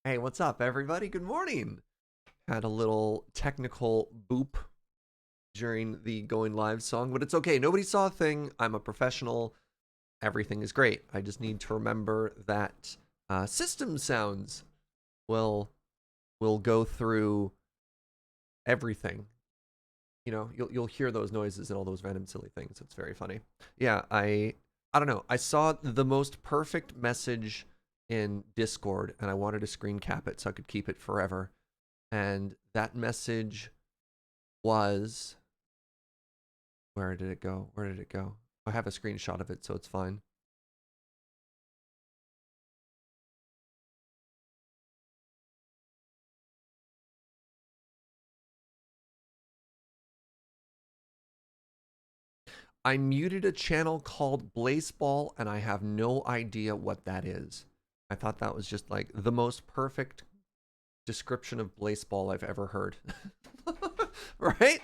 Hey, what's up, everybody? Good morning. Had a little technical boop during the going live song, but it's okay. Nobody saw a thing. I'm a professional. Everything is great. I just need to remember that system sounds will will go through everything. You know, you'll hear those noises and all those random silly things. It's very funny. Yeah, I don't know. I saw the most perfect message in Discord, and I wanted to screen cap it so I could keep it forever. And that message was, where did it go? Where did it go? I have a screenshot of it, so it's fine. I muted a channel called Blazeball, and I have no idea what that is. I thought that was just like the most perfect description of Blazeball I've ever heard. Right?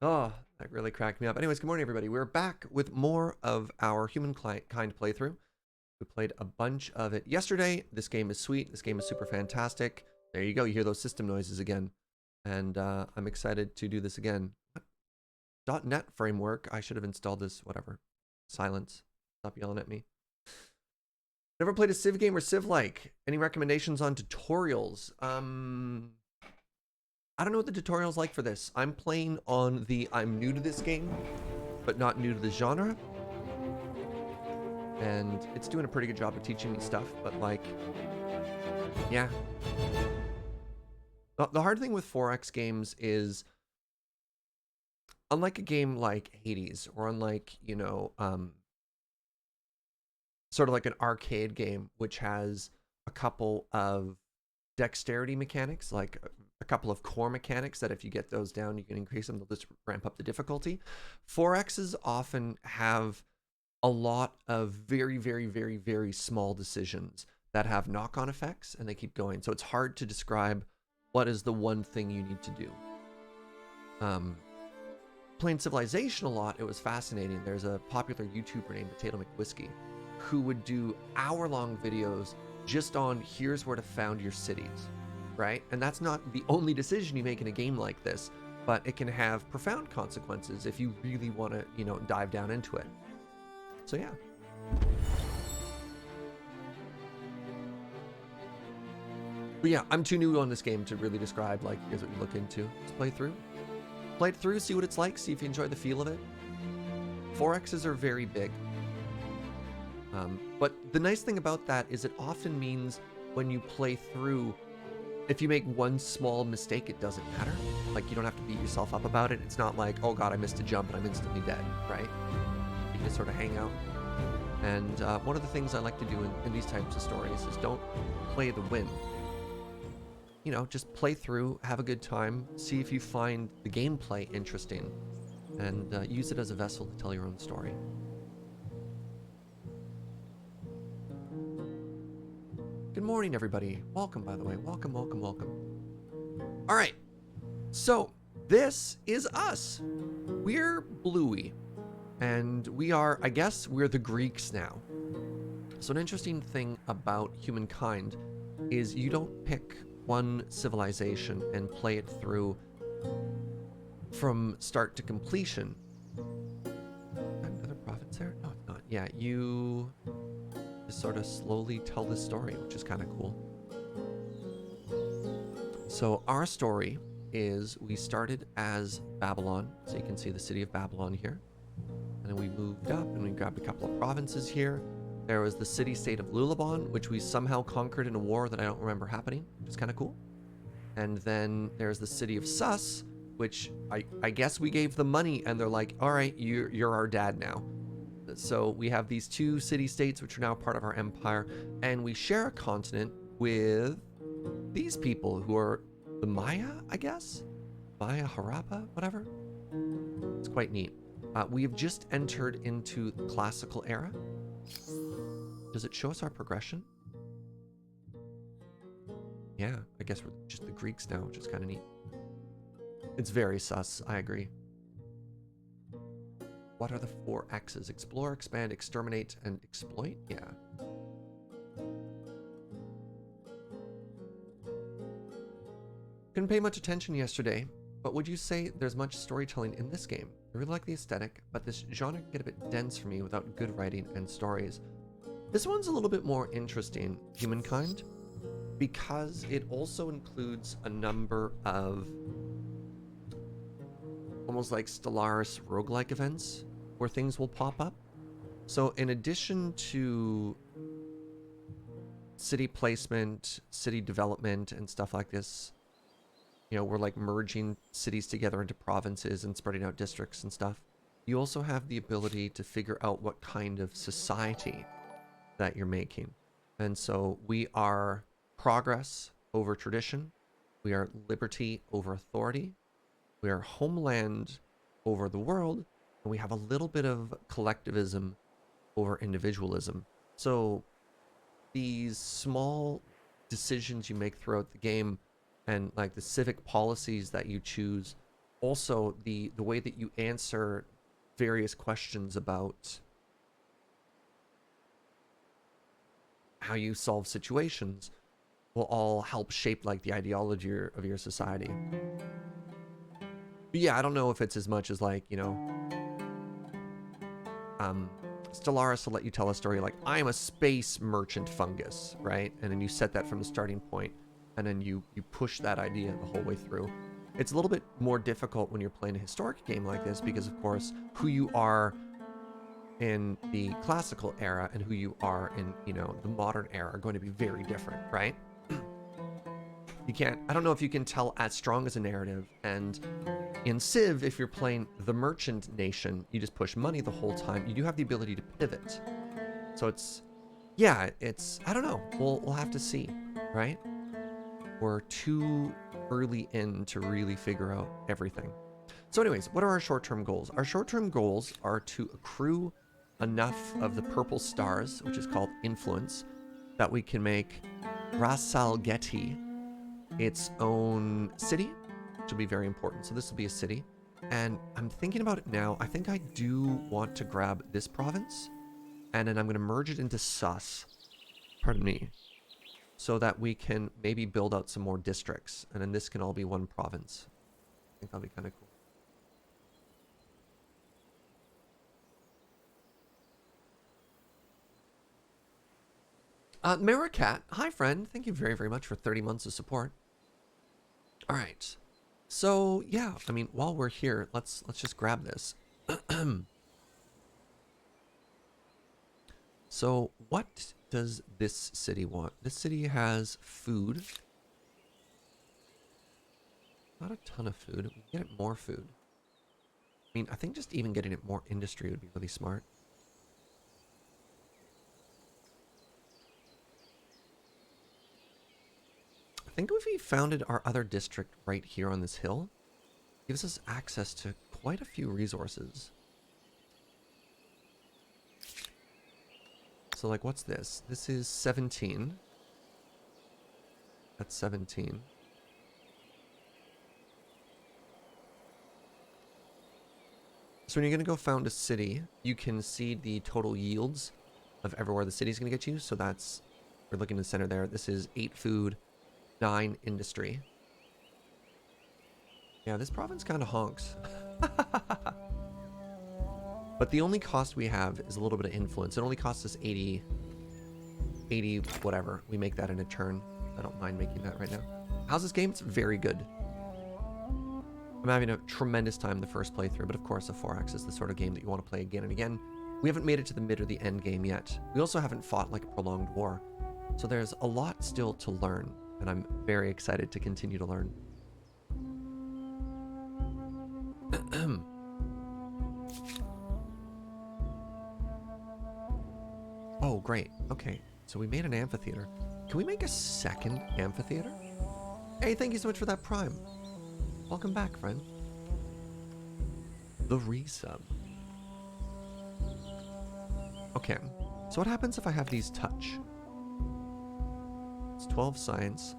Oh, that really cracked me up. Anyways, good morning, everybody. We're back with more of our Humankind playthrough. We played a bunch of it yesterday. This game is sweet. This game is super fantastic. There you go. You hear those system noises again. And I'm excited to do this again. .NET framework. I should have installed this. Whatever. Silence. Stop yelling at me. Never played a Civ game or Civ-like. Any recommendations on tutorials? I don't know what the tutorial's like for this. I'm playing on the I'm new to this game, but not new to the genre. And it's doing a pretty good job of teaching me stuff, but like, yeah. The hard thing with 4X games is, unlike a game like Hades, or unlike, you know, sort of like an arcade game, which has a couple of dexterity mechanics, like a couple of core mechanics that if you get those down, you can increase them, they'll just ramp up the difficulty. 4Xs often have a lot of very, very, very, very small decisions that have knock-on effects, and they keep going. So it's hard to describe what is the one thing you need to do. Playing Civilization a lot, it was fascinating. There's a popular YouTuber named Potato McWhiskey who would do hour-long videos just on here's where to found your cities, right? And that's not the only decision you make in a game like this, but it can have profound consequences if you really want to, you know, dive down into it. So yeah. But yeah, I'm too new on this game to really describe, like, here's what you look into. Just play through. Play it through, see what it's like, see if you enjoy the feel of it. 4Xs are very big. But the nice thing about that is it often means when you play through, if you make one small mistake, it doesn't matter. Like, you don't have to beat yourself up about it. It's not like, oh god, I missed a jump and I'm instantly dead, right? You can sort of hang out. And one of the things I like to do in these types of stories is don't play the win. You know, just play through, have a good time, see if you find the gameplay interesting, and use it as a vessel to tell your own story. Good morning, everybody. Welcome, by the way. Welcome, welcome, welcome. All right. So, this is us. We're Bluey. And we are, I guess, we're the Greeks now. So an interesting thing about Humankind is you don't pick one civilization and play it through from start to completion. Another province there? No, it's not. Yeah, you just sort of slowly tell this story, which is kind of cool. So our story is we started as Babylon. So you can see the city of Babylon here. And then we moved up and we grabbed a couple of provinces here. There was the city-state of Lulabon, which we somehow conquered in a war that I don't remember happening, which is kind of cool. And then there's the city of Sus, which I guess we gave them money and they're like, all right, you're our dad now. So we have these two city-states, which are now part of our empire, and we share a continent with these people who are the Maya, I guess? Maya, Harappa, whatever. It's quite neat. We have just entered into the classical era. Does it show us our progression? Yeah, I guess we're just the Greeks now, which is kind of neat. It's very sus, I agree. What are the 4 X's? Explore, expand, exterminate, and exploit? Yeah. didn't pay much attention yesterday, but would you say there's much storytelling in this game? I really like the aesthetic, but this genre can get a bit dense for me without good writing and stories. This one's a little bit more interesting, Humankind, because it also includes a number of almost like Stellaris roguelike events where things will pop up. So in addition to city placement, city development, and stuff like this, you know, we're like merging cities together into provinces and spreading out districts and stuff. You also have the ability to figure out what kind of society that you're making. And so we are progress over tradition. We are liberty over authority. We are homeland over the world. And we have a little bit of collectivism over individualism. So these small decisions you make throughout the game and like the civic policies that you choose, also the way that you answer various questions about how you solve situations will all help shape like the ideology of your society. But yeah, I don't know if it's as much as like, you know, Stellaris will let you tell a story like, I'm a space merchant fungus, right? And then you set that from the starting point, and then you push that idea the whole way through. It's a little bit more difficult when you're playing a historic game like this because, of course, who you are in the classical era and who you are in, you know, the modern era are going to be very different, right? You can't, I don't know if you can tell as strong as a narrative. And in Civ, if you're playing the merchant nation, you just push money the whole time. You do have the ability to pivot. So it's, yeah, it's, I don't know. We'll have to see, right? We're too early in to really figure out everything. So anyways, what are our short-term goals? Our short-term goals are to accrue enough of the purple stars, which is called influence, that we can make Rasalgeti its own city, which will be very important. So this will be a city. And I'm thinking about it now. I think I do want to grab this province, and then I'm going to merge it into Sus, pardon me, so that we can maybe build out some more districts. And then this can all be one province. I think that'll be kind of cool. Maricat, hi friend. Thank you very, very much for 30 months of support. All right. So, yeah, I mean, while we're here, let's just grab this. So, what does this city want? This city has food. Not a ton of food. We can get it more food. I mean, I think just even getting it more industry would be really smart. I think if we founded our other district right here on this hill, it gives us access to quite a few resources. So like, what's this? This is 17. That's 17. So when you're going to go found a city, you can see the total yields of everywhere the city's going to get you. So that's, we're looking in the center there. This is 8 food, 9 industry. Yeah, this province kind of honks. But the only cost we have is a little bit of influence. It only costs us 80 whatever. We make that in a turn. I don't mind making that right now. How's this game? It's very good. I'm having a tremendous time the first playthrough, but of course a 4X is the sort of game that you want to play again and again. We haven't made it to the mid or the end game yet. We also haven't fought like a prolonged war. So there's a lot still to learn, and I'm very excited to continue to learn. Oh, great. Okay, so we made an amphitheater. Can we make a second amphitheater? Hey, thank you so much for that prime. Welcome back, friend. The resub. Okay, so what happens if I have these touch? It's 12 science.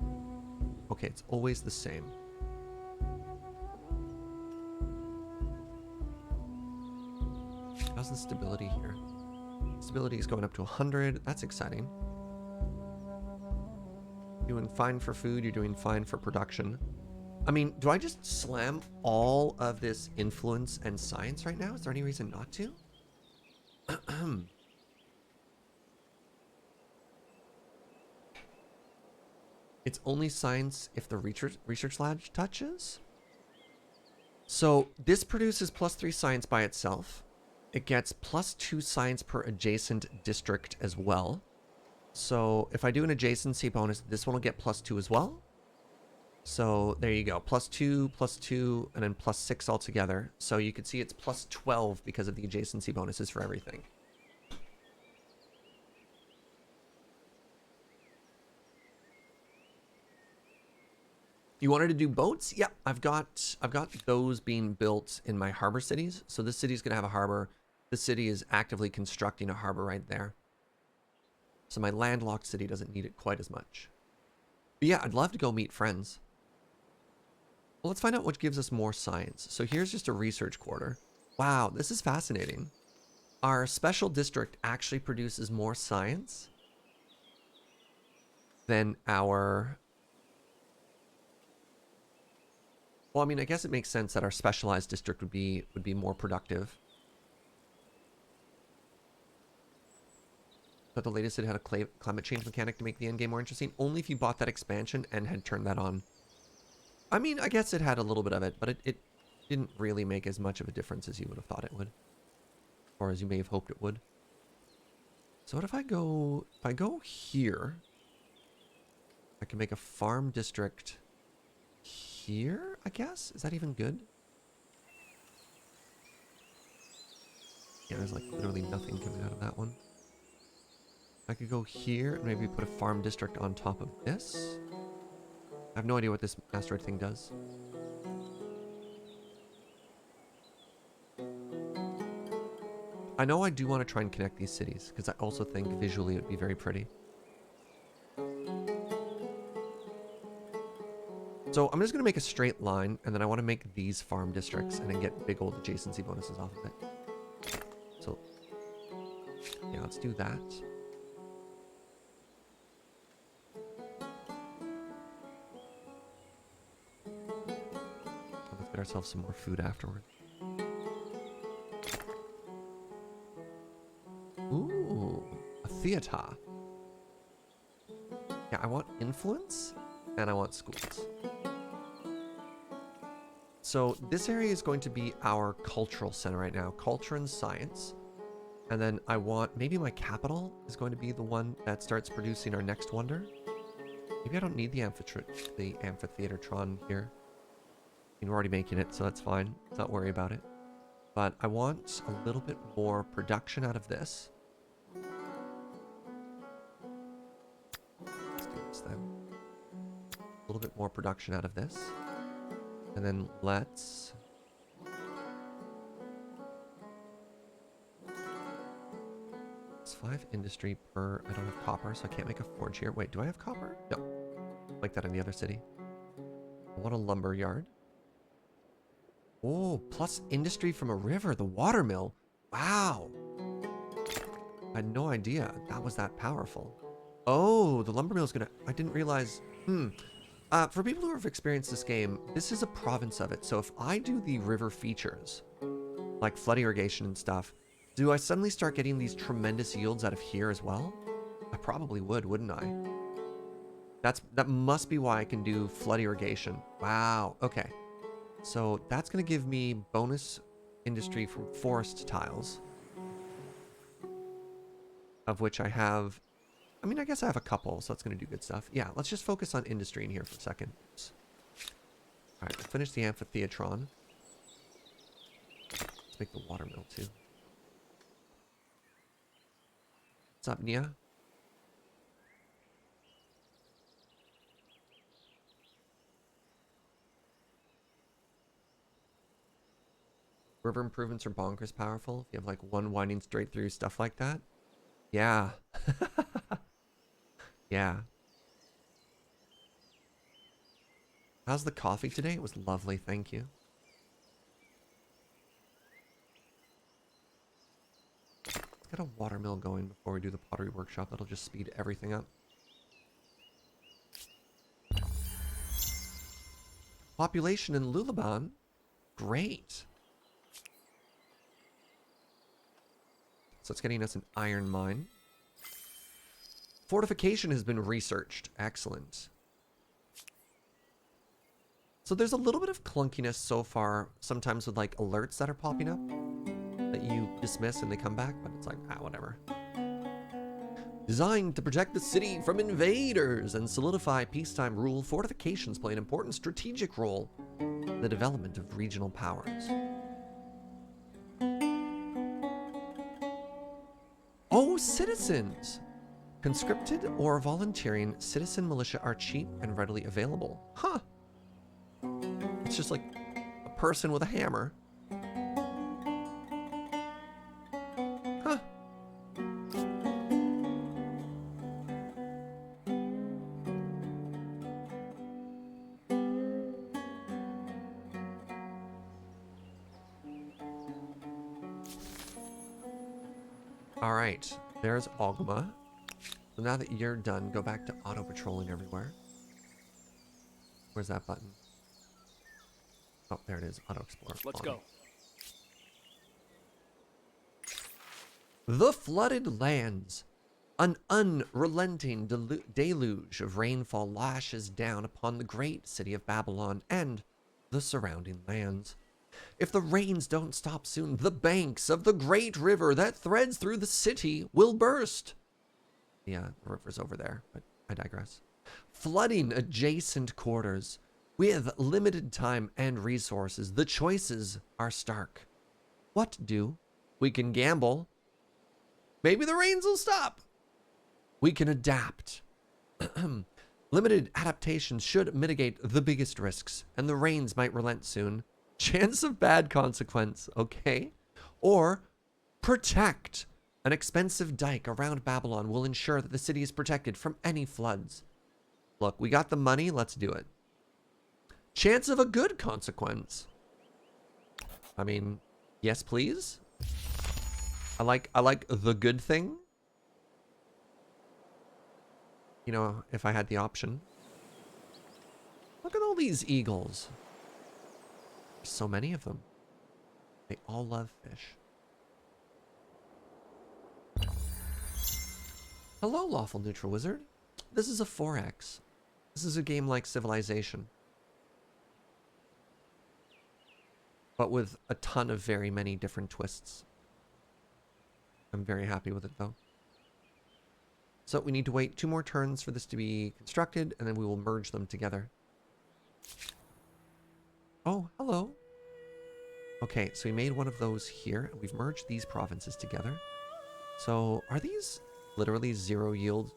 Okay, it's always the same. How's the stability here? Stability is going up to 100. That's exciting. Doing fine for food. You're doing fine for production. I mean, do I just slam all of this influence and science right now? Is there any reason not to? It's only science if the research lab touches. So this produces +3 science by itself. It gets +2 science per adjacent district as well. So if I do an adjacency bonus, this one will get +2 as well. So there you go, +2, and then +6 altogether. So you can see it's +12 because of the adjacency bonuses for everything. You wanted to do boats? Yeah, I've got those being built in my harbor cities. So this city's gonna have a harbor. This city is actively constructing a harbor right there. So my landlocked city doesn't need it quite as much. But yeah, I'd love to go meet friends. Well, let's find out what gives us more science. So here's just a research quarter. Wow, this is fascinating. Our special district actually produces more science than our... Well, I mean, I guess it makes sense that our specialized district would be more productive. But the latest it had a climate change mechanic to make the endgame more interesting. Only if you bought that expansion and had turned that on. I mean, I guess it had a little bit of it, but it didn't really make as much of a difference as you would have thought it would. Or as you may have hoped it would. So what if I go here, I can make a farm district here, I guess? Is that even good? Yeah, there's like literally nothing coming out of that one. I could go here and maybe put a farm district on top of this. I have no idea what this asteroid thing does. I know I do want to try and connect these cities, because I also think visually it would be very pretty. So I'm just going to make a straight line, and then I want to make these farm districts, and then get big old adjacency bonuses off of it. So, yeah, let's do that. Let's get ourselves some more food afterward. Ooh, a theater. Yeah, I want influence, and I want schools. So this area is going to be our cultural center right now, culture and science. And then I want, maybe my capital is going to be the one that starts producing our next wonder. Maybe I don't need the amphitheatertron here. I mean, we're already making it, so that's fine. Let's not worry about it. But I want a little bit more production out of this. Let's do this then. A little bit more production out of this. And then let's... It's 5 industry per... I don't have copper, so I can't make a forge here. Wait, do I have copper? No. Like that in the other city. I want a lumber yard. Oh, plus industry from a river, the water mill. Wow. I had no idea that was that powerful. Oh, the lumber mill is gonna... I didn't realize... For people who have experienced this game, this is a province of it. So if I do the river features, like flood irrigation and stuff, do I suddenly start getting these tremendous yields out of here as well? I probably would, wouldn't I? That must be why I can do flood irrigation. Wow, okay. So that's going to give me bonus industry from forest tiles, of which I have... I mean, I guess I have a couple, so that's going to do good stuff. Yeah, let's just focus on industry in here for a second. Oops. All right, we'll finish the amphitheatron. Let's make the watermill too. What's up, Nia? River improvements are bonkers powerful. If you have like one winding straight through, stuff like that. Yeah. Yeah. How's the coffee today? It was lovely, thank you. Let's get a watermill going before we do the pottery workshop. That'll just speed everything up. Population in Lulaban, great. So it's getting us an iron mine. Fortification has been researched. Excellent. So there's a little bit of clunkiness so far, sometimes with like alerts that are popping up that you dismiss and they come back, but it's like, whatever. Designed to protect the city from invaders and solidify peacetime rule, fortifications play an important strategic role in the development of regional powers. Oh, citizens! Conscripted or volunteering citizen militia are cheap and readily available. Huh. It's just like a person with a hammer. Huh. All right, there's Ogma. So now that you're done, go back to auto patrolling everywhere. Where's that button? Oh, there it is. Auto explore. Let's go. The flooded lands. An unrelenting deluge of rainfall lashes down upon the great city of Babylon and the surrounding lands. If the rains don't stop soon, the banks of the great river that threads through the city will burst. Yeah, the river's over there, but I digress. Flooding adjacent quarters. With limited time and resources, the choices are stark. What to do? We can gamble. Maybe the rains will stop. We can adapt. Limited adaptations should mitigate the biggest risks, and the rains might relent soon. Chance of bad consequence, okay? Or protect. An expensive dike around Babylon will ensure that the city is protected from any floods. Look, we got the money, let's do it. Chance of a good consequence. I mean, yes, please. I like the good thing. You know, if I had the option. Look at all these eagles. There's so many of them. They all love fish. Hello, Lawful Neutral Wizard. This is a 4X. This is a game like Civilization. But with a ton of very many different twists. I'm very happy with it, though. So we need to wait 2 more turns for this to be constructed, and then we will merge them together. Oh, hello. Okay, so we made one of those here, and we've merged these provinces together. So are these literally 0 yield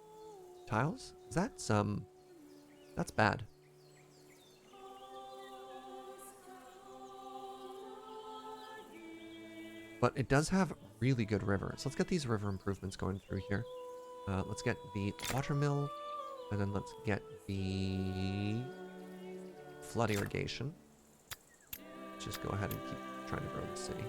tiles? That's bad. But it does have really good rivers. So let's get these river improvements going through here. Let's get the water mill, and then let's get the flood irrigation. Just go ahead and keep trying to grow the city.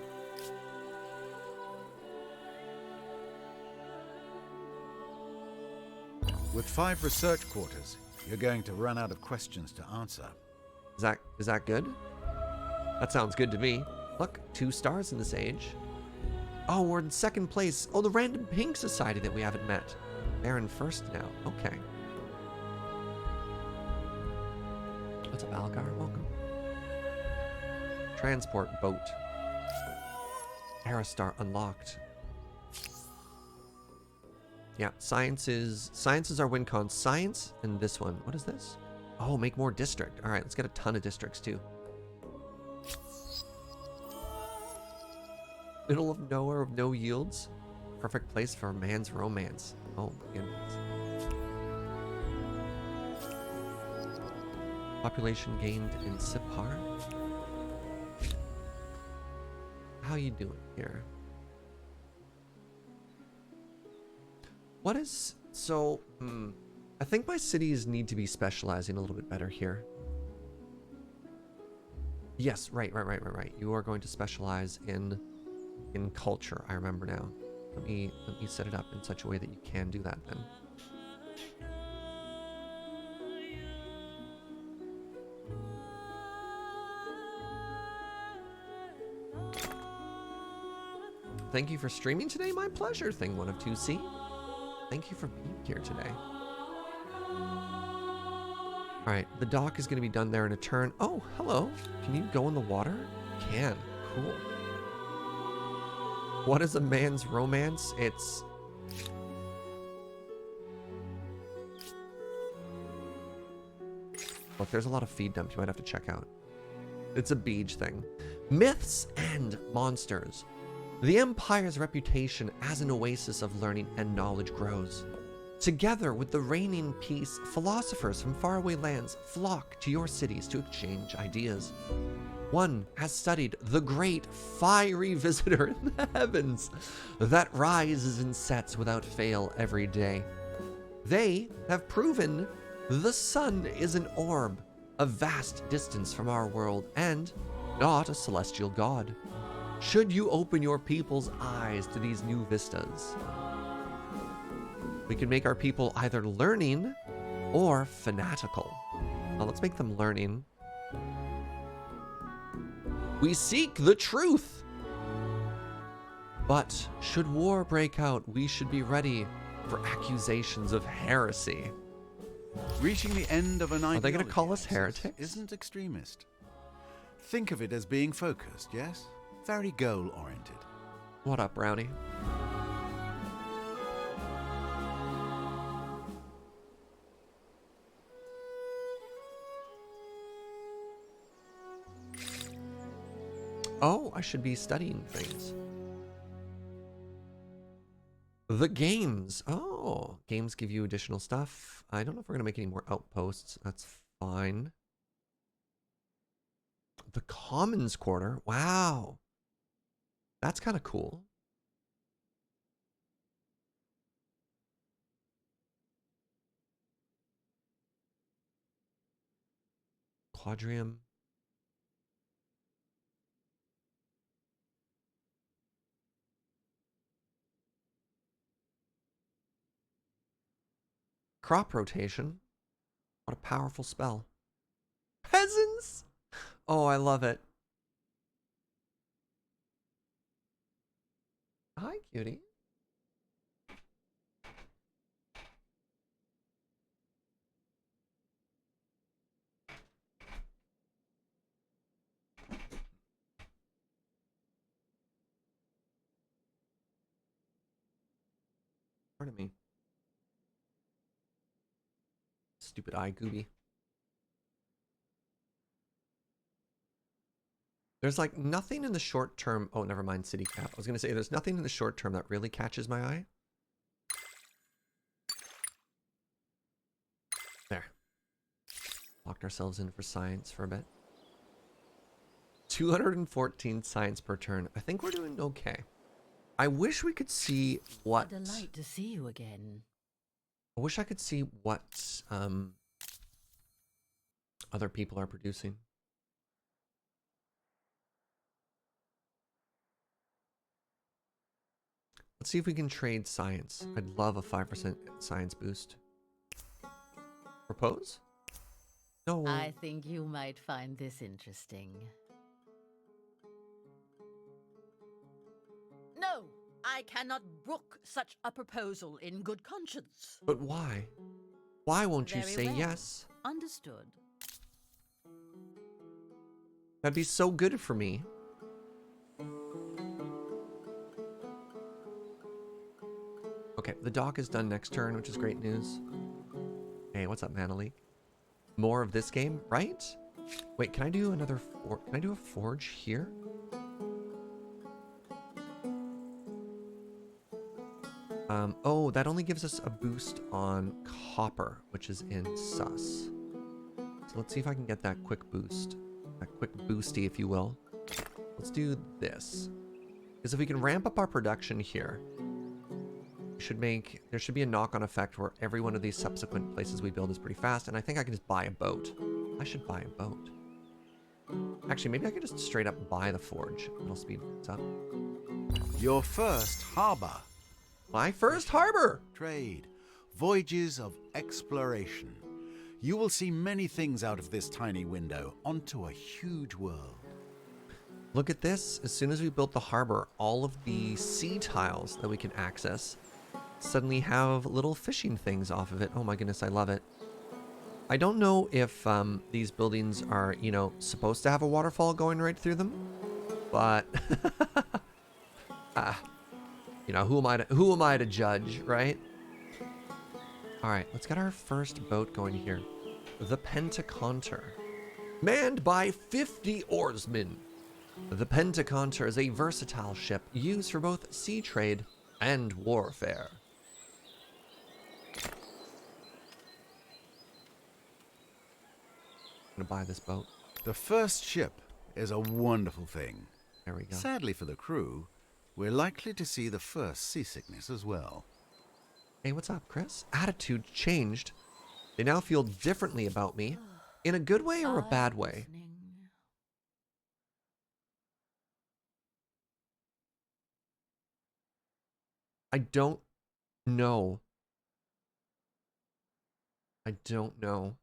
With 5 research quarters, you're going to run out of questions to answer. Is that good? That sounds good to me. Look, 2 stars in this age. Oh, we're in 2nd place. Oh, the Random Pink Society that we haven't met. They're in 1st now. Okay. What's up, Algar? Welcome. Transport boat. Aerostar unlocked. Yeah, science is our win con. Science and this one. What is this? Oh, make more district. All right, let's get a ton of districts too. Middle of nowhere with no yields. Perfect place for a man's romance. Oh my goodness. Population gained in Sipar. How you doing here? What is... So, I think my cities need to be specializing a little bit better here. Yes, right. You are going to specialize in culture. I remember now. Let me set it up in such a way that you can do that then. Thank you for streaming today. My pleasure, Thing 1 of 2C. Thank you for being here today. All right, the dock is going to be done there in a turn. Oh, hello. Can you go in the water? Can. Cool. What is a man's romance? It's... Look, there's a lot of feed dumps you might have to check out. It's a beach thing. Myths and monsters. The Empire's reputation as an oasis of learning and knowledge grows. Together with the reigning peace, philosophers from faraway lands flock to your cities to exchange ideas. One has studied the great fiery visitor in the heavens that rises and sets without fail every day. They have proven the sun is an orb, a vast distance from our world, and not a celestial god. Should you open your people's eyes to these new vistas, we can make our people either learning or fanatical. Well, let's make them learning. We seek the truth. But should war break out, we should be ready for accusations of heresy. Reaching the end of an ideology, Are they going to call us Axis, heretics? Isn't extremist. Think of it as being focused, yes? Very goal-oriented. What up, Brownie? Oh, I should be studying things. The games. Oh, games give you additional stuff. I don't know if we're going to make any more outposts. That's fine. The Commons Quarter. Wow. That's kind of cool. Quadrium. Crop rotation. What a powerful spell. Peasants. Oh, I love it. Hi, cutie. Pardon me. Stupid eye gooby. There's like nothing in the short term. Oh, never mind, city cap. I was going to say there's nothing in the short term that really catches my eye. There. Locked ourselves in for science for a bit. 214 science per turn. I think we're doing okay. I wish we could see what... A delight to see you again. I wish I could see what other people are producing. Let's see if we can trade science. I'd love a 5% science boost. Propose? No. I think you might find this interesting. No, I cannot brook such a proposal in good conscience. But why? Why won't you Very say well. yes? Understood. That'd be so good for me. Okay, the dock is done next turn, which is great news. Hey, what's up, Manali? More of this game, right? Wait, can I do another can I do a forge here? Oh, that only gives us a boost on copper, which is in sus. So let's see if I can get that quick boost. That quick boosty, if you will. Let's do this. Because if we can ramp up our production here, there should be a knock-on effect where every one of these subsequent places we build is pretty fast, and I think I can just buy a boat. I should buy a boat. Actually, maybe I could just straight up buy the forge. It'll speed things up. Your first harbor. My first harbor! Trade. Voyages of exploration. You will see many things out of this tiny window onto a huge world. Look at this. As soon as we built the harbor, all of the sea tiles that we can access suddenly have little fishing things off of it. Oh my goodness, I love it. I don't know if these buildings are, you know, supposed to have a waterfall going right through them, but you know, who am I to judge, right? All right, let's get our first boat going here. The Pentaconter, manned by 50 oarsmen. The Pentaconter is a versatile ship used for both sea trade and warfare. I'm gonna buy this boat. The first ship is a wonderful thing. There we go. Sadly for the crew, we're likely to see the first seasickness as well. Hey, what's up, Chris? Attitude changed. They now feel differently about me. In a good way or a bad way? I don't know. I don't know.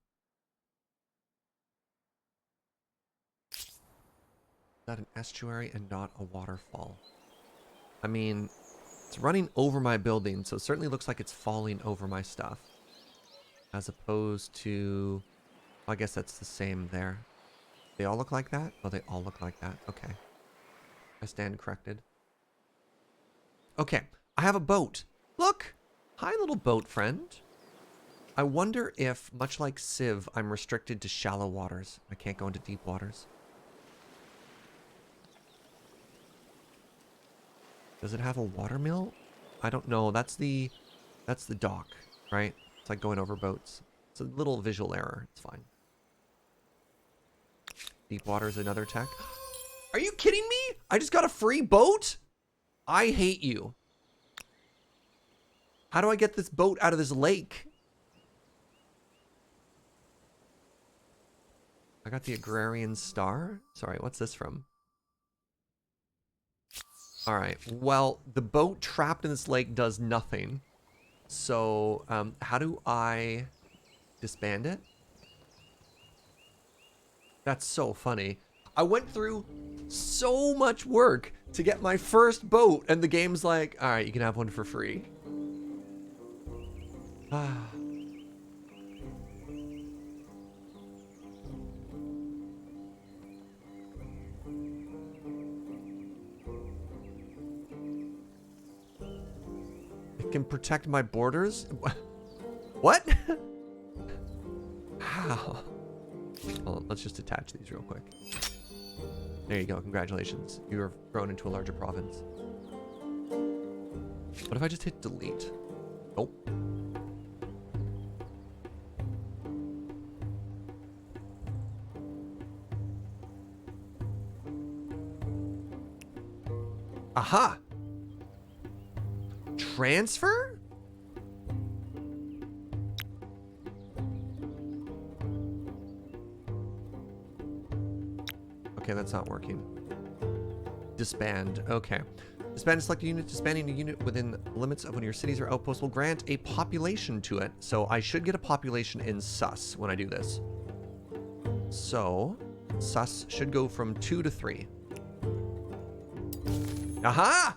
Is that an estuary and not a waterfall? I mean, it's running over my building, so it certainly looks like it's falling over my stuff. As opposed to... I guess that's the same there. They all look like that? Oh, they all look like that. Okay. I stand corrected. Okay, I have a boat. Look! Hi, little boat friend. I wonder if, much like Civ, I'm restricted to shallow waters. I can't go into deep waters. Does it have a watermill? I don't know. That's the dock, right? It's like going over boats. It's a little visual error. It's fine. Deep water is another tech. Are you kidding me? I just got a free boat? I hate you. How do I get this boat out of this lake? I got the Agrarian Star. Sorry, what's this from? All right. Well, the boat trapped in this lake does nothing. So, how do I disband it? That's so funny. I went through so much work to get my first boat, and the game's like, all right, you can have one for free. Ah. It can protect my borders? What? How? Hold on, let's just attach these real quick. There you go. Congratulations. You have grown into a larger province. What if I just hit delete? Nope. Aha! Transfer? Okay, that's not working. Disband. Okay. Disband a selected unit. Disbanding a unit within limits of one of your cities or outposts will grant a population to it. So I should get a population in sus when I do this. So sus should go from 2 to 3. Aha!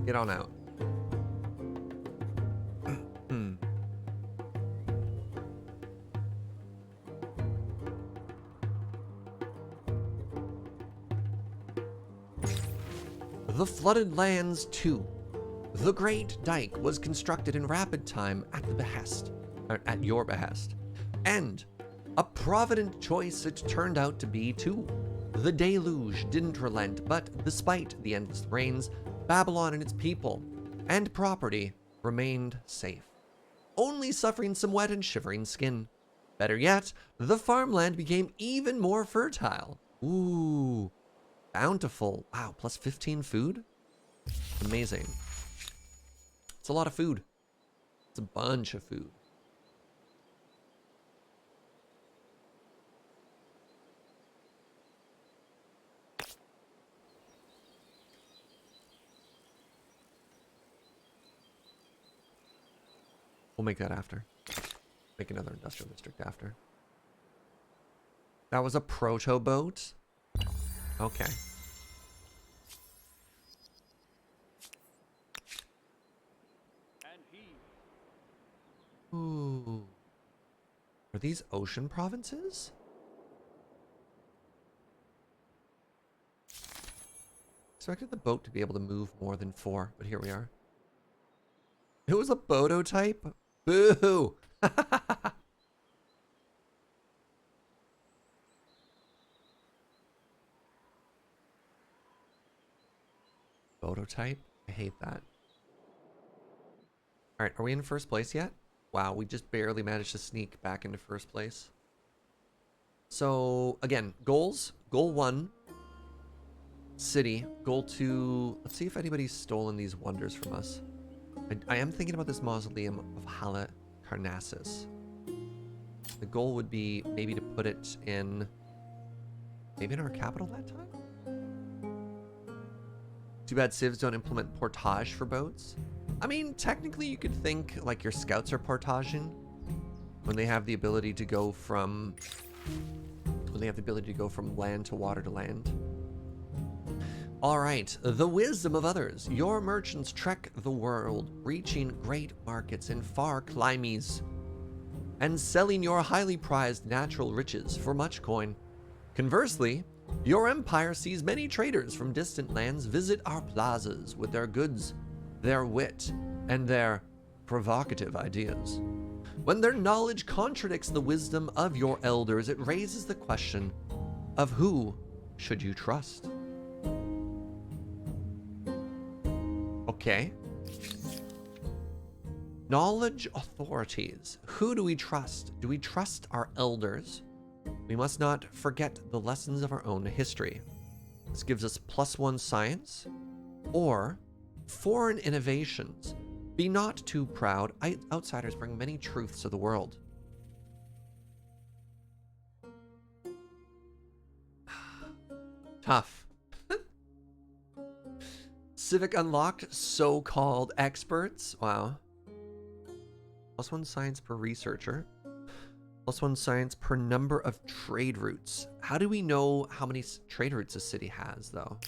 Get on out. The Flooded Lands 2. The Great Dike was constructed in rapid time at your behest. And a provident choice it turned out to be too. The deluge didn't relent, but despite the endless rains, Babylon and its people and property remained safe, only suffering some wet and shivering skin. Better yet, the farmland became even more fertile. Ooh, Bountiful. Wow, plus 15 food? Amazing. It's a lot of food. It's a bunch of food. We'll make that after. Make another industrial district after. That was a proto boat? Okay. Ooh. Are these ocean provinces? Expected the boat to be able to move more than 4, but here we are. It was a Bodo type? Boo! Bodo type? I hate that. Alright, are we in first place yet? Wow, we just barely managed to sneak back into first place. So, again, goals. Goal 1, city. Goal 2, let's see if anybody's stolen these wonders from us. I am thinking about this mausoleum of Halicarnassus. The goal would be maybe to put it in, maybe in our capital that time? Too bad civs don't implement portage for boats. I mean, technically you could think like your scouts are portaging when they have the ability to go from land to water to land. All right, the wisdom of others. Your merchants trek the world, reaching great markets in far climes, and selling your highly prized natural riches for much coin. Conversely, your empire sees many traders from distant lands visit our plazas with their goods, their wit, and their provocative ideas. When their knowledge contradicts the wisdom of your elders, it raises the question of who should you trust? Okay. Knowledge authorities. Who do we trust? Do we trust our elders? We must not forget the lessons of our own history. This gives us +1 science. Or foreign innovations. Be not too proud. Outsiders bring many truths to the world. Tough. Civic unlocked, so-called experts. Wow. +1 science per researcher. +1 science per number of trade routes. How do we know how many trade routes a city has, though?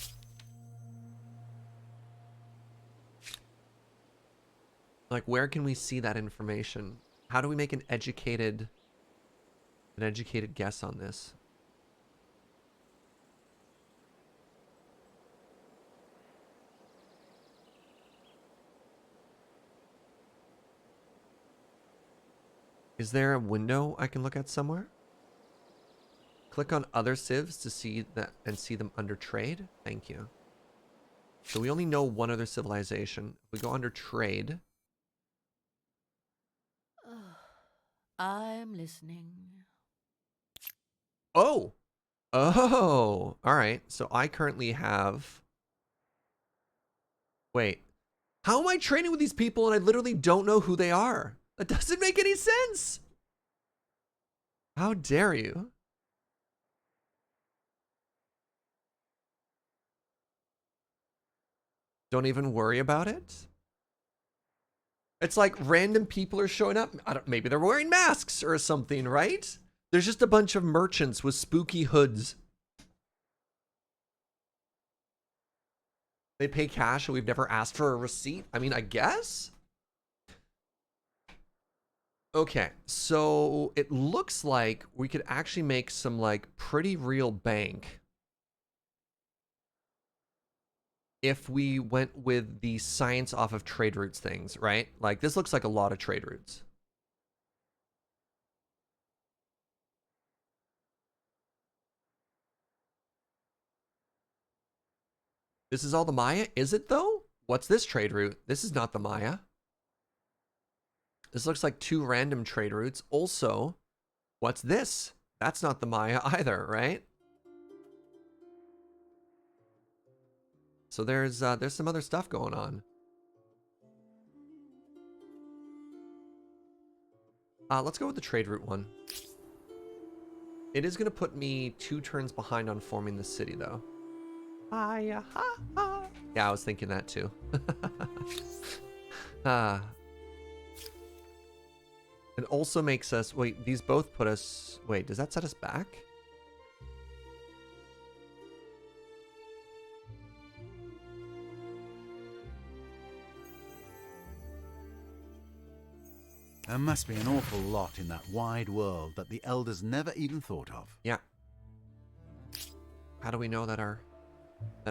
Like, where can we see that information? How do we make an educated guess on this? Is there a window I can look at somewhere? Click on other civs to see that and see them under trade. Thank you. So we only know one other civilization. If we go under trade. I'm listening. Oh! Oh! Alright. So I currently have... Wait. How am I trading with these people and I literally don't know who they are? That doesn't make any sense! How dare you? Don't even worry about it? It's like random people are showing up. Maybe they're wearing masks or something, right? There's just a bunch of merchants with spooky hoods. They pay cash and we've never asked for a receipt. I mean, I guess? Okay, so it looks like we could actually make some like pretty real bank if we went with the science off of trade routes things, right? Like this looks like a lot of trade routes. This is all the Maya? Is it though? What's this trade route? This is not the Maya. This looks like 2 random trade routes. Also, what's this? That's not the Maya either, right? So there's some other stuff going on. Let's go with the trade route one. It is going to put me 2 turns behind on forming the city, though. Yeah, I was thinking that too. It also makes us... Wait, these both put us... Wait, does that set us back? There must be an awful lot in that wide world that the elders never even thought of. Yeah. How do we know that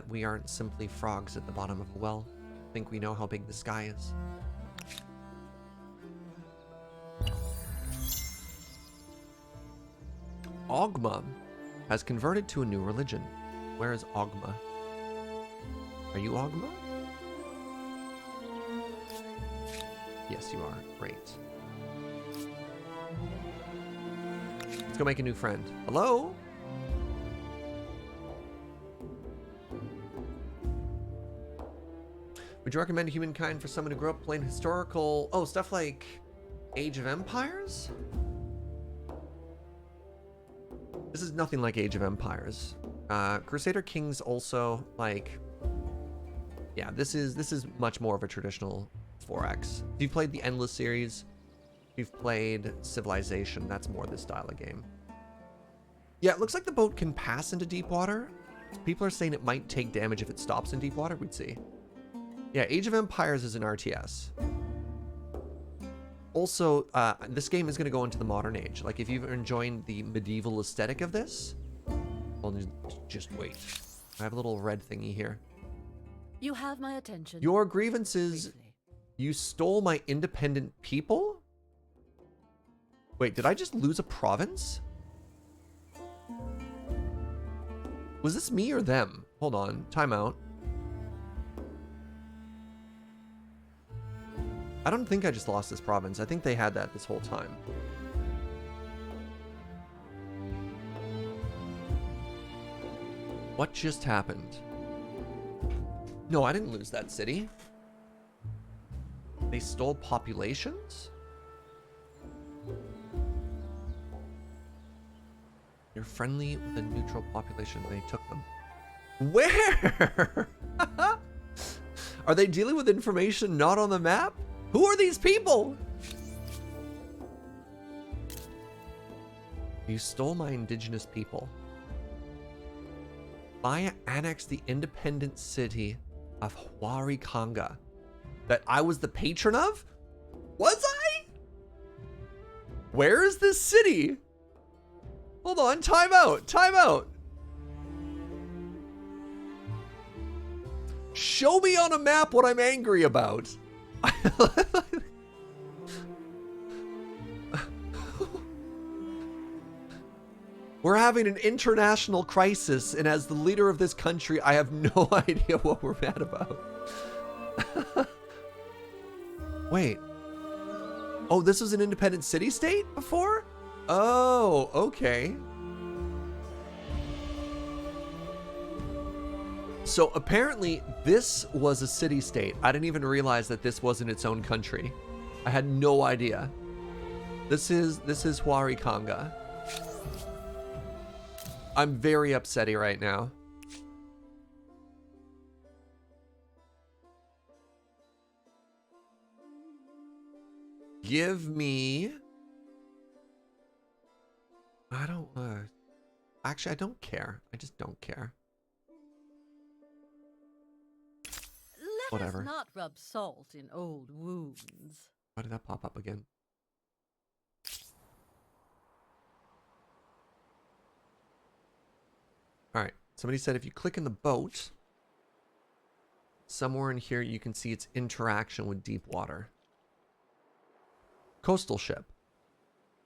we aren't simply frogs at the bottom of a well? I think we know how big the sky is. Ogma has converted to a new religion. Where is Ogma? Are you Ogma? Yes, you are. Great. Let's go make a new friend. Hello? Would you recommend Humankind for someone who grew up playing historical... Oh, stuff like Age of Empires? This is nothing like Age of Empires. Crusader Kings also, like... Yeah, this is much more of a traditional 4X. If you've played the Endless series, if you've played Civilization, that's more this style of game. Yeah, it looks like the boat can pass into deep water. People are saying it might take damage if it stops in deep water. We'd see. Yeah, Age of Empires is an RTS. Also, this game is going to go into the modern age. Like, if you're enjoying the medieval aesthetic of this, well, just wait. I have a little red thingy here. You have my attention. Your grievances... Briefly. You stole my independent people? Wait, did I just lose a province? Was this me or them? Hold on, time out. I don't think I just lost this province. I think they had that this whole time. What just happened? No, I didn't lose that city. They stole populations? You're friendly with a neutral population. They took them. Where? Are they dealing with information not on the map? Who are these people? You stole my indigenous people. I annexed the independent city of Huarikanga that I was the patron of? Was I? Where is this city? Hold on, time out, time out. Show me on a map what I'm angry about. We're having an international crisis, and as the leader of this country, I have no idea what we're mad about. Wait. Oh, this was an independent city-state before? Oh, okay. So apparently this was a city-state. I didn't even realize that this wasn't its own country. I had no idea. This is Huarikanga. I'm very upsetty right now. Give me... I don't... actually, I don't care. I just don't care. Let Whatever. us not rub salt in old wounds. Why did that pop up again? All right. Somebody said if you click in the boat, somewhere in here you can see its interaction with deep water. Coastal ship.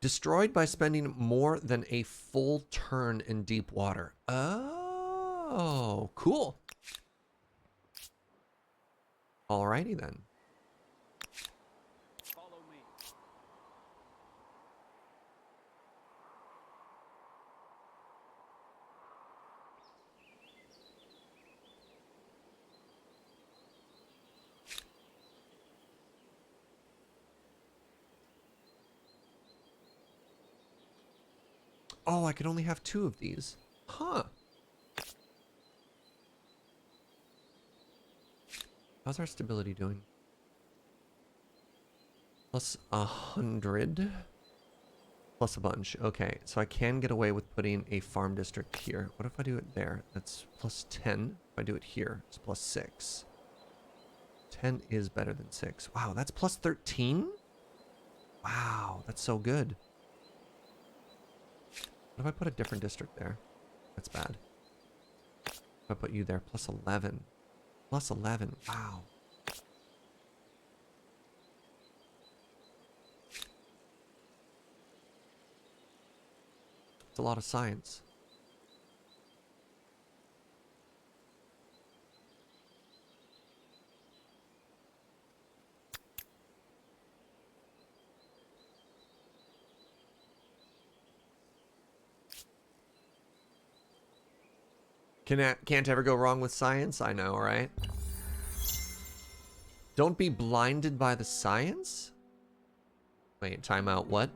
Destroyed by spending more than a full turn in deep water. Oh, cool. Alrighty then. Follow me. Oh, I could only have 2 of these. Huh. How's our stability doing? Plus 100. Plus a bunch. Okay, so I can get away with putting a farm district here. What if I do it there? That's plus 10. If I do it here, it's plus 6. 10 is better than 6. Wow, that's plus 13? Wow, that's so good. What if I put a different district there? That's bad. If I put you there, plus 11. Plus 11. Wow. It's a lot of science. Can't ever go wrong with science? I know, right? Don't be blinded by the science? Wait, time out, what?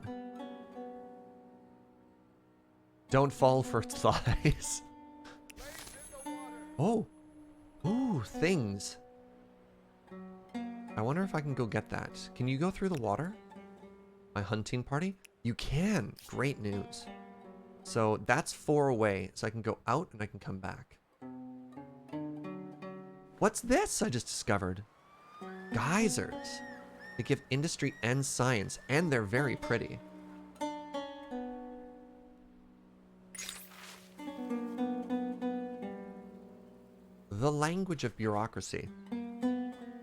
Don't fall for its lies. Oh. Ooh, things. I wonder if I can go get that. Can you go through the water? My hunting party? You can. Great news. So that's 4 away. So I can go out and I can come back. What's this I just discovered? Geysers. They give industry and science, and they're very pretty. The language of bureaucracy.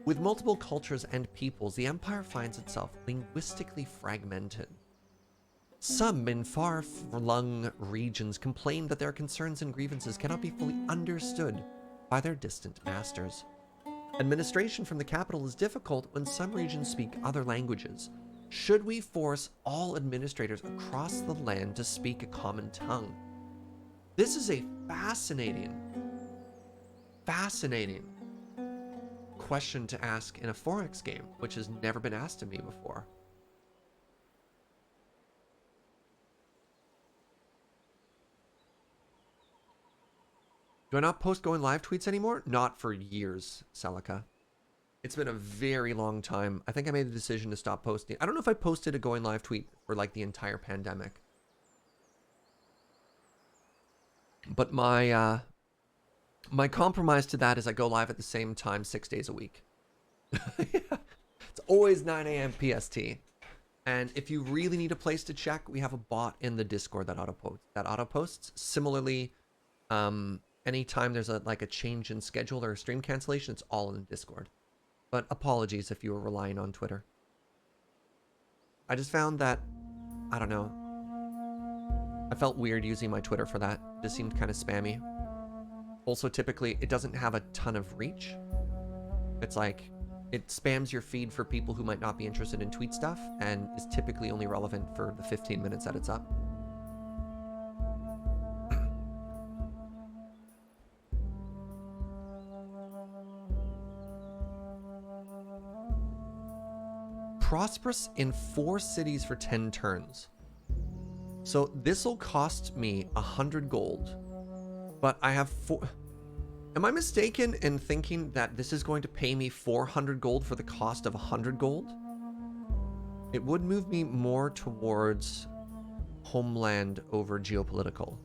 With multiple cultures and peoples, the empire finds itself linguistically fragmented. Some in far-flung regions complain that their concerns and grievances cannot be fully understood by their distant masters. Administration from the capital is difficult when some regions speak other languages. Should we force all administrators across the land to speak a common tongue? This is a fascinating question to ask in a Forex game, which has never been asked of me before. Do I not post going live tweets anymore? Not for years, Celica. It's been a very long time. I think I made the decision to stop posting. I don't know if I posted a going live tweet for like the entire pandemic. But my my compromise to that is I go live at the same time 6 days a week. It's always 9 a.m. PST. And if you really need a place to check, we have a bot in the Discord that auto posts. Similarly, anytime there's a change in schedule or a stream cancellation, it's all in the Discord. But apologies if you were relying on Twitter. I just found that, I don't know, I felt weird using my Twitter for that. It just seemed kind of spammy. Also, typically, it doesn't have a ton of reach. It's like, it spams your feed for people who might not be interested in tweet stuff, and is typically only relevant for the 15 minutes that it's up. Prosperous in 4 cities for 10 turns. So this'll cost me 100 gold, but I have 4. Am I mistaken in thinking that this is going to pay me 400 gold for the cost of 100 gold? It would move me more towards homeland over geopolitical.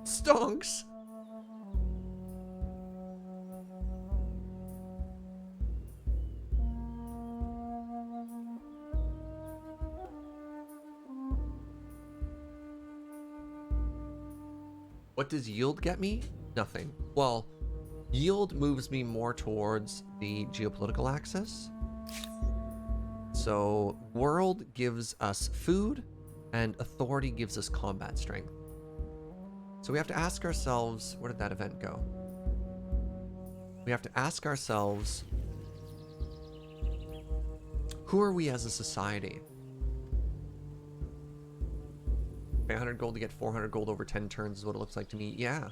Stonks! What does yield get me? Nothing. Well, yield moves me more towards the geopolitical axis. So world gives us food and authority gives us combat strength. So we have to ask ourselves, where did that event go? We have to ask ourselves, who are we as a society? Pay 100 gold to get 400 gold over 10 turns is what it looks like to me. Yeah.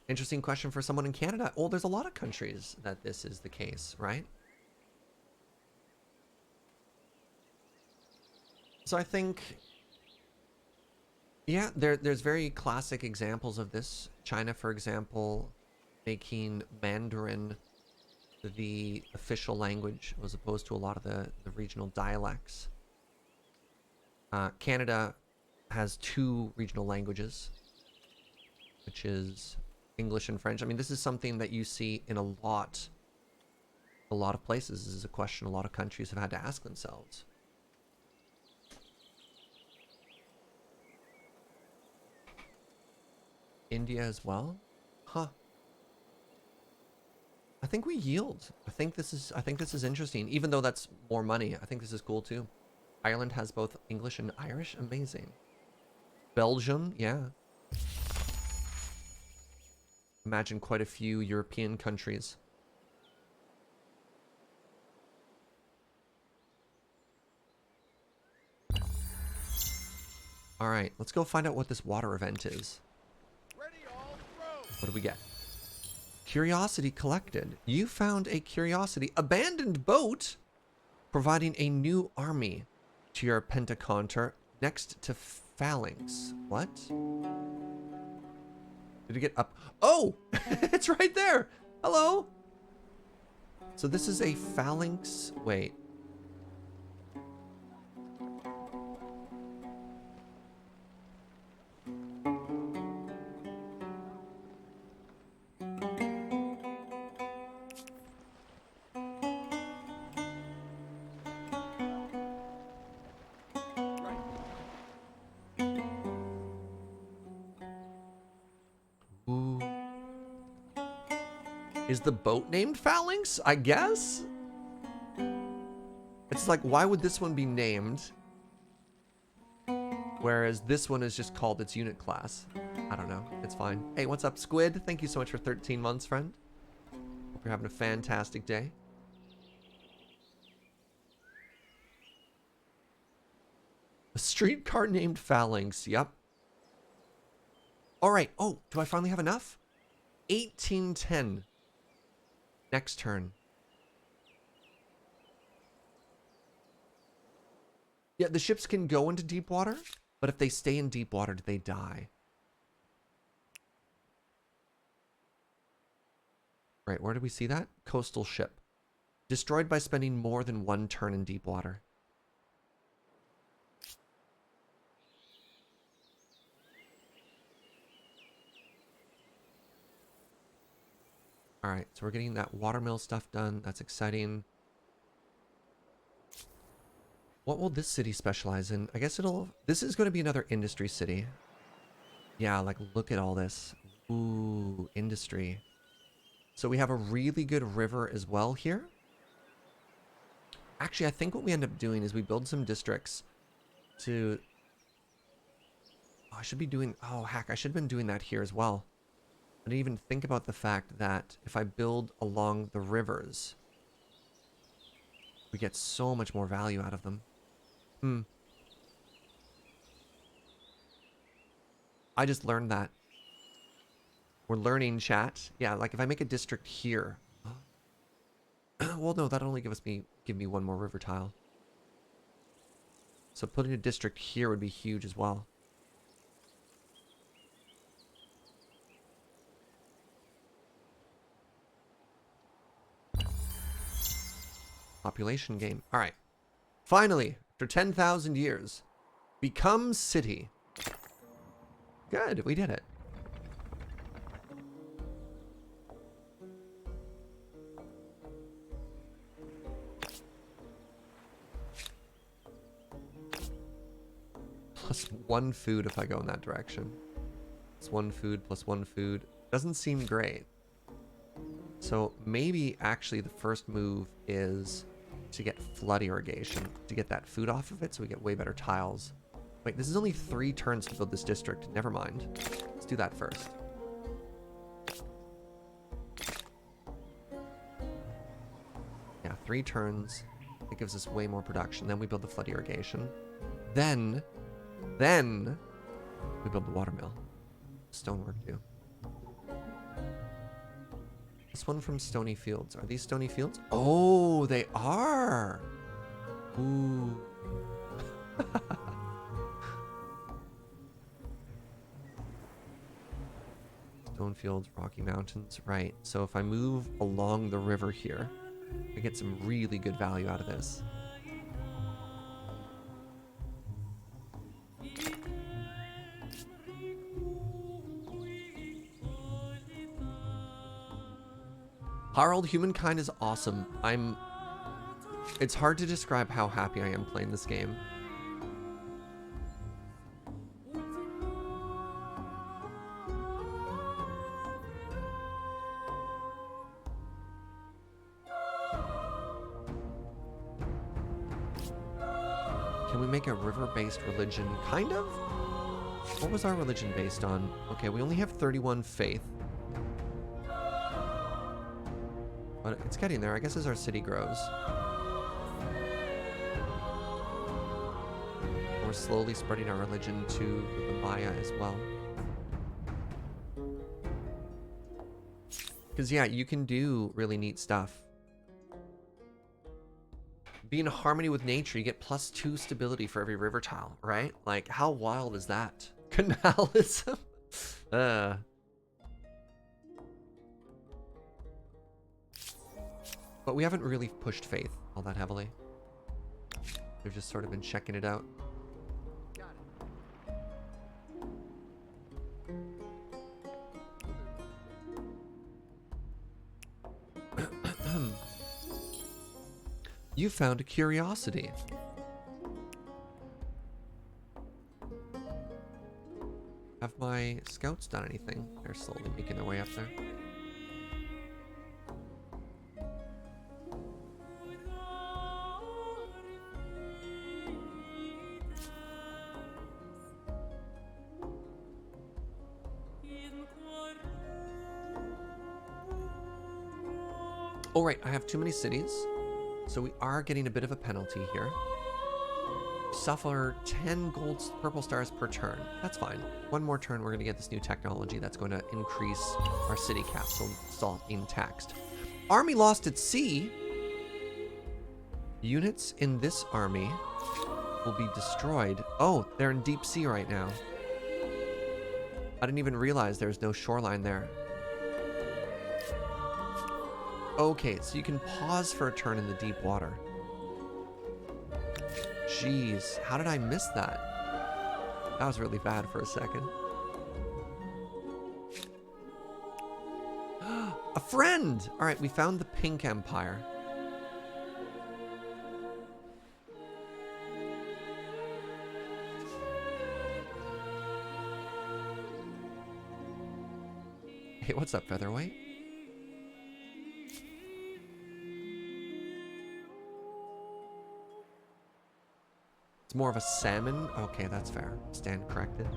Interesting question for someone in Canada. Oh, there's a lot of countries that this is the case, right? So I think, yeah, there's very classic examples of this. China, for example, making Mandarin the official language as opposed to a lot of the regional dialects. Canada has two regional languages, which is English and French. I mean, this is something that you see in a lot of places. This is a question a lot of countries have had to ask themselves. India as well? Huh. I think we yield. I think this is interesting. Even though that's more money, I think this is cool too. Ireland has both English and Irish. Amazing. Belgium, yeah. Imagine quite a few European countries. All right, let's go find out what this water event is. What do we get? Curiosity collected. You found a curiosity. Abandoned boat, providing a new army to your pentaconter next to phalanx. What? Did it get up? Oh, it's right there. Hello. So this is a phalanx. Wait. Ooh. Is the boat named Phalanx? I guess? It's like, why would this one be named? Whereas this one is just called its unit class. I don't know. It's fine. Hey, what's up, Squid? Thank you so much for 13 months, friend. Hope you're having a fantastic day. A streetcar named Phalanx. Yep. All right. Oh, do I finally have enough? 1810. Next turn. Yeah, the ships can go into deep water, but if they stay in deep water, do they die? Right, where did we see that? Coastal ship. Destroyed by spending more than one turn in deep water. All right, so we're getting that watermill stuff done. That's exciting. What will this city specialize in? I guess this is going to be another industry city. Yeah, like look at all this. Ooh, industry. So we have a really good river as well here. Actually, I think what we end up doing is we build some districts to... Oh, I should be doing... Oh, heck, I should have been doing that here as well. I didn't even think about the fact that if I build along the rivers, we get so much more value out of them. I just learned that. We're learning, chat. Yeah, like if I make a district here. Well, no, that'll only give me one more river tile. So putting a district here would be huge as well. Population gain. All right. Finally, after 10,000 years, become city. Good, we did it. Plus one food if I go in that direction. Plus one food, plus one food. Doesn't seem great. So maybe actually the first move is to get flood irrigation to get that food off of it so we get way better tiles. Wait, this is only 3 turns to build this district. Never mind. Let's do that first. Yeah, 3 turns. It gives us way more production. Then we build the flood irrigation. Then we build the watermill. Stonework too. This one from Stony Fields. Are these Stony Fields? Oh, they are. Ooh. Stonefields, Rocky Mountains. Right. So if I move along the river here, I get some really good value out of this. Harald, Humankind is awesome. It's hard to describe how happy I am playing this game. Can we make a river-based religion? Kind of? What was our religion based on? Okay, we only have 31 faith. But it's getting there, I guess, as our city grows. We're slowly spreading our religion to the Maya as well. Because, yeah, you can do really neat stuff. Be in harmony with nature, you get +2 stability for every river tile, right? Like, how wild is that? Canalism? But we haven't really pushed faith all that heavily. We've just sort of been checking it out. You found a curiosity. Have my scouts done anything? They're slowly making their way up there. Oh, right, I have too many cities. So we are getting a bit of a penalty here. Suffer 10 gold purple stars per turn. That's fine. One more turn, we're going to get this new technology that's going to increase our city cap, so it's all in taxed. Army lost at sea. Units in this army will be destroyed. Oh, they're in deep sea right now. I didn't even realize there's no shoreline there. Okay, so you can pause for a turn in the deep water. Jeez, how did I miss that? That was really bad for a second. A friend! All right, we found the Pink Empire. Hey, what's up, Featherweight? More of a salmon. Okay, that's fair. Stand corrected.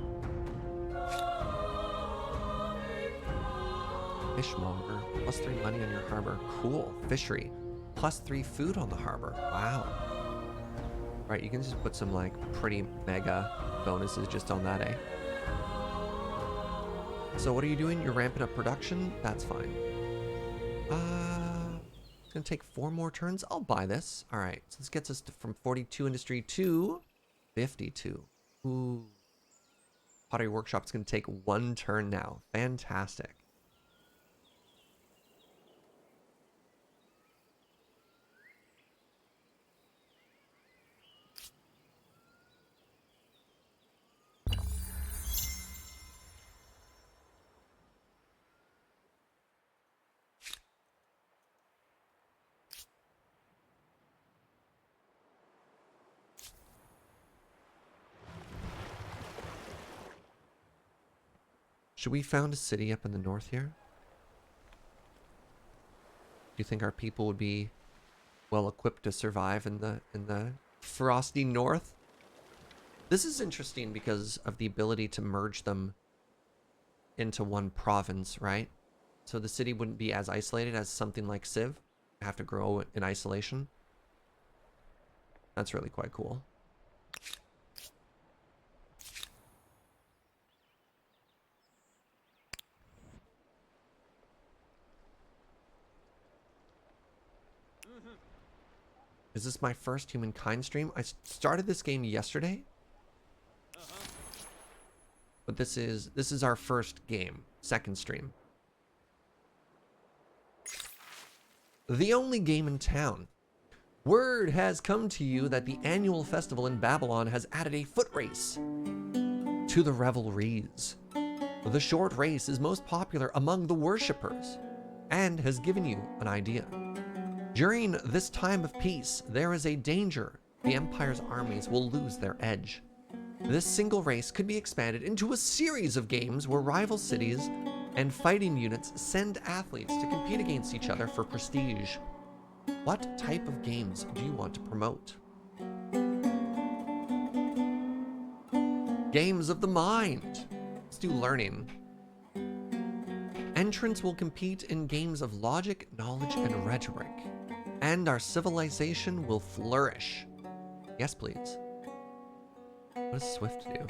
Fishmonger. +3 money on your harbor. Cool. Fishery. +3 food on the harbor. Wow. Right, you can just put some like pretty mega bonuses just on that, eh? So what are you doing? You're ramping up production? That's fine. It's gonna take 4 more turns. I'll buy this. All right, so this gets us from 42 industry to 52. Ooh. Pottery Workshop's gonna take 1 turn now. Fantastic. Should we found a city up in the north here? Do you think our people would be well equipped to survive in the frosty north? This is interesting because of the ability to merge them into one province, right? So the city wouldn't be as isolated as something like Civ. Have to grow in isolation. That's really quite cool. Is this my first Humankind stream? I started this game yesterday. But this is our first game, second stream. The only game in town. Word has come to you that the annual festival in Babylon has added a foot race to the revelries. The short race is most popular among the worshippers and has given you an idea. During this time of peace, there is a danger the Empire's armies will lose their edge. This single race could be expanded into a series of games where rival cities and fighting units send athletes to compete against each other for prestige. What type of games do you want to promote? Games of the mind. Let's do learning. Entrants will compete in games of logic, knowledge, and rhetoric. And our civilization will flourish. Yes, please. What does Swift do?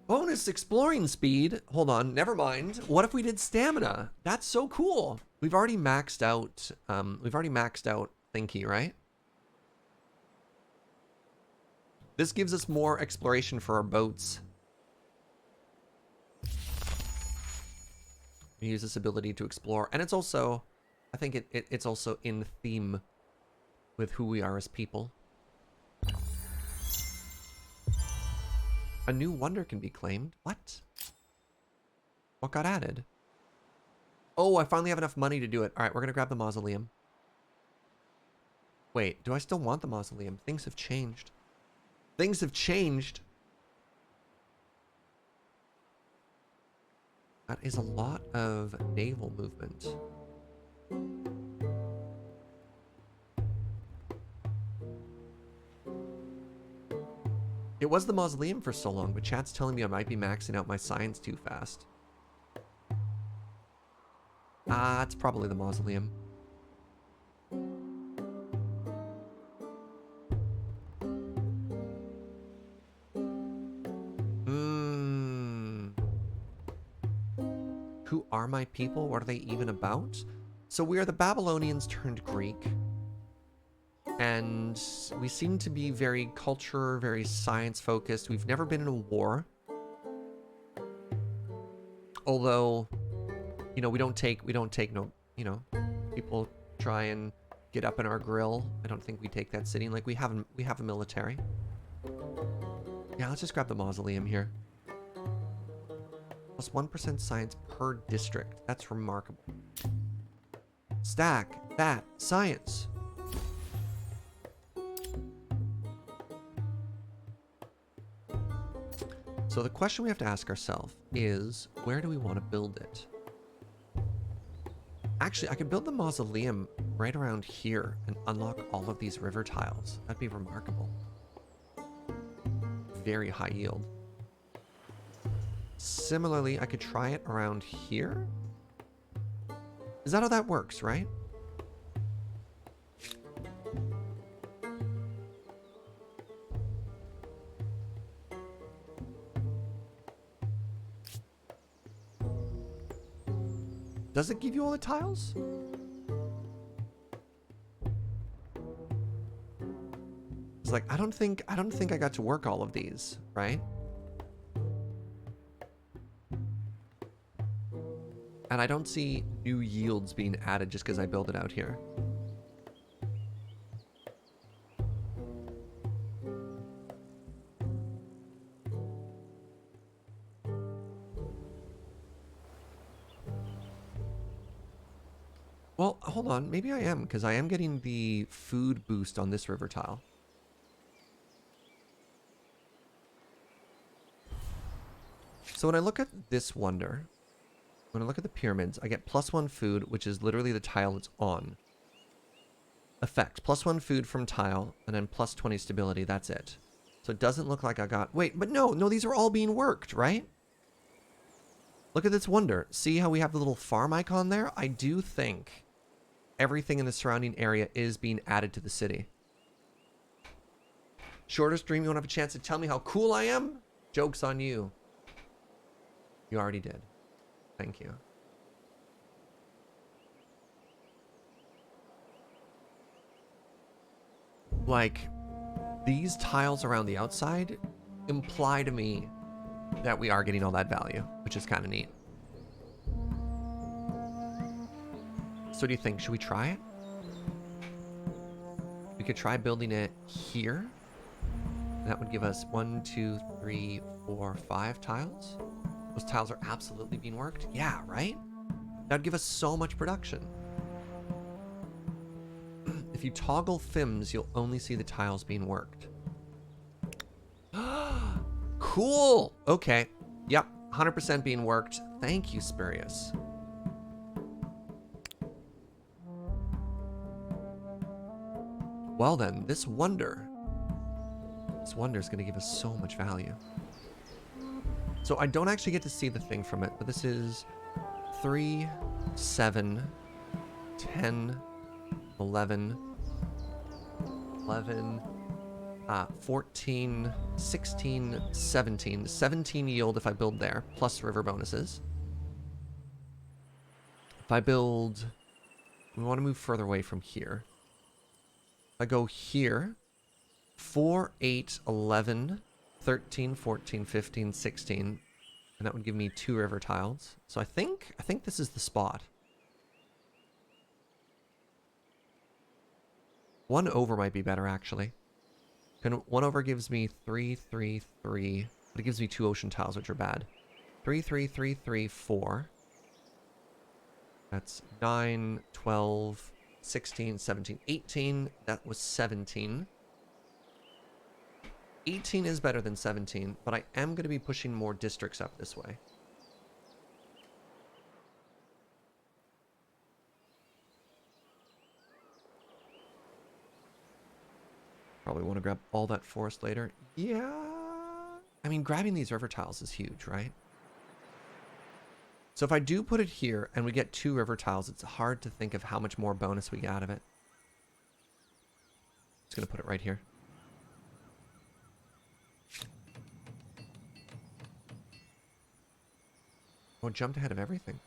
Bonus exploring speed. Hold on, never mind. What if we did stamina? That's so cool. We've already maxed out. Thinky, right? This gives us more exploration for our boats. We use this ability to explore, and it's also, I think it's also in theme with who we are as people. A new wonder can be claimed. What? What got added? Oh, I finally have enough money to do it. All right, we're gonna grab the mausoleum. Wait, do I still want the mausoleum? Things have changed. Things have changed. That is a lot of naval movement. It was the mausoleum for so long, but chat's telling me I might be maxing out my science too fast. Ah, it's probably the mausoleum. Who are my people? What are they even about? So we are the Babylonians turned Greek. And we seem to be very culture, very science focused. We've never been in a war. Although, you know, we don't take no, you know, people try and get up in our grill. I don't think we take that sitting. Like we have a military. Yeah, let's just grab the mausoleum here. Plus 1% science per district. That's remarkable. Stack that science. So the question we have to ask ourselves is, where do we want to build it? Actually, I could build the mausoleum right around here and unlock all of these river tiles. That'd be remarkable. Very high yield. Similarly, I could try it around here. Is that how that works, right? Does it give you all the tiles? It's like, I don't think I got to work all of these, right? And I don't see new yields being added just because I build it out here. Well, hold on. Maybe I am, because I am getting the food boost on this river tile. So when I look at this wonder, when I look at the pyramids, I get +1 food, which is literally the tile it's on. Effect, +1 food from tile, and then +20 stability, that's it. So it doesn't look like I got... Wait, but no, these are all being worked, right? Look at this wonder. See how we have the little farm icon there? I do think everything in the surrounding area is being added to the city. Shorter stream, you won't have a chance to tell me how cool I am? Joke's on you. You already did. Thank you. like, these tiles around the outside imply to me that we are getting all that value, which is kind of neat. So do you think, should we try it? We could try building it here. That would give us 1, 2, 3, 4, 5 tiles. Those tiles are absolutely being worked. Yeah, right? That'd give us so much production. If you toggle FIMS, you'll only see the tiles being worked. Cool. Okay. Yep. 100% being worked. Thank you, Spurious. Well then, this wonder is going to give us so much value. So I don't actually get to see the thing from it, but this is 3, 7, 10, 11, 14, 16, 17. 17 yield if I build there, plus river bonuses. If I build... We want to move further away from here. If I go here, 4, 8, 11, 13, 14, 15, 16, and that would give me 2 river tiles. So I think this is the spot. 1 over might be better, actually. 1 over gives me 3, 3, 3. But it gives me 2 ocean tiles, which are bad. 3, 3, 3, 3, 4. That's 9, 12, 16, 17, 18. That was 17. 18 is better than 17, but I am going to be pushing more districts up this way. Probably want to grab all that forest later. Yeah. I mean, grabbing these river tiles is huge, right? So if I do put it here and we get 2 river tiles, it's hard to think of how much more bonus we get out of it. Just going to put it right here. Oh, jumped ahead of everything.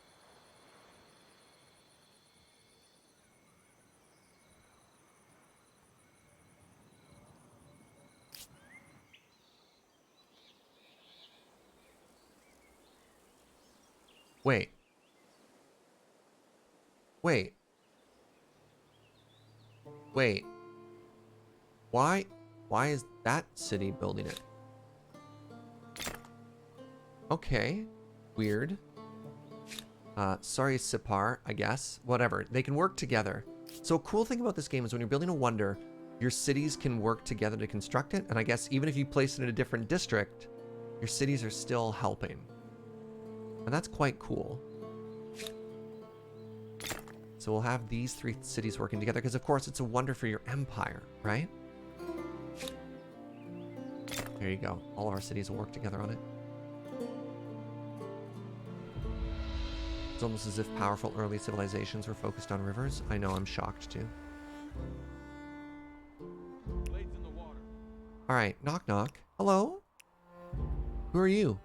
Wait. Wait. Wait. Why is that city building it? Okay. Weird. Sorry, Sipar, I guess. Whatever. They can work together. So a cool thing about this game is when you're building a wonder, your cities can work together to construct it. And I guess even if you place it in a different district, your cities are still helping. And that's quite cool. So we'll have these 3 cities working together because, of course, it's a wonder for your empire, right? There you go. All of our cities will work together on it. It's almost as if powerful early civilizations were focused on rivers. I know, I'm shocked too. Alright, knock knock. Hello? Who are you?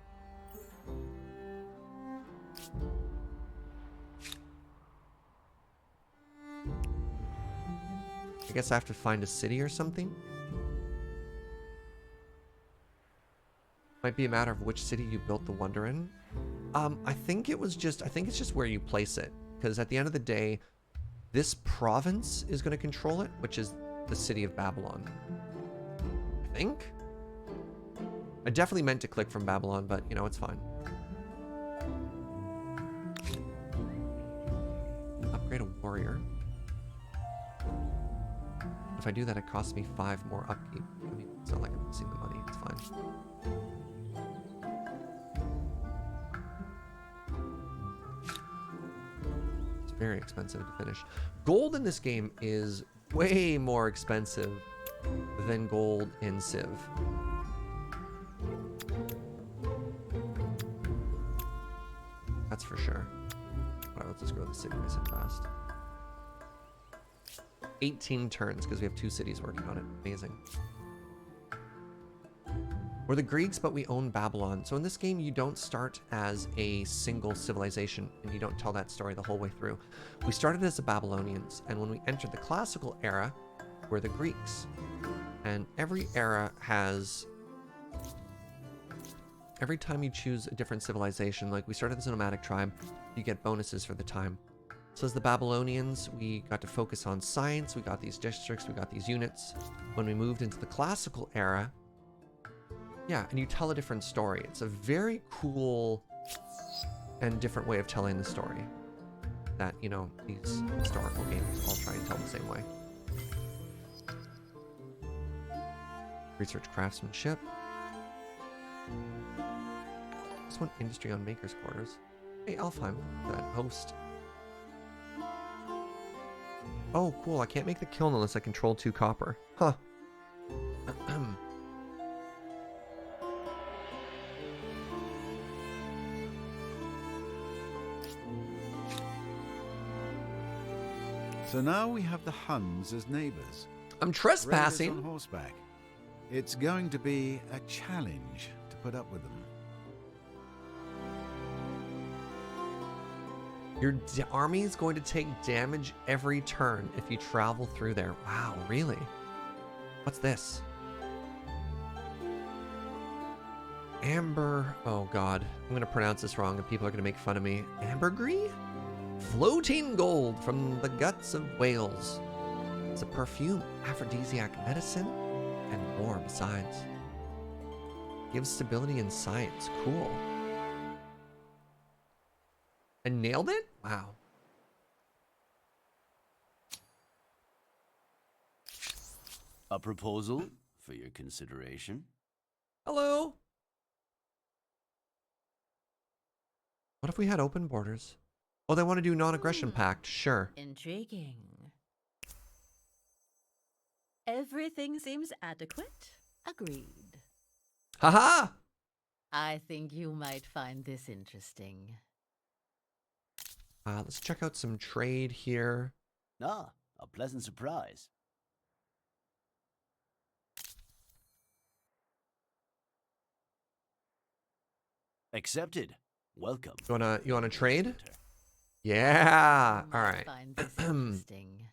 I guess I have to find a city or something? Might be a matter of which city you built the wonder in. I think it's just where you place it. Because at the end of the day, this province is going to control it, which is the city of Babylon. I think? I definitely meant to click from Babylon, but, you know, it's fine. Upgrade a warrior. If I do that, it costs me 5 more upkeep. I mean, it's not like I'm missing the money. It's fine. It's very expensive to finish. Gold in this game is way more expensive than gold in Civ. That's for sure. Alright, let's just grow the city nice and fast. 18 turns because we have 2 cities working on it. Amazing. We're the Greeks, but we own Babylon. So in this game, you don't start as a single civilization, and you don't tell that story the whole way through. We started as the Babylonians, and when we entered the classical era, were the Greeks. And every era has... Every time you choose a different civilization, like we started as a nomadic tribe, you get bonuses for the time. So as the Babylonians, we got to focus on science, we got these districts, we got these units. When we moved into the classical era, yeah, and you tell a different story. It's a very cool and different way of telling the story that, you know, these historical games all try and tell the same way. Research craftsmanship. This one, industry on maker's quarters. Hey, Alfheim, that host. Oh, cool. I can't make the kiln unless I control 2 copper. Huh. So now we have the Huns as neighbors. I'm Raiders trespassing. on horseback. It's going to be a challenge to put up with them. Your army is going to take damage every turn if you travel through there. Wow, really? What's this? Amber... Oh, God. I'm going to pronounce this wrong and people are going to make fun of me. Ambergris? Floating gold from the guts of whales. It's a perfume, aphrodisiac medicine, and more besides. Gives stability in science. Cool. And nailed it? Wow. A proposal for your consideration. Hello. What if we had open borders? Oh, they want to do non-aggression pact. Sure. Intriguing. Everything seems adequate. Agreed. Haha! I think you might find this interesting. Let's check out some trade here. Ah, a pleasant surprise. Accepted. Welcome. You wanna trade? Yeah. You All might right. find this interesting.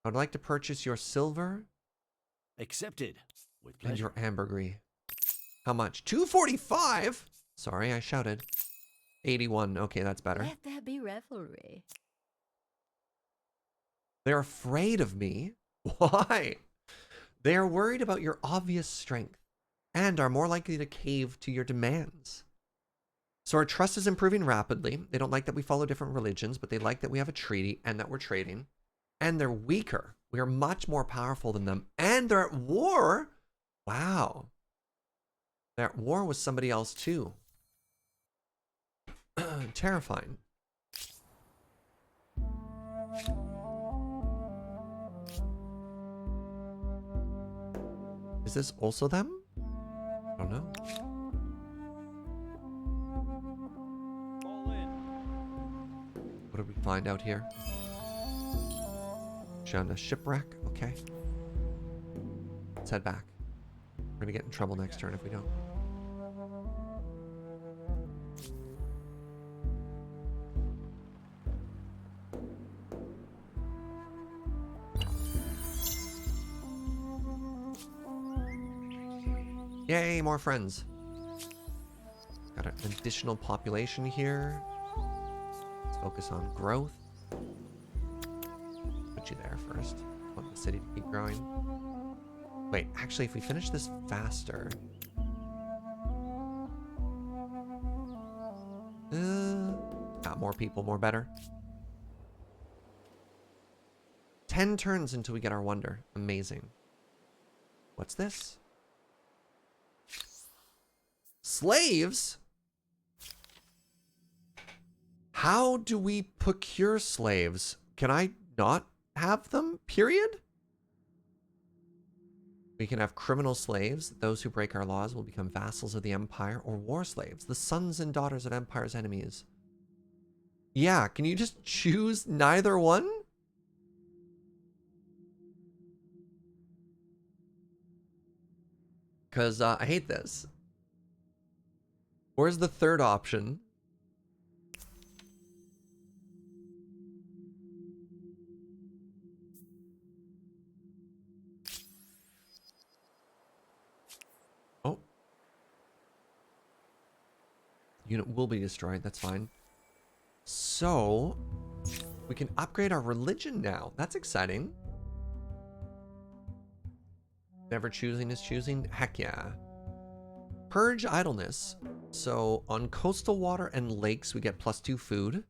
I would like to purchase your silver Accepted. With and pleasure. your ambergris. How much? 245? Sorry, I shouted. 81. Okay, that's better. Let there be revelry. They're afraid of me. Why? They are worried about your obvious strength and are more likely to cave to your demands. So our trust is improving rapidly. They don't like that we follow different religions, but they like that we have a treaty and that we're trading. And they're weaker. We are much more powerful than them. And they're at war. Wow. They're at war with somebody else too. Terrifying. Is this also them? I don't know. What did we find out here? Found a shipwreck. Okay. Let's head back. We're gonna get in trouble next turn if we don't. Yay, more friends. Got an additional population here. Let's focus on growth. Put you there first. Want the city to keep growing. Wait, actually, if we finish this faster... got more people, more better. 10 turns until we get our wonder. Amazing. What's this? Slaves? How do we procure slaves? Can I not have them? Period? We can have criminal slaves. Those who break our laws will become vassals of the Empire, or war slaves, the sons and daughters of Empire's enemies. Yeah, can you just choose neither one? Because I hate this. Where's the third option? unit will be destroyed. That's fine. So we can upgrade our religion now. That's exciting. Never choosing is choosing. Heck yeah. Purge idleness. So on coastal water and lakes, we get +2 food.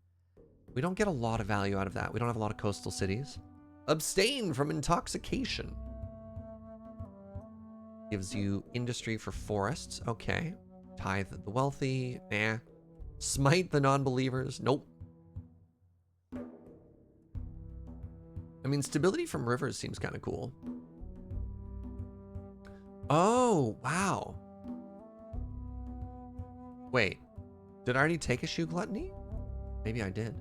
We don't get a lot of value out of that. We don't have a lot of coastal cities. Abstain from intoxication. Gives you industry for forests. Okay. Tithe the wealthy. Nah. Smite the non-believers. Nope. I mean, stability from rivers seems kind of cool. Oh, wow. Wait. Did I already take a shoe gluttony? Maybe I did.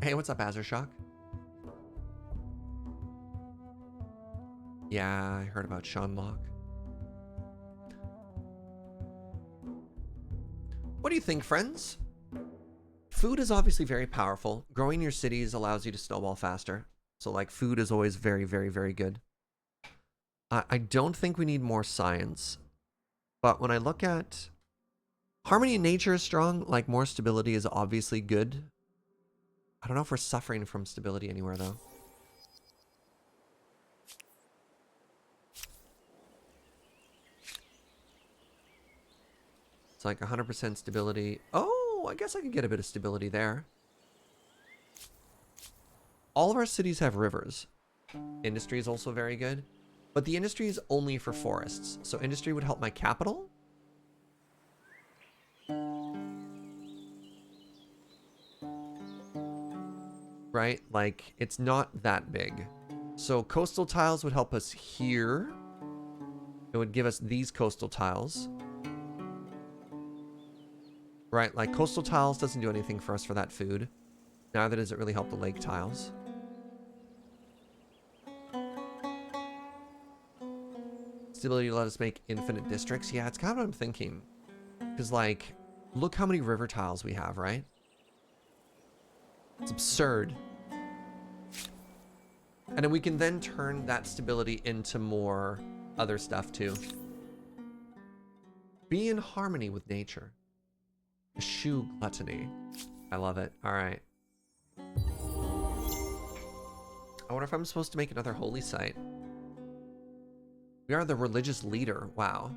Hey, what's up, Azershock? Yeah, I heard about Sean Locke. What do you think, friends? Food is obviously very powerful. Growing your cities allows you to snowball faster. So, like, food is always very, very, very good. I don't think we need more science. But when I look at harmony in nature is strong, like, more stability is obviously good. I don't know if we're suffering from stability anywhere, though. It's like 100% stability. Oh, I guess I could get a bit of stability there. All of our cities have rivers. Industry is also very good. But the industry is only for forests. So industry would help my capital. Right? Like, it's not that big. So coastal tiles would help us here. It would give us these coastal tiles. Right? Like, coastal tiles doesn't do anything for us for that food. Neither does it really help the lake tiles. Stability to let us make infinite districts. Yeah, it's kind of what I'm thinking. Because, like, look how many river tiles we have, right? It's absurd. And then we can then turn that stability into more other stuff, too. Be in harmony with nature. Eschew gluttony. I love it. All right. I wonder if I'm supposed to make another holy site. We are the religious leader. Wow.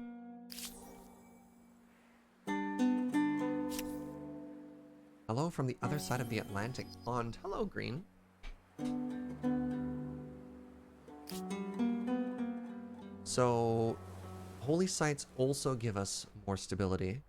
Hello from the other side of the Atlantic pond. Hello, Green. So, holy sites also give us more stability.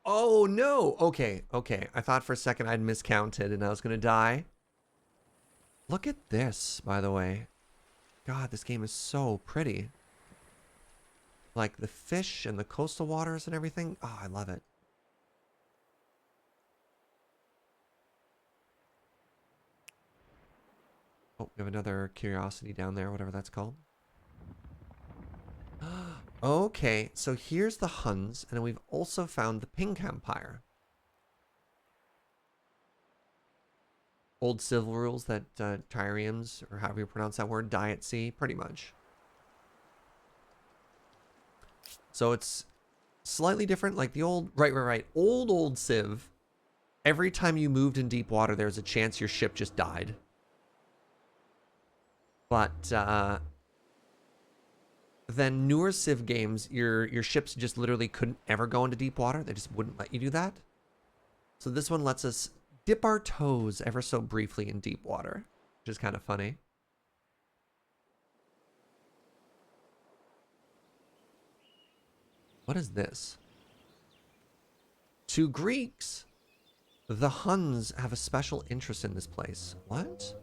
Oh, no. Okay, okay. I thought for a second I'd miscounted and I was going to die. Look at this, by the way. God, this game is so pretty. Like the fish and the coastal waters and everything. Oh, I love it. Oh, we have another curiosity down there, whatever that's called. Okay, so here's the Huns, and then we've also found the Pink Empire. Old civil rules that Tyrians, or however you pronounce that word, die at sea, pretty much. So it's slightly different, like the old, right. Old Civ. Every time you moved in deep water, there's a chance your ship just died. But then newer Civ games, your ships just literally couldn't ever go into deep water. They just wouldn't let you do that. So this one lets us dip our toes ever so briefly in deep water, which is kind of funny. What is this? To Greeks, the Huns have a special interest in this place. What?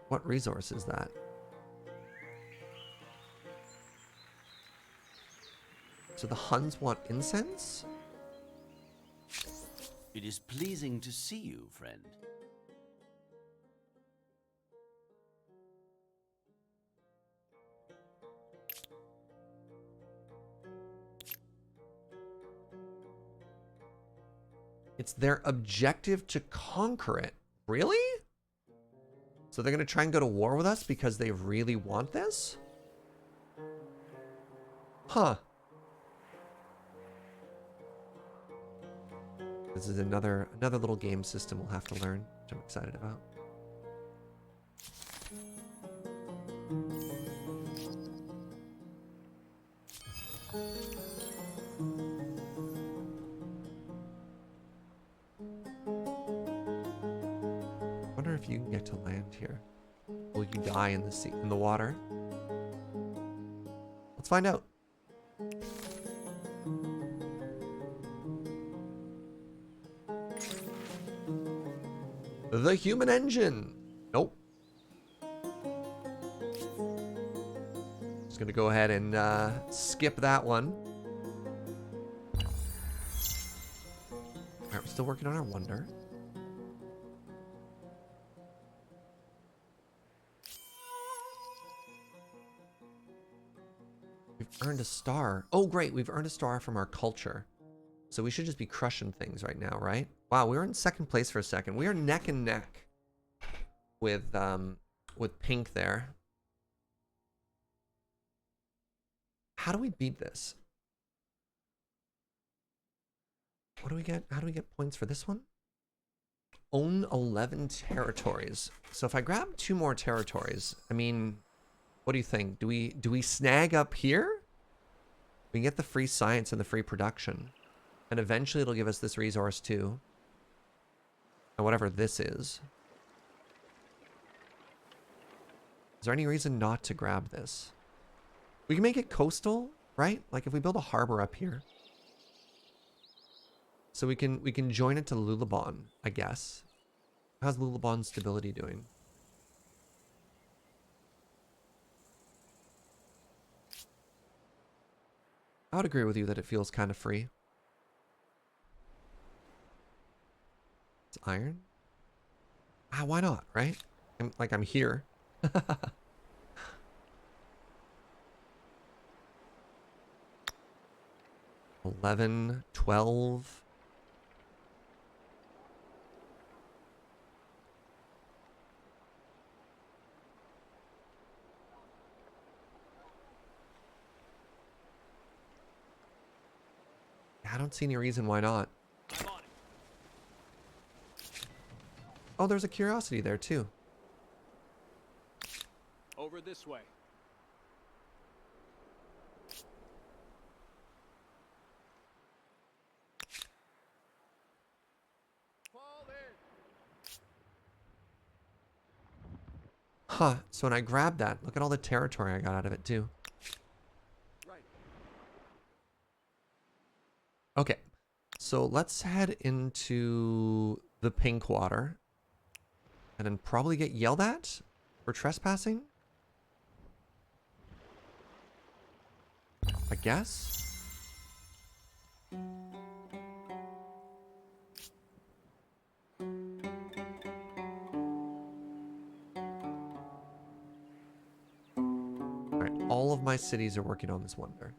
What resource is that? So the Huns want incense? It is pleasing to see you, friend. It's their objective to conquer it. Really? So they're going to try and go to war with us because they really want this? Huh. This is another little game system we'll have to learn, which I'm excited about. Wonder if you can get to land here. Will you die in the sea, in the water? Let's find out. The human engine. Nope. Just gonna go ahead and skip that one. Alright, we're still working on our wonder. We've earned a star. Oh, great. We've earned a star from our culture. So we should just be crushing things right now, right? Wow, we were in second place for a second. We are neck and neck with Pink there. How do we beat this? What do we get? How do we get points for this one? Own 11 territories. So if I grab 2 more territories, I mean, what do you think? Do we snag up here? We can get the free science and the free production. And eventually it'll give us this resource too. And whatever this is. Is there any reason not to grab this? We can make it coastal, right? Like if we build a harbor up here. So we can join it to Lulabon, I guess. How's Lulabon's stability doing? I would agree with you that it feels kind of free. It's iron? Ah, why not, right? I'm here. 11, 12. I don't see any reason why not. Oh, there's a curiosity there too. Over this way. Fall in. Huh, so when I grabbed that, look at all the territory I got out of it too. Right. Okay, so let's head into the pink water. And then probably get yelled at for trespassing? I guess? Alright, all of my cities are working on this wonder.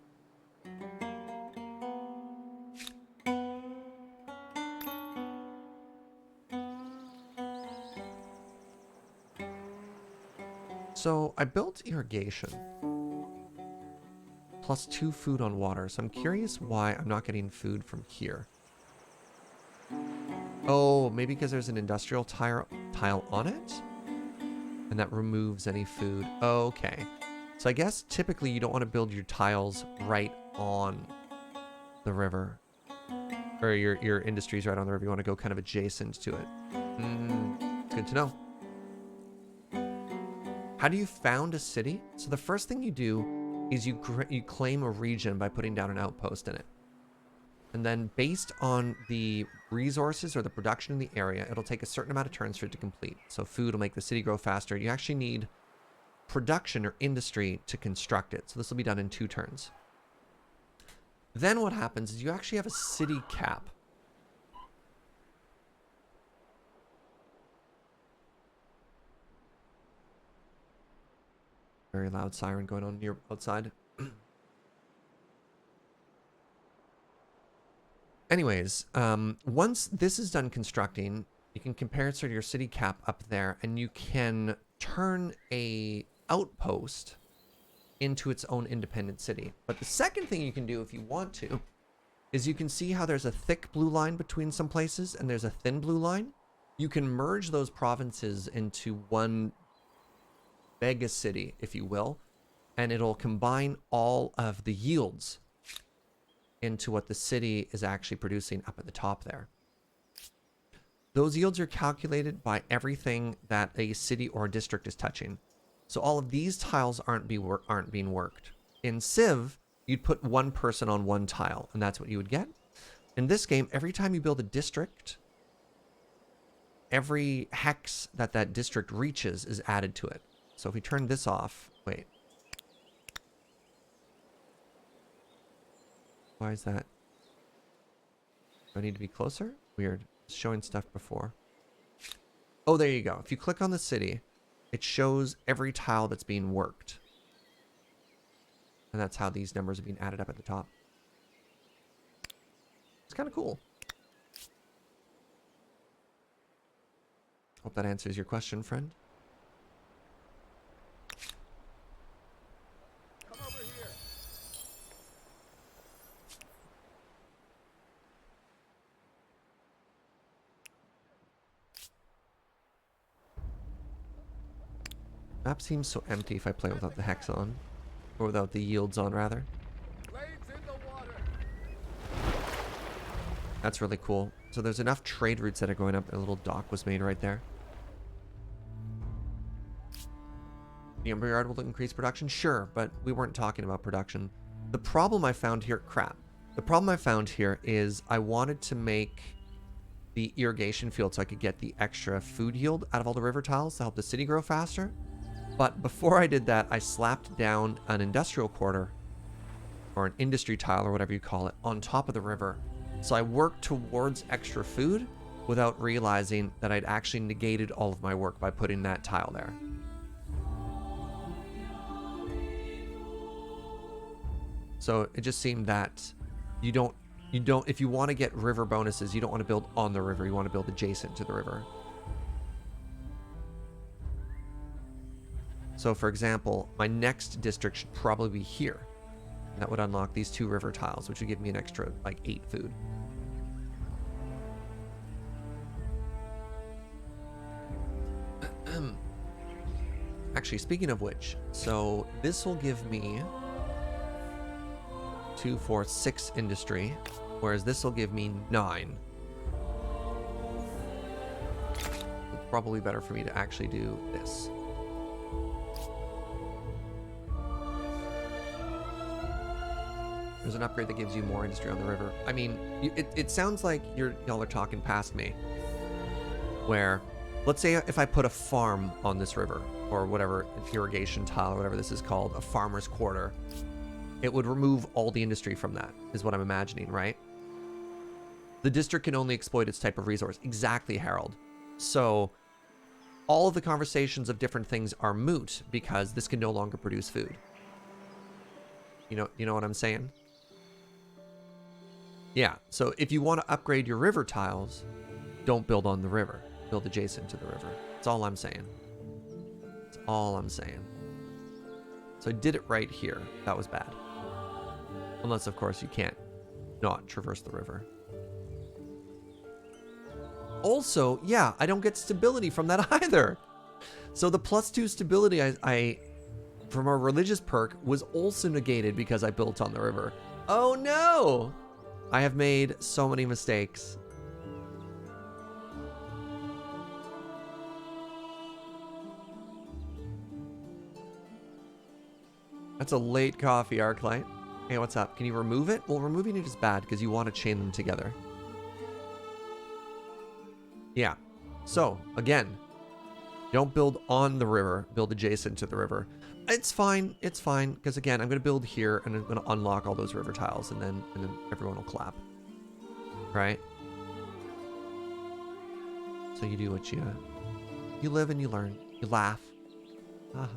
So I built irrigation. Plus 2 food on water. So I'm curious why I'm not getting food from here. Oh, maybe because there's an industrial tile on it? And that removes any food. Okay. So I guess typically you don't want to build your tiles right on the river. Or your industries right on the river. You want to go kind of adjacent to it. Good to know. How do you found a city? So the first thing you do is you claim a region by putting down an outpost in it. And then based on the resources or the production in the area, it'll take a certain amount of turns for it to complete. So food will make the city grow faster. You actually need production or industry to construct it. So this will be done in 2 turns. Then what happens is you actually have a city cap. Very loud siren going on near outside. Anyways, once this is done constructing, you can compare it to your city cap up there, and you can turn a outpost into its own independent city. But the second thing you can do if you want to is you can see how there's a thick blue line between some places and there's a thin blue line. You can merge those provinces into one mega city, if you will, and it'll combine all of the yields into what the city is actually producing up at the top there. Those yields are calculated by everything that a city or a district is touching. So all of these tiles aren't being worked. In Civ, you'd put one person on one tile, and that's what you would get. In this game, every time you build a district, every hex that that district reaches is added to it. So if we turn this off, wait. Why is that? Do I need to be closer? Weird. It's showing stuff before. Oh, there you go. If you click on the city, it shows every tile that's being worked. And that's how these numbers are being added up at the top. It's kind of cool. Hope that answers your question, friend. Come over here. Map seems so empty if I play without the hex on. Or without the yields on, rather. Blades in the water. That's really cool. So there's enough trade routes that are going up. A little dock was made right there. The Umber Yard will increase production? Sure, but we weren't talking about production. The problem I found here... Crap. The problem I found here is I wanted to make the irrigation field so I could get the extra food yield out of all the river tiles to help the city grow faster. But before I did that, I slapped down an industrial quarter, or an industry tile, or whatever you call it, on top of the river. So I worked towards extra food without realizing that I'd actually negated all of my work by putting that tile there. So it just seemed that you don't, if you want to get river bonuses, you don't want to build on the river, you want to build adjacent to the river. So for example, my next district should probably be here. That would unlock these 2 river tiles, which would give me an extra, like, 8 food. Actually, speaking of which, so this will give me 2, 4, 6 industry, whereas this will give me 9. It's probably better for me to actually do this. There's an upgrade that gives you more industry on the river. I mean, it sounds like y'all are talking past me. Where, let's say if I put a farm on this river, or whatever, irrigation tile, or whatever this is called, a farmer's quarter, it would remove all the industry from that, is what I'm imagining, right? The district can only exploit its type of resource. Exactly, Harold. So, all of the conversations of different things are moot, because this can no longer produce food. You know what I'm saying? Yeah, so if you want to upgrade your river tiles, don't build on the river. Build adjacent to the river. That's all I'm saying. That's all I'm saying. So I did it right here. That was bad. Unless, of course, you can't not traverse the river. Also, yeah, I don't get stability from that either. So the +2 stability I from a religious perk was also negated because I built on the river. Oh no! I have made so many mistakes. That's a late coffee, Arclight. Hey, what's up? Can you remove it? Well, removing it is bad because you want to chain them together. Yeah. So, again, don't build on the river, build adjacent to the river. It's fine, because again, I'm going to build here, and I'm going to unlock all those river tiles, and then everyone will clap. Right? So you do what you live and you learn. You laugh. Ah.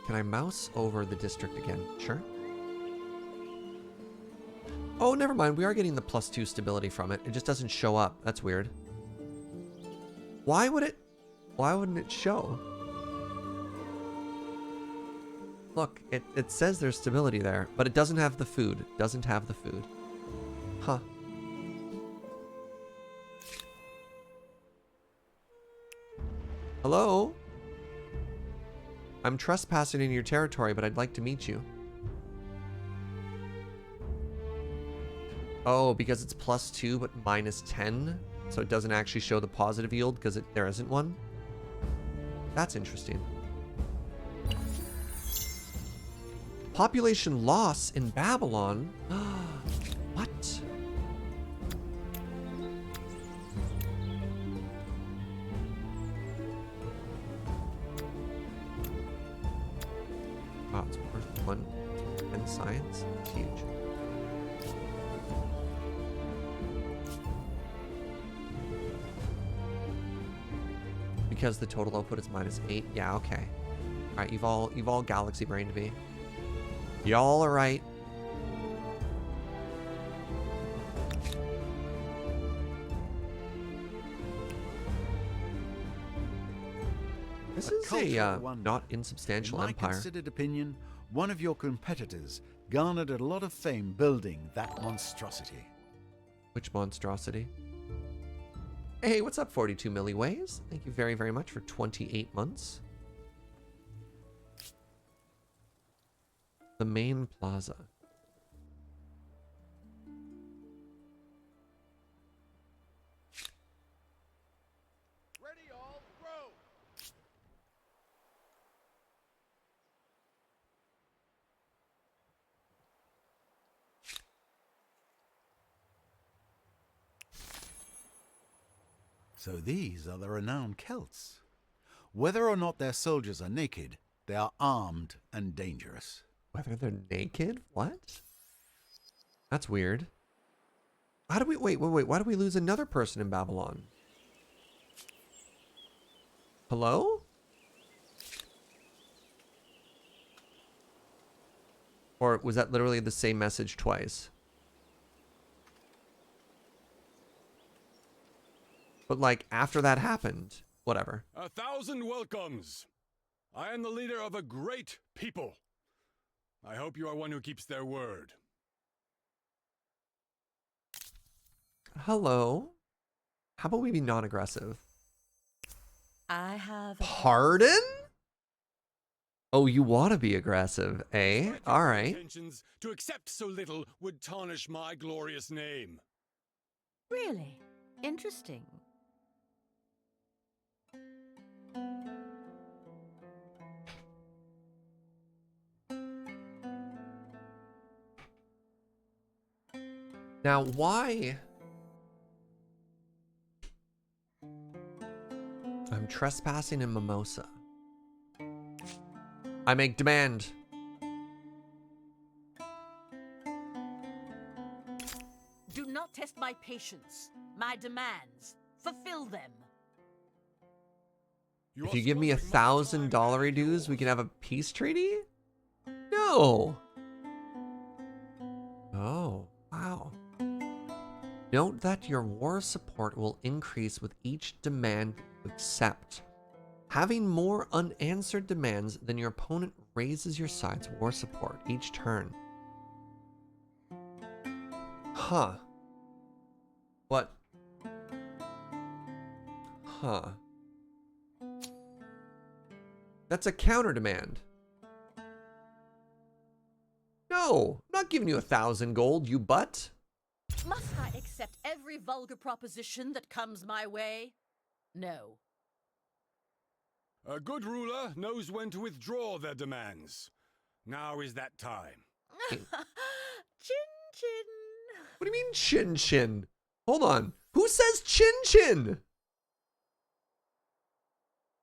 Can I mouse over the district again? Sure. Oh, never mind. We are getting the +2 stability from it. It just doesn't show up. That's weird. Why wouldn't it show? Look, it says there's stability there, but it doesn't have the food. It doesn't have the food. Huh. Hello? I'm trespassing in your territory, but I'd like to meet you. Oh, because it's +2 but -10? So it doesn't actually show the positive yield because there isn't one? That's interesting. Population loss in Babylon? What? Wow, it's worth 1 in science? It's huge. Because the total output is -8? Yeah, okay. Alright, you've all galaxy brained me. Y'all are right. This is a not insubstantial in my empire. considered opinion, one of your competitors garnered a lot of fame building that monstrosity. Which monstrosity? Hey, what's up, 42 milliways? Thank you very, very much for 28 months. The main plaza. Ready, all, row! So these are the renowned Celts. Whether or not their soldiers are naked, they are armed and dangerous. Whether they're naked? What? That's weird. How do we... Wait. Why do we lose another person in Babylon? Hello? Or was that literally the same message twice? But like, after that happened, whatever. 1,000 welcomes. I am the leader of a great people. I hope you are one who keeps their word. Hello? How about we be non-aggressive? I have. Pardon? Oh, you want to be aggressive, eh? Despite your All right. intentions, to accept so little would tarnish my glorious name. Really? Interesting. Now, why? I'm trespassing in Mimosa. I make demand. Do not test my patience. My demands. Fulfill them. If are you give me squandering my time $1,000 and dues, we yours. can have a peace treaty? No. Oh, wow. Note that your war support will increase with each demand you accept. Having more unanswered demands than your opponent raises your side's war support each turn. Huh. What? Huh. That's a counter demand. No, I'm not giving you 1,000 gold, you butt. Must I accept every vulgar proposition that comes my way? No. A good ruler knows when to withdraw their demands. Now is that time. Chin chin. What do you mean chin chin? Hold on. Who says chin chin?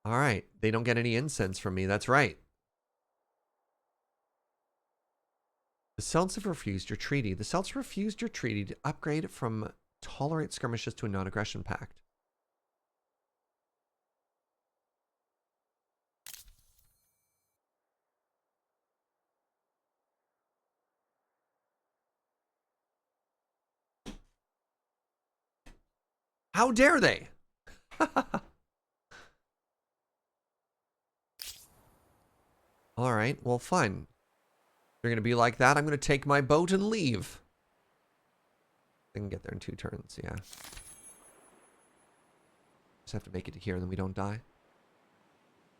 All right. They don't get any incense from me. That's right. The Celts have refused your treaty. The Celts refused your treaty to upgrade it from tolerate skirmishes to a non-aggression pact. How dare they? All right, well, fine. They're going to be like that. I'm going to take my boat and leave. I can get there in 2 turns, yeah. Just have to make it to here and then we don't die.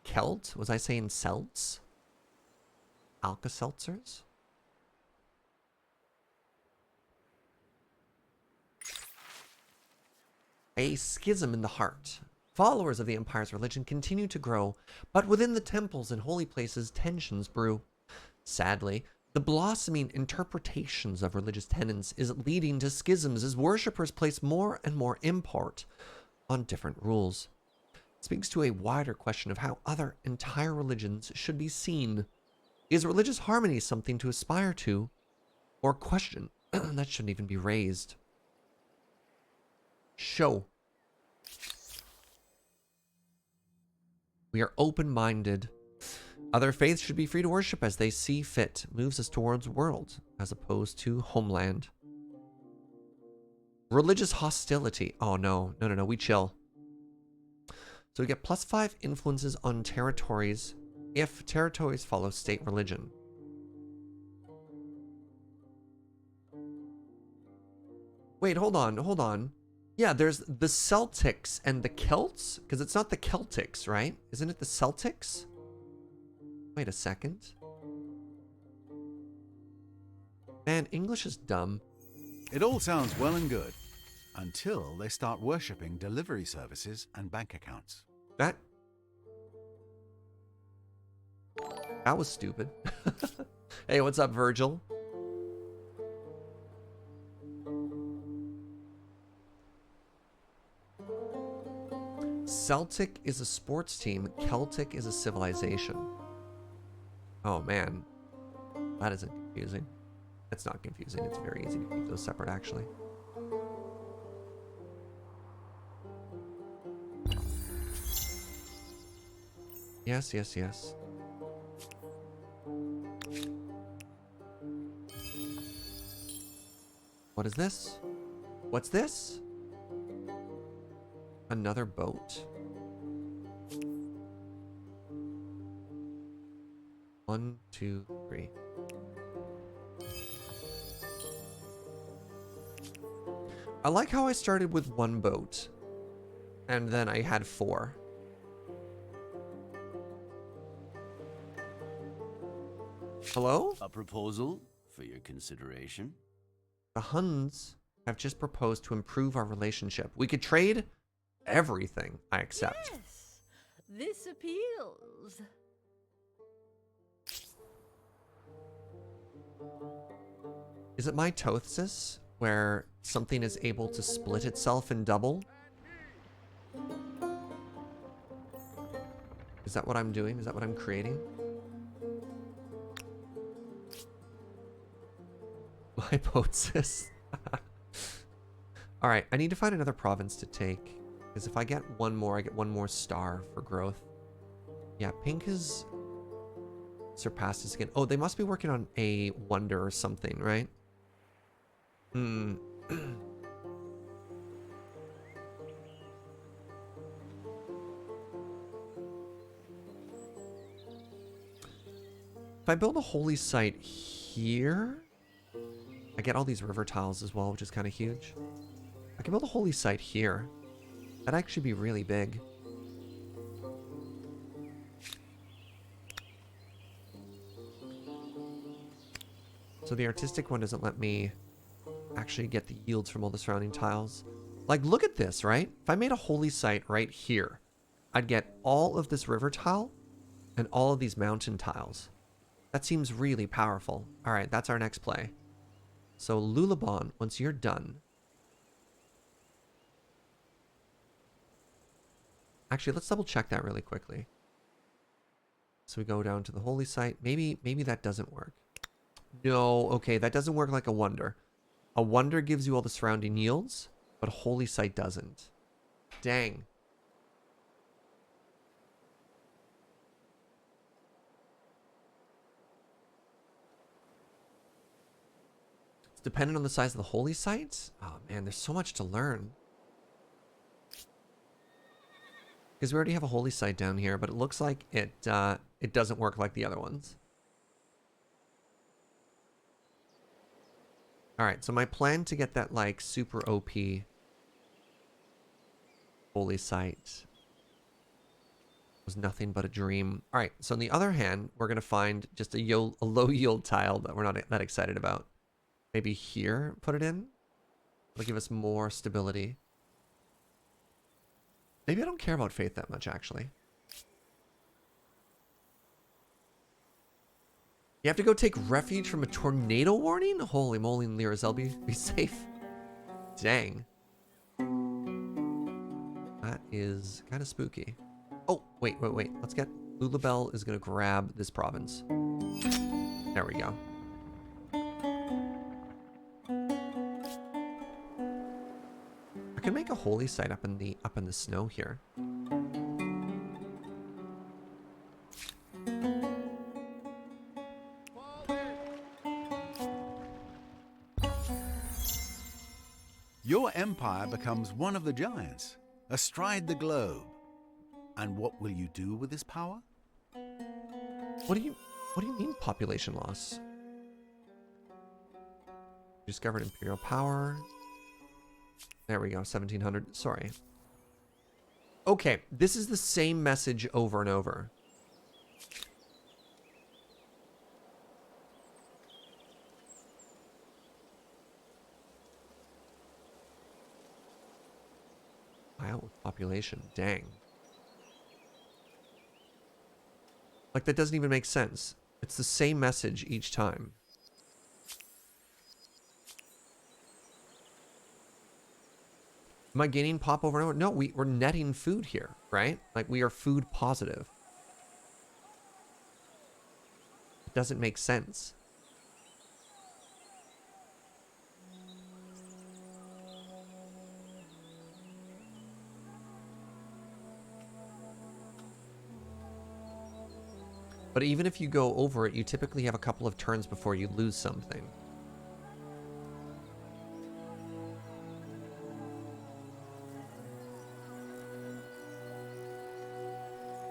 Celt? Was I saying Celts? Alka-Seltzers? A schism in the heart. Followers of the Empire's religion continue to grow, but within the temples and holy places, tensions brew. Sadly, the blossoming interpretations of religious tenets is leading to schisms as worshippers place more and more import on different rules. It speaks to a wider question of how other entire religions should be seen. Is religious harmony something to aspire to, or question that shouldn't even be raised? Show. We are open-minded. Other faiths should be free to worship as they see fit. Moves us towards world as opposed to homeland. Religious hostility. Oh no, no, we chill. So we get +5 influences on territories if territories follow state religion. Wait, hold on. Yeah, there's the Celtics and the Celts, because it's not the Celtics, right? Isn't it the Celtics? Wait a second. Man, English is dumb. It all sounds well and good until they start worshipping delivery services and bank accounts. That was stupid. Hey, what's up, Virgil? Celtic is a sports team. Celtic is a civilization. Oh, man. That isn't confusing. It's not confusing. It's very easy to keep those separate, actually. Yes. What is this? What's this? Another boat? 1, 2, 3. I like how I started with 1 boat and then I had 4. Hello? A proposal for your consideration? The Huns have just proposed to improve our relationship. We could trade everything. I accept. Yes, this appeals. Is it mitosis where something is able to split itself in double? Is that what I'm doing? Is that what I'm creating? Mitosis. All right, I need to find another province to take. Because if I get 1 more, I get 1 more star for growth. Yeah, pink has surpassed us again. Oh, they must be working on a wonder or something, right? Hmm. If I build a holy site here, I get all these river tiles as well, which is kind of huge. I can build a holy site here. That'd actually be really big. So the artistic one doesn't let me actually get the yields from all the surrounding tiles. Like, look at this, right? If I made a holy site right here, I'd get all of this river tile and all of these mountain tiles. That seems really powerful. All right, that's our next play. So Lulabon, once you're done. Actually, let's double check that really quickly. So we go down to the holy site. Maybe that doesn't work. No, okay, that doesn't work like a wonder. A wonder gives you all the surrounding yields, but a holy site doesn't. Dang. It's dependent on the size of the holy site. Oh man, there's so much to learn. Because we already have a holy site down here, but it looks like it doesn't work like the other ones. All right, so my plan to get that like super OP holy site was nothing but a dream. All right, so on the other hand, we're gonna find just a low yield tile that we're not that excited about. Maybe here, put it in. It'll give us more stability. Maybe I don't care about faith that much, actually. You have to go take refuge from a tornado warning? Holy moly, Lyrazel, be safe. Dang. That is kind of spooky. Oh, wait. Let's get... Lulabelle is going to grab this province. There we go. I can make a holy site up in the snow here. Your empire becomes one of the giants, astride the globe. And what will you do with this power? What do you mean population loss? Discovered imperial power. There we go, 1700. Sorry. Okay, this is the same message over and over. Wow, population, dang. Like, that doesn't even make sense. It's the same message each time. Am I gaining pop over and over? No, we're netting food here, right? Like, we are food positive. It doesn't make sense. But even if you go over it, you typically have a couple of turns before you lose something.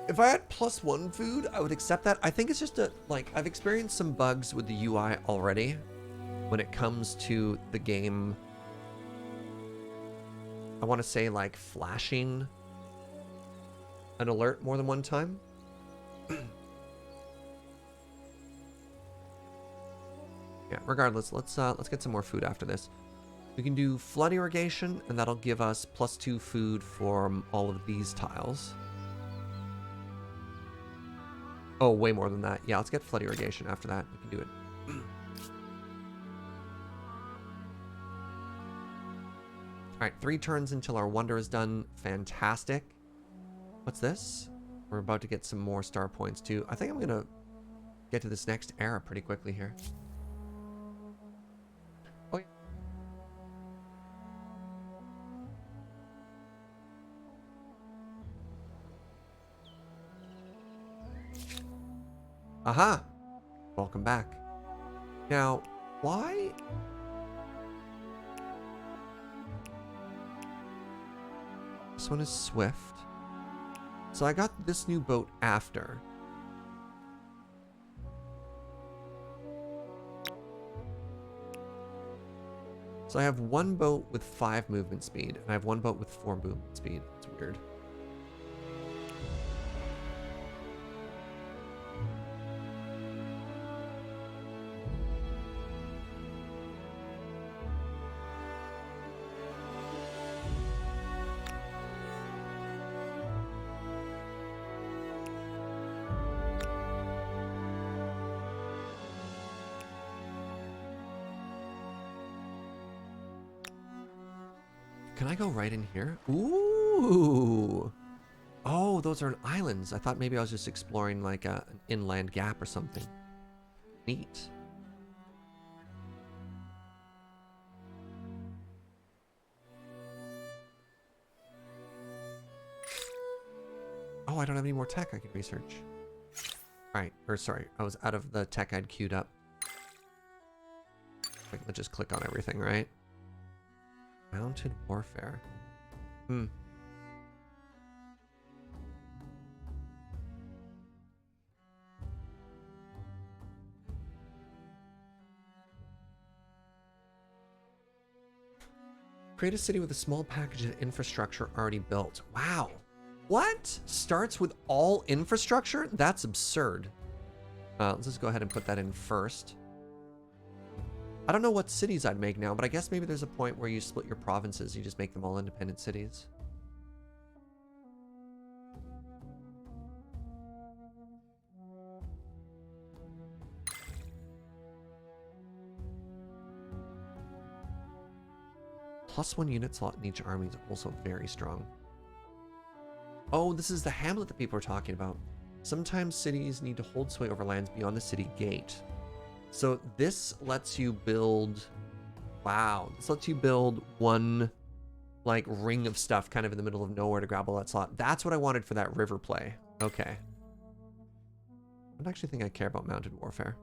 If I had +1 food, I would accept that. I think it's just like, I've experienced some bugs with the UI already when it comes to the game. I want to say like flashing an alert more than one time. Yeah, regardless, let's get some more food after this. We can do flood irrigation, and that'll give us +2 food for all of these tiles. Oh, way more than that. Yeah, let's get flood irrigation after that. We can do it. All right, 3 turns until our wonder is done. Fantastic. What's this? We're about to get some more star points too. I think I'm gonna get to this next era pretty quickly here. Oh, yeah. Aha! Welcome back. Now, why? This one is swift. So I got this new boat after. So I have one boat with 5 movement speed, and I have one boat with 4 movement speed. It's weird. can I go right in here? Ooh. Oh, those are islands. I thought maybe I was just exploring like an inland gap or something. Neat. Oh, I don't have any more tech I can research. Alright, or sorry, I was out of the tech I'd queued up. Like, let's just click on everything, right? Mounted warfare. Hmm. Create a city with a small package of infrastructure already built. Wow. What? Starts with all infrastructure? That's absurd. Let's just go ahead and put that in first. I don't know what cities I'd make now, but I guess maybe there's a point where you split your provinces. You just make them all independent cities. +1 unit slot in each army is also very strong. Oh, this is the hamlet that people are talking about. Sometimes cities need to hold sway over lands beyond the city gate. So this lets you build... Wow. This lets you build one, like, ring of stuff kind of in the middle of nowhere to grab all that slot. That's what I wanted for that river play. Okay. I don't actually think I care about mounted warfare.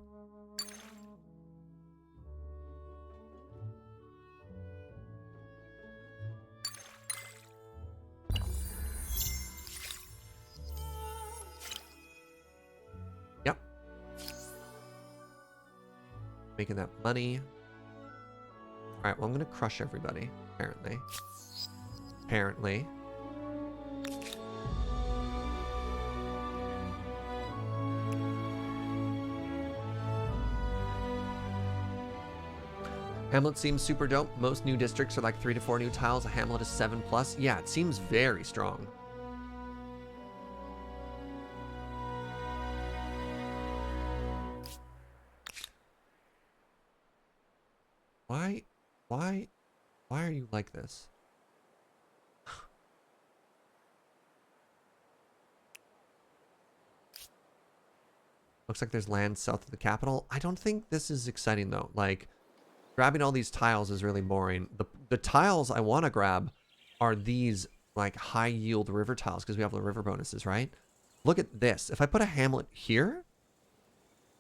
Yep. Making that money. Alright, well, I'm gonna crush everybody, apparently. Apparently. Hamlet seems super dope. Most new districts are like 3 to 4 new tiles. A hamlet is 7+. Yeah, it seems very strong. Why are you like this? Looks like there's land south of the capital. I don't think this is exciting though. Like, grabbing all these tiles is really boring. The tiles I want to grab are these like high yield river tiles because we have the river bonuses, right? Look at this. If I put a hamlet here,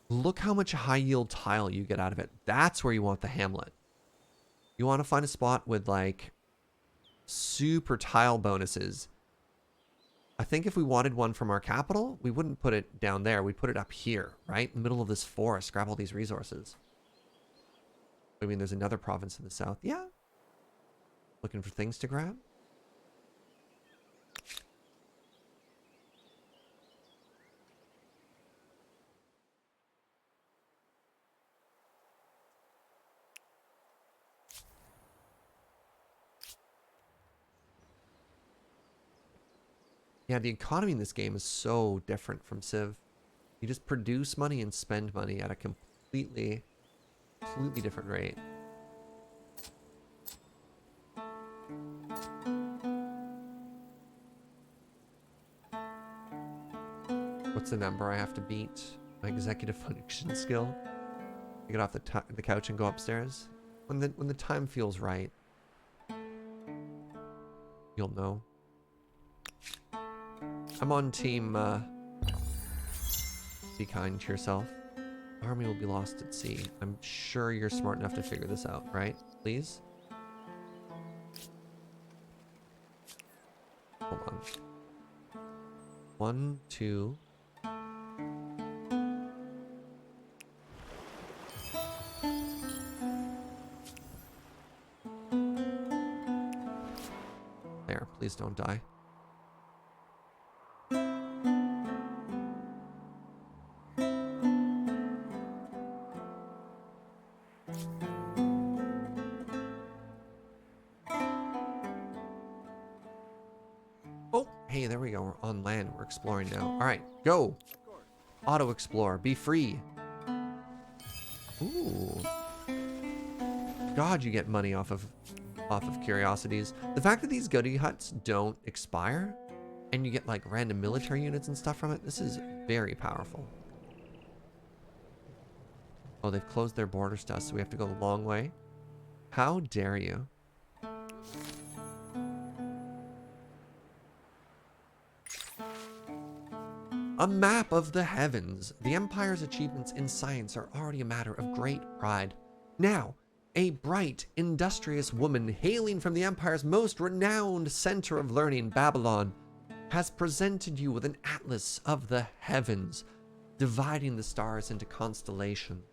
look how much high yield tile you get out of it. That's where you want the hamlet. You want to find a spot with like super tile bonuses. I think if we wanted one from our capital, we wouldn't put it down there. We'd put it up here, right? In the middle of this forest, grab all these resources. I mean, there's another province in the south. Yeah. Looking for things to grab. Yeah, the economy in this game is so different from Civ. You just produce money and spend money at a completely different rate. What's the number I have to beat? My executive function skill? I get off the couch and go upstairs? When the time feels right. You'll know. I'm on team, be kind to yourself. Army will be lost at sea. I'm sure you're smart enough to figure this out, right? Please? Hold on. 1, 2... There, please don't die. Oh, hey, there we go. We're on land. We're exploring now. All right, go. Auto explore. Be free. Ooh. God, you get money off of off of curiosities. The fact that these goodie huts don't expire and you get like random military units and stuff from it, this is very powerful. Oh, they've closed their borders to us, so we have to go a long way. How dare you? A map of the heavens. The Empire's achievements in science are already a matter of great pride. Now, a bright, industrious woman hailing from the Empire's most renowned center of learning, Babylon, has presented you with an atlas of the heavens, dividing the stars into constellations.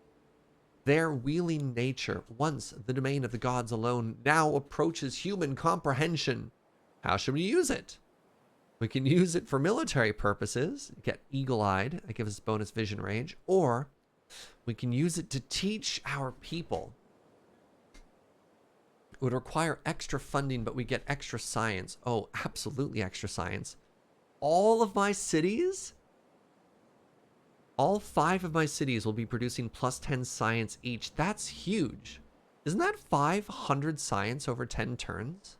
Their wheeling nature, once the domain of the gods alone, now approaches human comprehension. How should we use it? We can use it for military purposes, get eagle-eyed, that gives us bonus vision range, or we can use it to teach our people. It would require extra funding, but we get extra science. Oh, absolutely extra science. All of my cities, all 5 of my cities will be producing plus 10 science each. That's huge. Isn't that 500 science over 10 turns?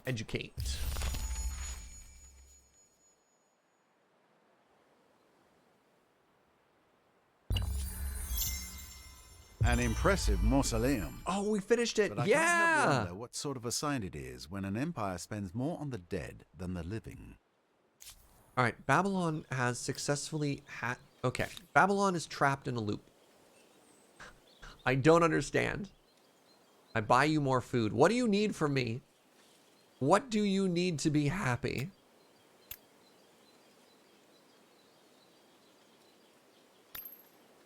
Educate. An impressive mausoleum. Oh, we finished it. But I can't help but Yeah. wonder what sort of a sign it is when an empire spends more on the dead than the living. All right. Babylon has successfully okay. Babylon is trapped in a loop. I don't understand. I buy you more food. What do you need from me? What do you need to be happy?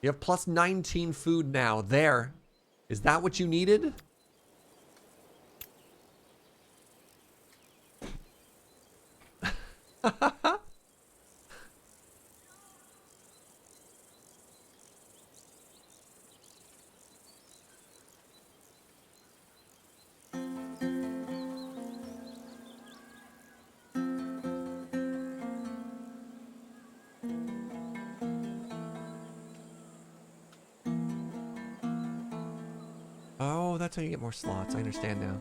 You have plus 19 food now. There. Is that what you needed? Oh, that's how you get more slots. I understand now.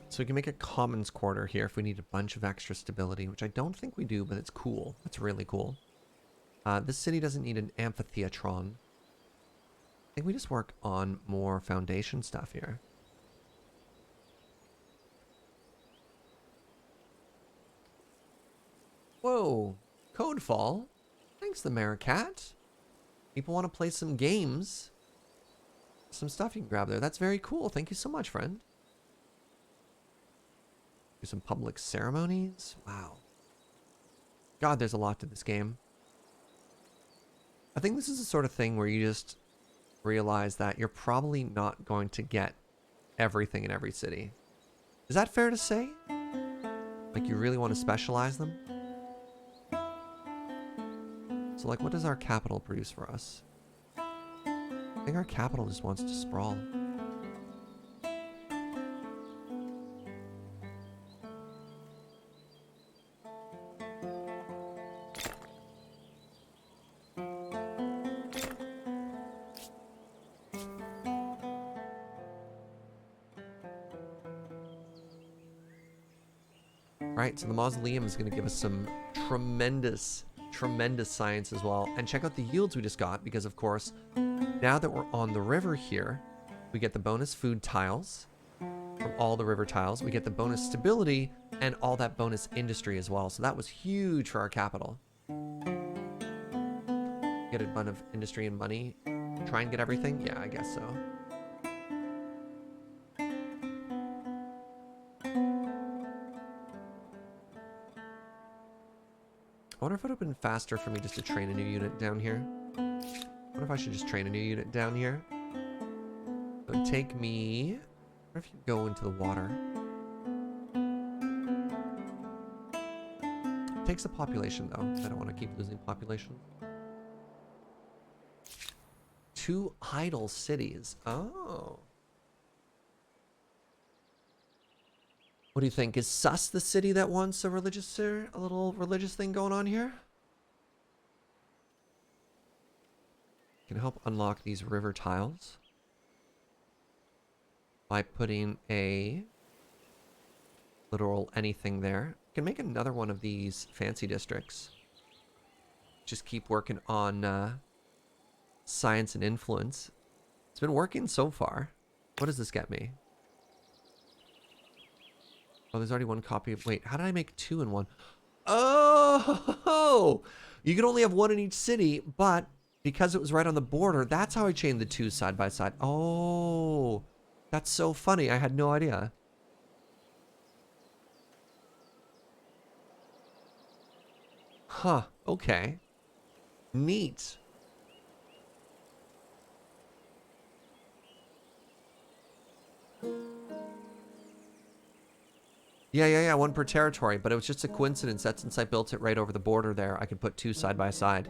So we can make a commons quarter here if we need a bunch of extra stability, which I don't think we do, but it's cool. It's really cool. This city doesn't need an amphitheatron. I think we just work on more foundation stuff here. Whoa, Codefall. Thanks, the Maricat. People want to play some games. Some stuff you can grab there. That's very cool. Thank you so much, friend. Do some public ceremonies. Wow. God, there's a lot to this game. I think this is the sort of thing where you just realize that you're probably not going to get everything in every city. Is that fair to say? Like you really want to specialize them? So like, what does our capital produce for us? I think our capital just wants to sprawl. Right, so the mausoleum is going to give us some tremendous science as well. And check out the yields we just got, because of course, now that we're on the river here, we get the bonus food tiles from all the river tiles. We get the bonus stability and all that bonus industry as well. So that was huge for our capital. get a bunch of industry and money, try and get everything. Yeah, I guess so. I wonder if it would have been faster for me just to train a new unit down here. I wonder if I should just train a new unit down here. It would take me... I wonder if you go into the water. It takes a population, though. I don't want to keep losing population. 2 idle cities. Oh. What do you think? Is Sus the city that wants a little religious thing going on here? Can help unlock these river tiles by putting a literal anything there. Can make another one of these fancy districts. Just keep working on science and influence. It's been working so far. What does this get me? Oh, there's already one copy of... Wait, how did I make 2 in 1? Oh! You can only have 1 in each city, but because it was right on the border, that's how I chained the 2 side by side. Oh! That's so funny. I had no idea. Huh. Okay. Neat. Yeah, 1 per territory, but it was just a coincidence that since I built it right over the border there, I could put 2 side by side.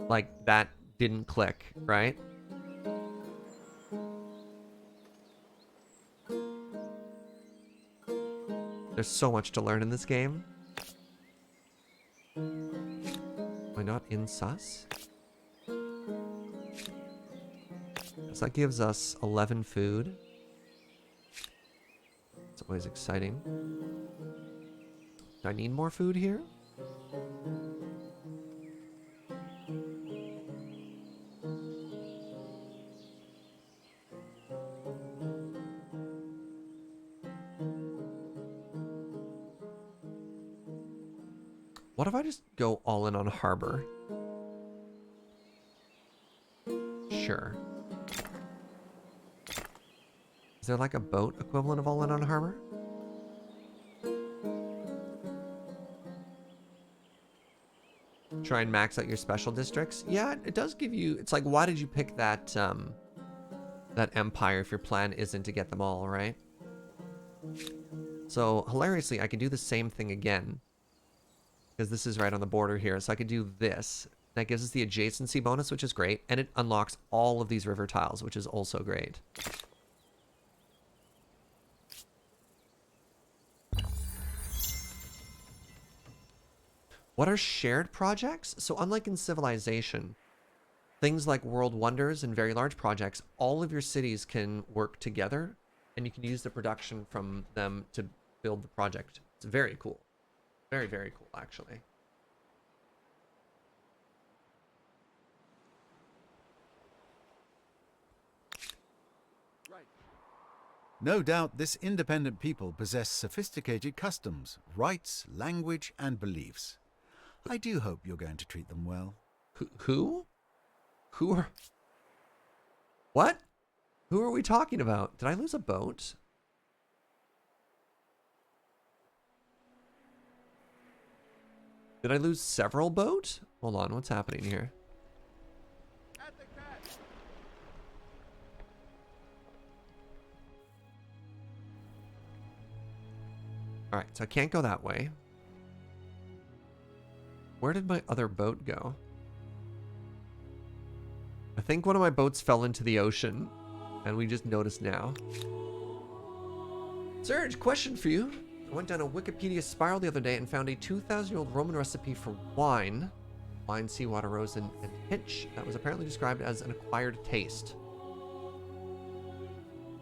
Like, that didn't click, right? There's so much to learn in this game. Am I not in sus? So that gives us 11 food. It's always exciting. Do I need more food here? What if I just go all in on harbor? Sure. Is there like a boat equivalent of all in on harbor? Try and max out your special districts. Yeah, it does give you... It's like, why did you pick that, that empire if your plan isn't to get them all, right? So, hilariously, I can do the same thing again. Because this is right on the border here. So I could do this. That gives us the adjacency bonus, which is great. And it unlocks all of these river tiles, which is also great. What are shared projects? So unlike in Civilization, things like World Wonders and very large projects, all of your cities can work together and you can use the production from them to build the project. It's very cool. Very, very cool, actually. Right. No doubt this independent people possess sophisticated customs, rights, language, and beliefs. I do hope you're going to treat them well. Who? Who are... What? Who are we talking about? Did I lose a boat? Did I lose several boats? Hold on, what's happening here? At the catch. Alright, so I can't go that way. Where did my other boat go? I think one of my boats fell into the ocean, and we just noticed now. Serge, question for you. I went down a Wikipedia spiral the other day and found a 2,000-year-old Roman recipe for wine. Wine, seawater, rosin, and hitch. That was apparently described as an acquired taste.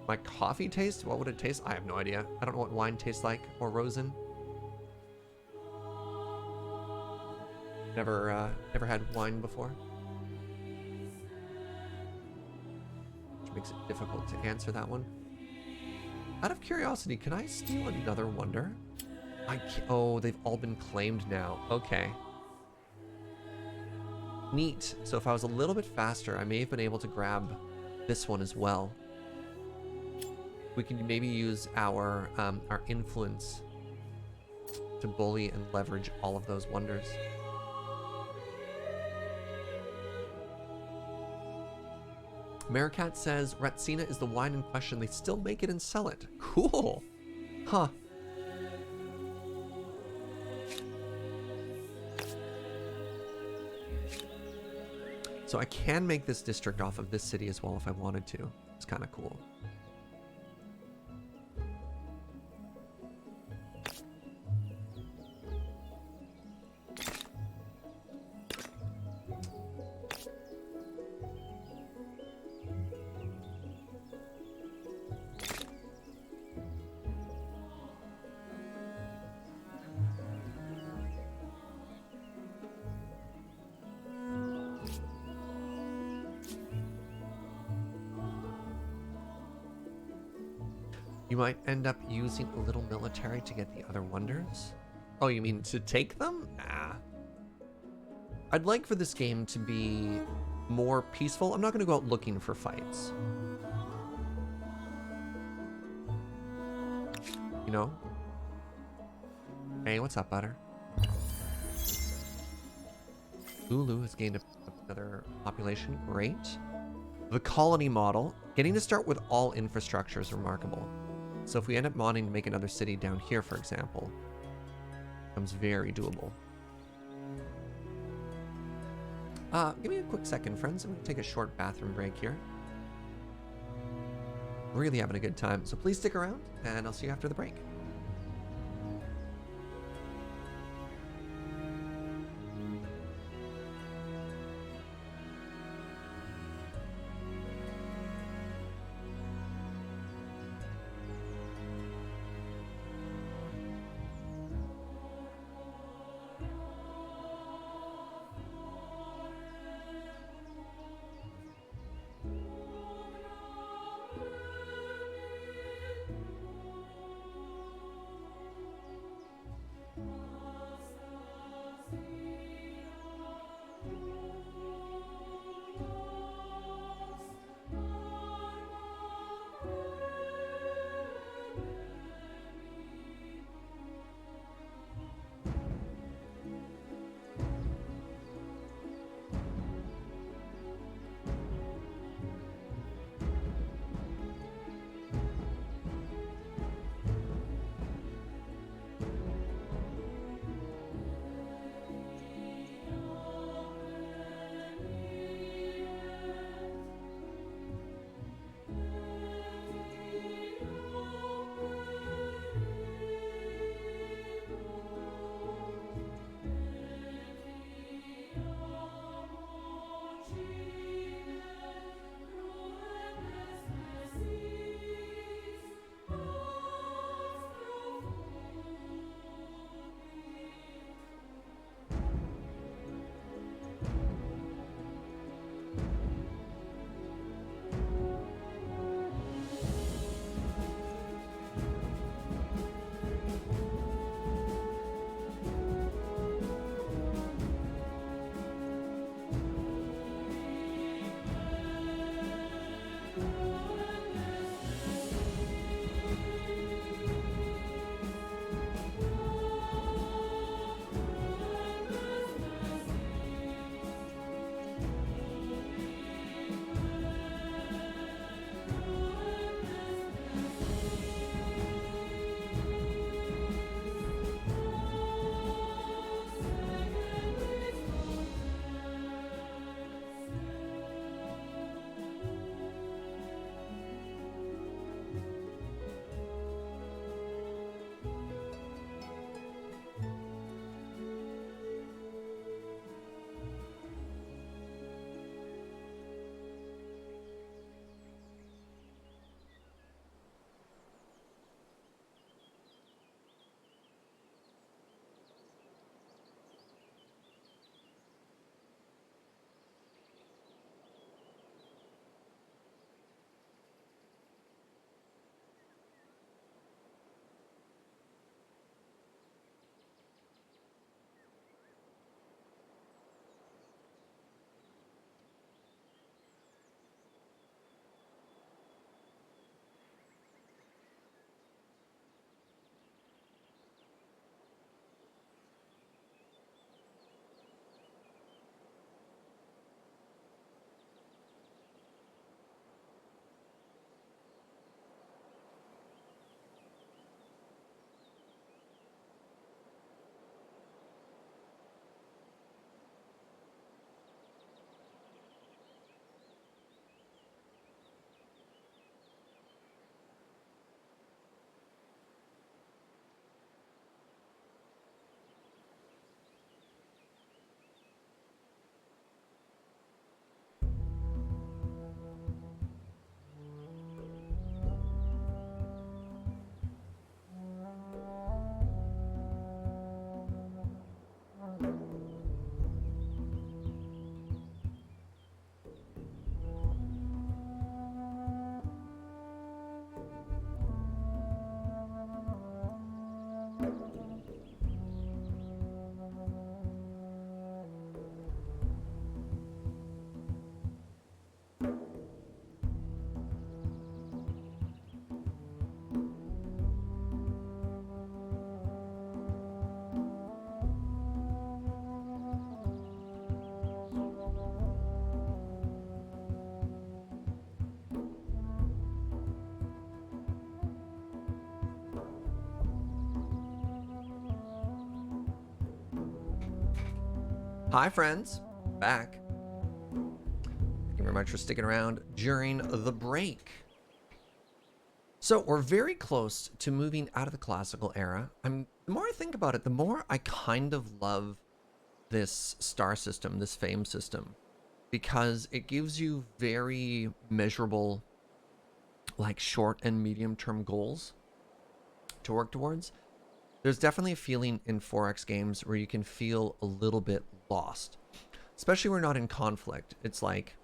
My coffee taste? What would it taste? I have no idea. I don't know what wine tastes like, or rosin. Never had wine before. Which makes it difficult to answer that one. Out of curiosity, can I steal another wonder? I can't, oh, they've all been claimed now. Okay. Neat. So if I was a little bit faster, I may have been able to grab this one as well. We can maybe use our influence to bully and leverage all of those wonders. Maricat says Ratsina is the wine in question. They still make it and sell it. Cool. Huh. So I can make this district off of this city as well if I wanted to. It's kind of cool. You might end up using a little military to get the other wonders. Oh, you mean to take them? Nah. I'd like for this game to be more peaceful. I'm not going to go out looking for fights. You know? Hey, what's up, Butter? Ulu has gained another population. Great. The colony model. Getting to start with all infrastructure is remarkable. So if we end up wanting to make another city down here, for example, becomes very doable. Give me a quick second, friends. I'm going to take a short bathroom break here. Really having a good time. So please stick around, and I'll see you after the break. Hi, friends. Back. Thank you very much for sticking around during the break. So we're very close to moving out of the classical era. The more I think about it, the more I kind of love this star system, this fame system, because it gives you very measurable, like short and medium term goals to work towards. There's definitely a feeling in 4X games where you can feel a little bit lost, especially when we're not in conflict. It's like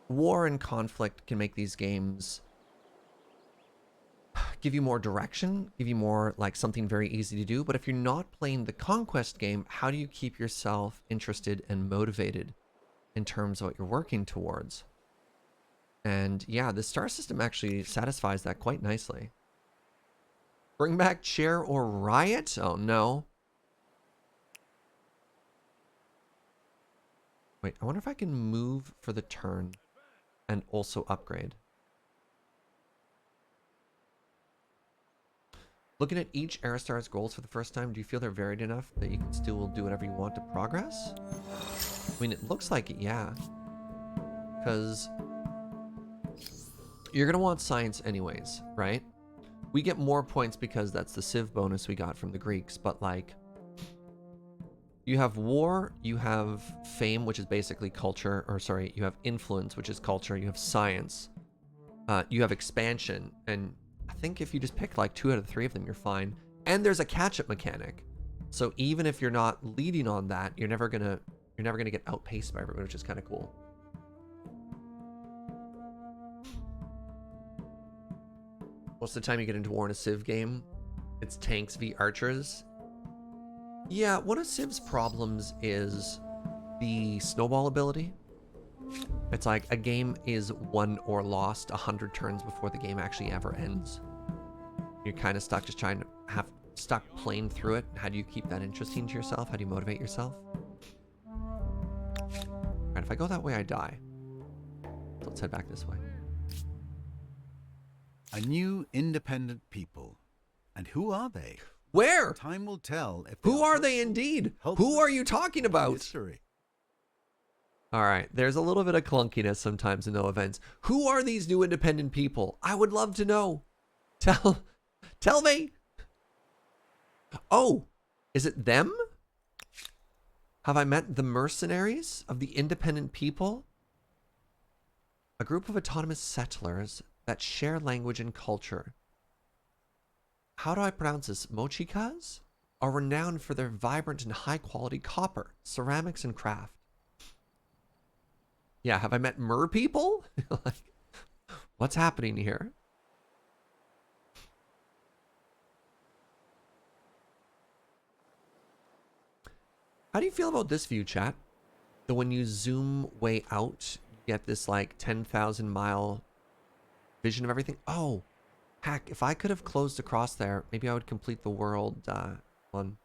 war and conflict can make these games give you more direction, give you more like something very easy to do. But if you're not playing the conquest game, how do you keep yourself interested and motivated in terms of what you're working towards? And yeah, the star system actually satisfies that quite nicely. Bring back Chair or Riot? Oh no. Wait, I wonder if I can move for the turn and also upgrade. Looking at each Aristar's goals for the first time, do you feel they're varied enough that you can still do whatever you want to progress? I mean, it looks like it, yeah. Because you're going to want science anyways, right? We get more points because that's the Civ bonus we got from the Greeks, but like, you have war, you have fame, which is basically culture, or sorry, you have influence, which is culture, you have science, you have expansion, and I think if you just pick like 2 out of 3 of them, you're fine. And there's a catch-up mechanic. So even if you're not leading on that, you're never gonna get outpaced by everyone, which is kind of cool. Most of the time you get into war in a Civ game, it's tanks v archers. Yeah, one of Civ's problems is the snowball ability. It's like a game is won or lost 100 turns before the game actually ever ends. You're kind of stuck just trying to stuck playing through it. How do you keep that interesting to yourself? How do you motivate yourself? Alright, if I go that way, I die. So let's head back this way. A new independent people. And who are they? Where? Time will tell if Who are they helpful, indeed? helpless, Who are you talking about? Mystery. All right, there's a little bit of clunkiness sometimes in the events. Who are these new independent people? I would love to know. Tell me. Oh, is it them? Have I met the mercenaries of the independent people? A group of autonomous settlers that share language and culture. How do I pronounce this? Mochikas? Are renowned for their vibrant and high quality copper, ceramics, and craft. Yeah, have I met mer people? Like, what's happening here? How do you feel about this view, chat? That when you zoom way out, you get this like 10,000 mile vision of everything. Oh, heck, if I could have closed across there, maybe I would complete the world one.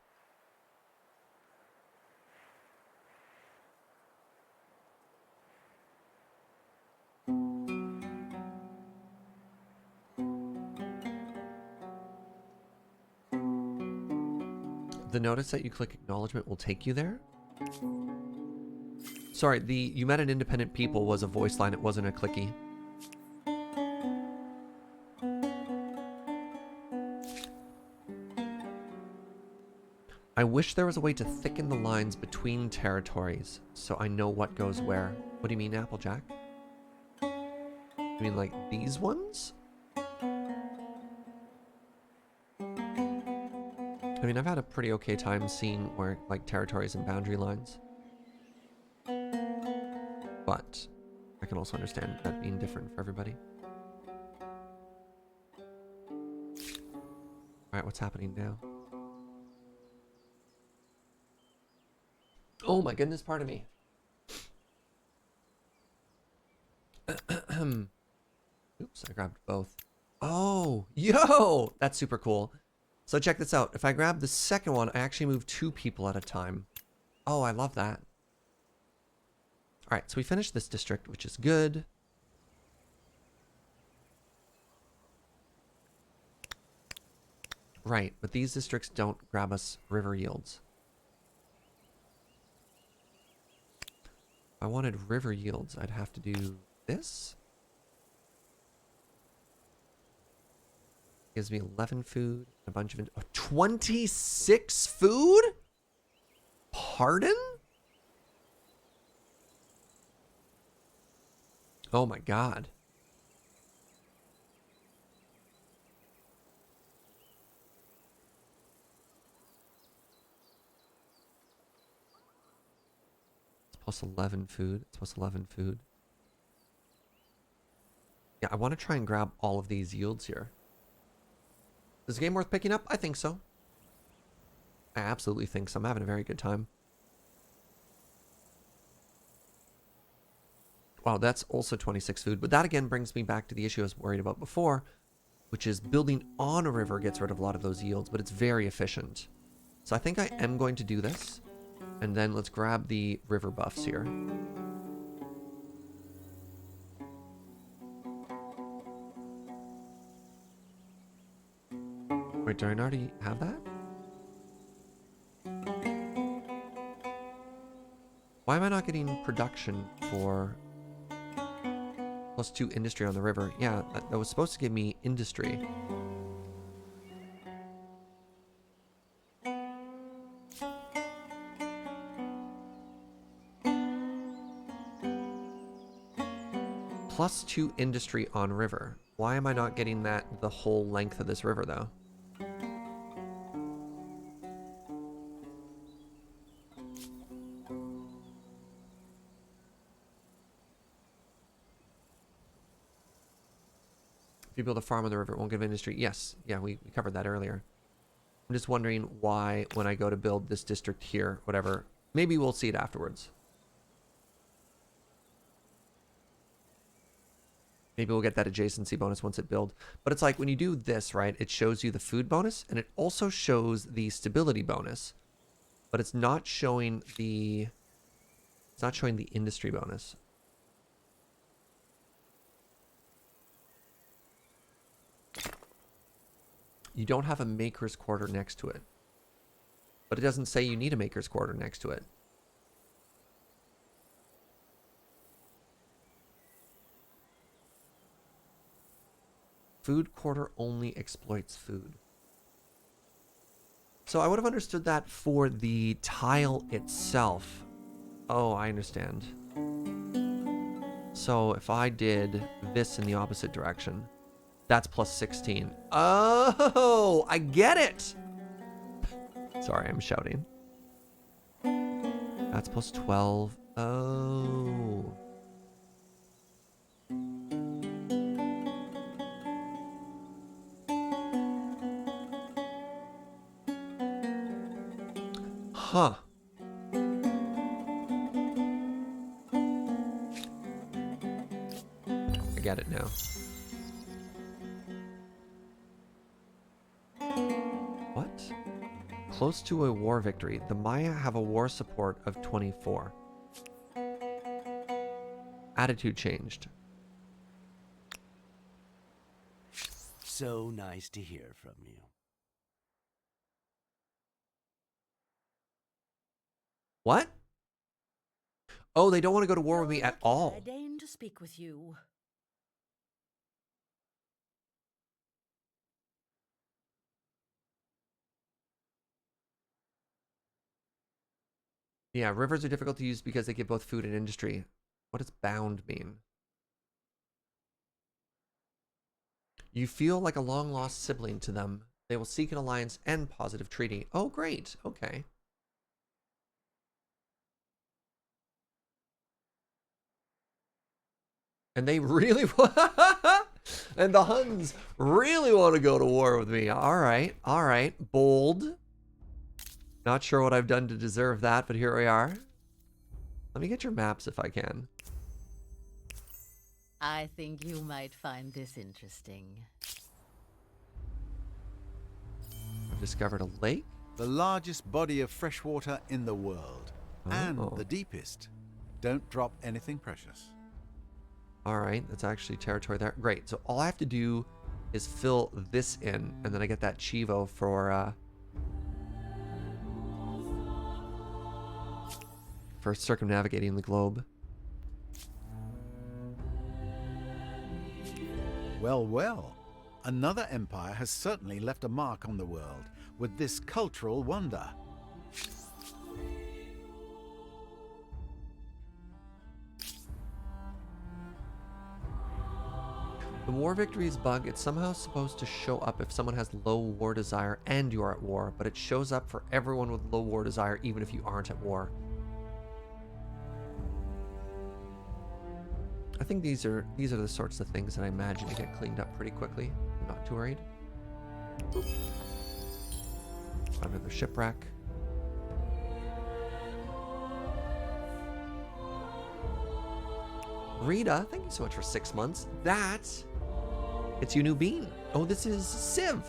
The notice that you click acknowledgement will take you there? Sorry, the you met an independent people was a voice line, it wasn't a clicky. I wish there was a way to thicken the lines between territories so I know what goes where. What do you mean, Applejack? You mean like these ones? I mean, I've had a pretty okay time seeing where like territories and boundary lines. But I can also understand that being different for everybody. Alright, what's happening now? Oh my goodness, pardon me. Oops, I grabbed both. Oh, yo! That's super cool. So check this out. If I grab the second one, I actually move 2 people at a time. Oh, I love that. Alright, so we finished this district, which is good. Right, but these districts don't grab us river yields. I wanted river yields, I'd have to do this. Gives me 11 food, a bunch of 26 food? Pardon? Oh my god. It's plus 11 food. It's plus 11 food. Yeah, I want to try and grab all of these yields here. Is the game worth picking up? I think so. I absolutely think so. I'm having a very good time. Wow, that's also 26 food. But that again brings me back to the issue I was worried about before, which is building on a river gets rid of a lot of those yields, but it's very efficient. So I think I am going to do this. And then let's grab the river buffs here. Wait, do I already have that? Why am I not getting production for +2 industry on the river? Yeah, that was supposed to give me industry. +2 industry on river. Why am I not getting that the whole length of this river, though? If you build a farm on the river, it won't give industry. Yes. Yeah, we covered that earlier. I'm just wondering why when I go to build this district here, whatever, maybe we'll see it afterwards. Maybe we'll get that adjacency bonus once it builds. But it's like when you do this, right, it shows you the food bonus and it also shows the stability bonus. But it's not showing the industry bonus. You don't have a maker's quarter next to it. But it doesn't say you need a maker's quarter next to it. Food quarter only exploits food. So I would have understood that for the tile itself. Oh, I understand. So if I did this in the opposite direction, that's +16. Oh, I get it. Sorry, I'm shouting. That's +12. Oh. Huh. I get it now. What? Close to a war victory. The Maya have a war support of 24. Attitude changed. So nice to hear from you. What? Oh, they don't want to go to war with me at I all. deign to speak with you. Yeah, rivers are difficult to use because they give both food and industry. What does bound mean? You feel like a long-lost sibling to them. They will seek an alliance and positive treaty. Oh, great. Okay. And they really and the Huns really want to go to war with me. All right. All right. Bold. Not sure what I've done to deserve that, but here we are. Let me get your maps if I can. I think you might find this interesting. I've discovered a lake. The largest body of fresh water in the world. And Oh. the deepest. Don't drop anything precious. All right, that's actually territory there. Great. So all I have to do is fill this in, and then I get that Chivo for circumnavigating the globe. Well, well. Another empire has certainly left a mark on the world with this cultural wonder. The war victories bug, it's somehow supposed to show up if someone has low war desire and you're at war, but it shows up for everyone with low war desire even if you aren't at war. I think these are the sorts of things that I imagine to get cleaned up pretty quickly. I'm not too worried. Another shipwreck. Rita, thank you so much for 6 months. It's you, new bean. Oh, this is Civ.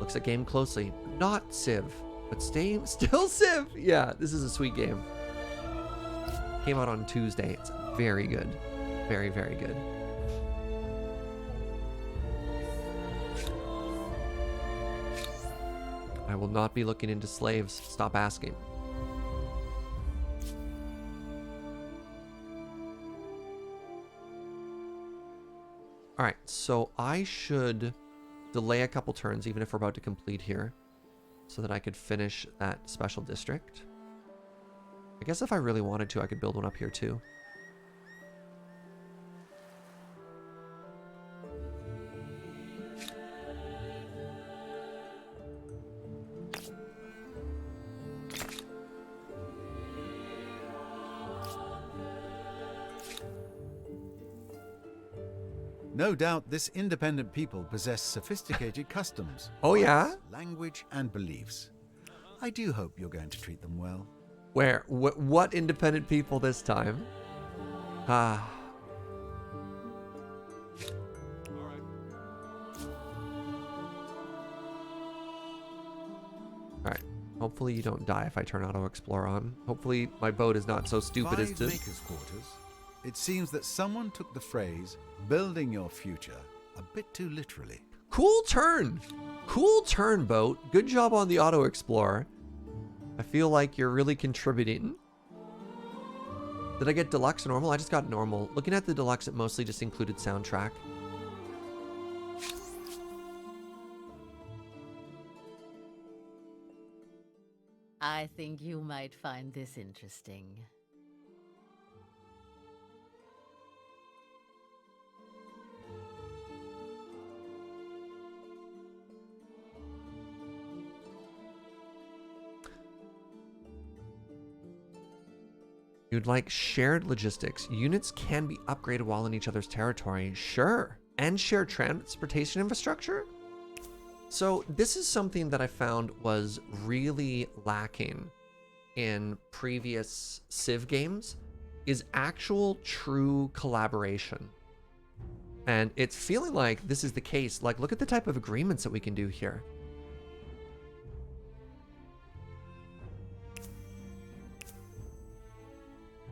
Looks at game closely. Not Civ, but still Civ. Yeah, this is a sweet game. Came out on Tuesday. It's very good. Very, very good. I will not be looking into slaves. Stop asking. All right, so I should delay a couple turns, even if we're about to complete here, so that I could finish that special district. I guess if I really wanted to, I could build one up here too. No doubt this independent people possess sophisticated customs, Oh, yeah? rights, language, and beliefs. I do hope you're going to treat them well. Where? What independent people this time? Ah. Alright. Hopefully you don't die if I turn Auto Explore on. Hopefully my boat is not so stupid as to... Makers' quarters. It seems that someone took the phrase, building your future, a bit too literally. Cool turn! Cool turn, boat. Good job on the Auto Explorer. I feel like you're really contributing. Did I get deluxe or normal? I just got normal. Looking at the deluxe, it mostly just included soundtrack. I think you might find this interesting. You'd like shared logistics. Units can be upgraded while in each other's territory. Sure. And share transportation infrastructure? So this is something that I found was really lacking in previous Civ games, is actual true collaboration. And it's feeling like this is the case. Like, look at the type of agreements that we can do here.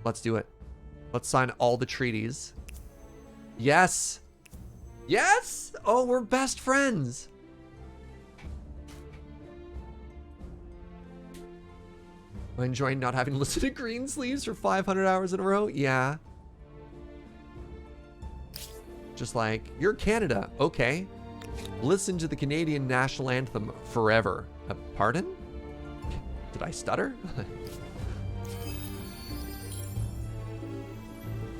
Let's do it. Let's sign all the treaties. Yes. Yes. Oh, we're best friends. Am I enjoying not having to listen to Green Sleeves for 500 hours in a row? Yeah. Just like, you're Canada. Okay. Listen to the Canadian national anthem forever. Pardon? Did I stutter?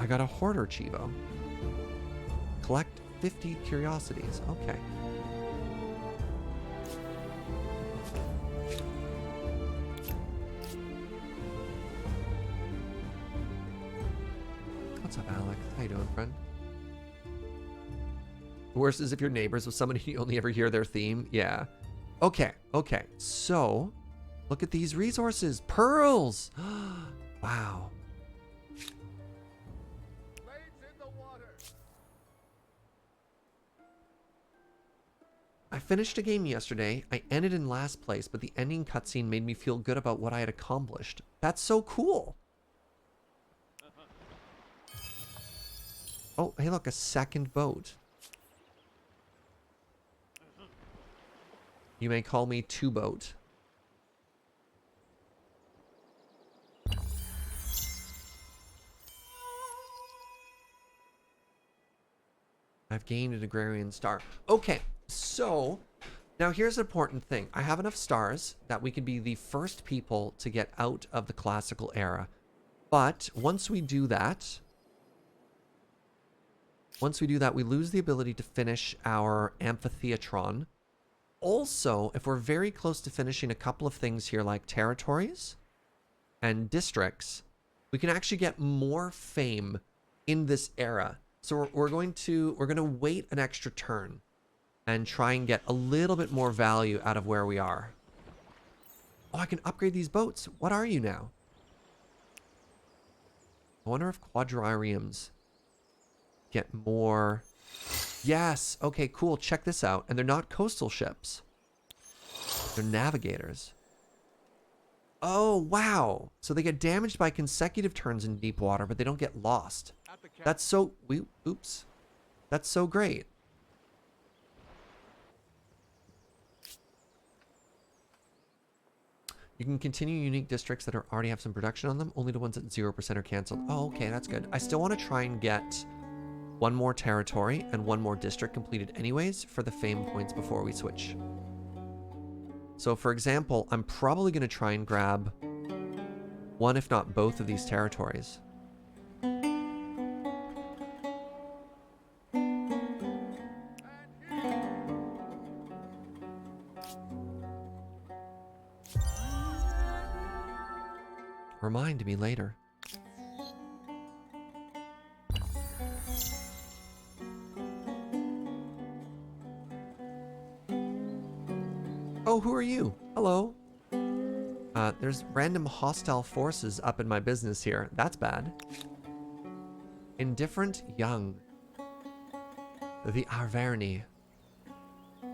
I got a hoarder Chivo. Collect 50 curiosities. Okay. What's up, Alex? How you doing, friend? The worst is if you're neighbors with somebody you only ever hear their theme. Yeah. Okay. Okay. So, look at these resources. Pearls. Wow. I finished a game yesterday. I ended in last place, but the ending cutscene made me feel good about what I had accomplished. That's so cool. Oh, hey, look, a second boat. You may call me Two Boat. I've gained an agrarian star. Okay, so now here's an important thing. I have enough stars that we can be the first people to get out of the classical era. But once we do that, we lose the ability to finish our amphitheatron. Also, if we're very close to finishing a couple of things here like territories and districts, we can actually get more fame in this era. So we're going to wait an extra turn and try and get a little bit more value out of where we are. Oh, I can upgrade these boats. What are you now? I wonder if quadririems get more. Yes. Okay, cool. Check this out. And they're not coastal ships. They're navigators. Oh, wow. So they get damaged by consecutive turns in deep water, but they don't get lost. That's so... Oops. That's so great. You can continue unique districts that already have some production on them. Only the ones at 0% are canceled. Oh, okay, that's good. I still want to try and get one more territory and one more district completed anyways for the fame points before we switch. So for example, I'm probably going to try and grab one, if not both, of these territories. Remind me later. Oh, who are you? Hello. There's random hostile forces up in my business here. That's bad. Indifferent Young. The Arverni.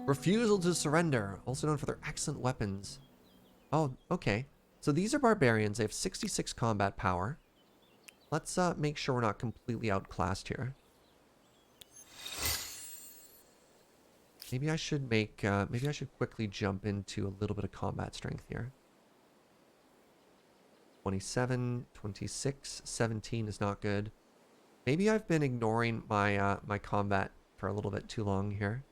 Refusal to surrender, also known for their excellent weapons. Oh, okay. So these are barbarians. They have 66 combat power. Let's make sure we're not completely outclassed here. Maybe I should make, maybe I should quickly jump into a little bit of combat strength here. 27, 26, 17 is not good. Maybe I've been ignoring my, my combat for a little bit too long here.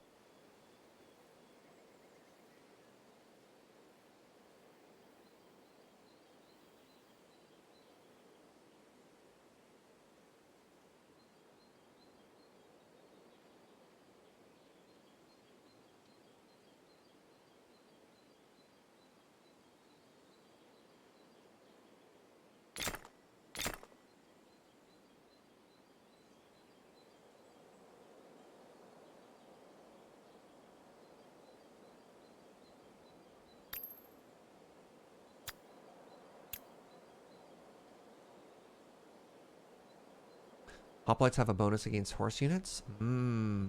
Hoplites have a bonus against horse units? Hmm.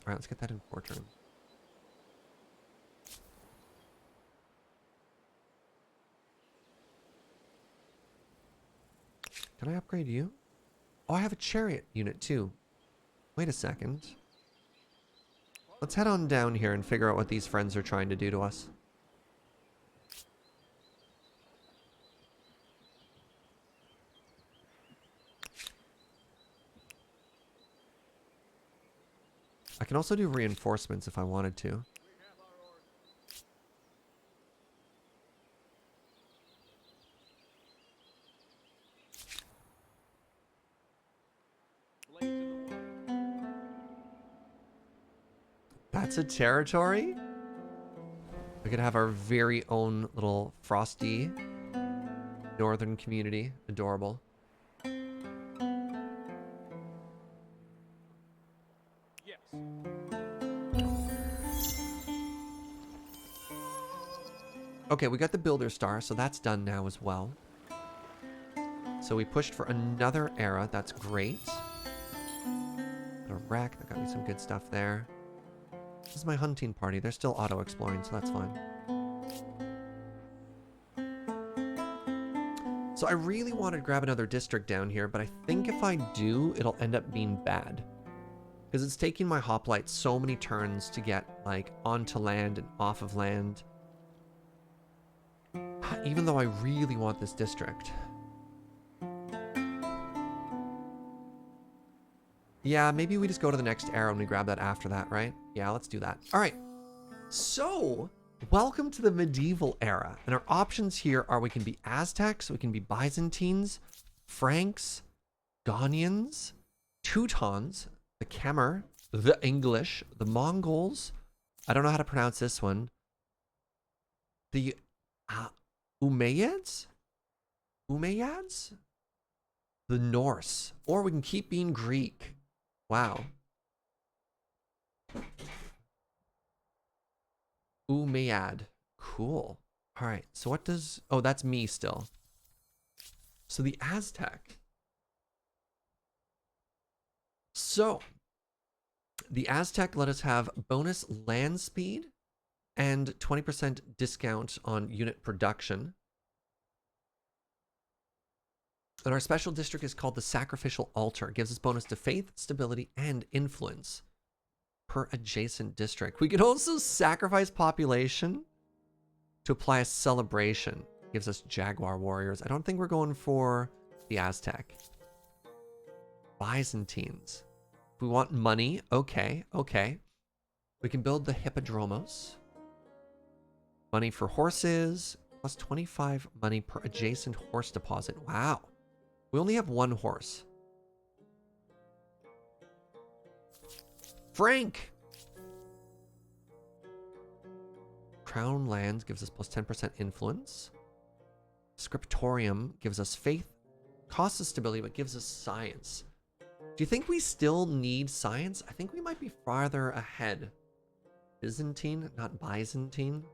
Alright, let's get that in 4 turns. Can I upgrade you? Oh, I have a chariot unit too. Wait a second. Let's head on down here and figure out what these friends are trying to do to us. I can also do reinforcements if I wanted to. That's a territory? We could have our very own little frosty northern community. Adorable. Yes. Okay, we got the Builder Star, so that's done now as well. So we pushed for another era. That's great. Got a wreck. That got me some good stuff there. This is my hunting party. They're still auto-exploring, so that's fine. So I really wanted to grab another district down here, but I think if I do, it'll end up being bad. Because it's taking my hoplites so many turns to get, like, onto land and off of land. Even though I really want this district. Yeah, maybe we just go to the next era and we grab that after that, right? Yeah, let's do that. All right. So, welcome to the medieval era. And our options here are we can be Aztecs, we can be Byzantines, Franks, Ghanaians, Teutons, the Khmer, the English, the Mongols. I don't know how to pronounce this one. The Umayyads? Umayyads? The Norse. Or we can keep being Greek. Wow. Umayyad. Cool. All right. So what does... Oh, that's me still. So the Aztec. So the Aztec let us have bonus land speed and 20% discount on unit production. And our special district is called the Sacrificial Altar. It gives us bonus to faith, stability, and influence per adjacent district. We can also sacrifice population to apply a celebration. It gives us Jaguar Warriors. I don't think we're going for the Aztec. Byzantines. If we want money, okay. We can build the Hippodromos. Money for horses, plus 25 money per adjacent horse deposit. Wow. We only have one horse. Frank! Crown Lands gives us plus 10% influence. Scriptorium gives us faith. Costs us stability, but gives us science. Do you think we still need science? I think we might be farther ahead. Byzantine, not Byzantine.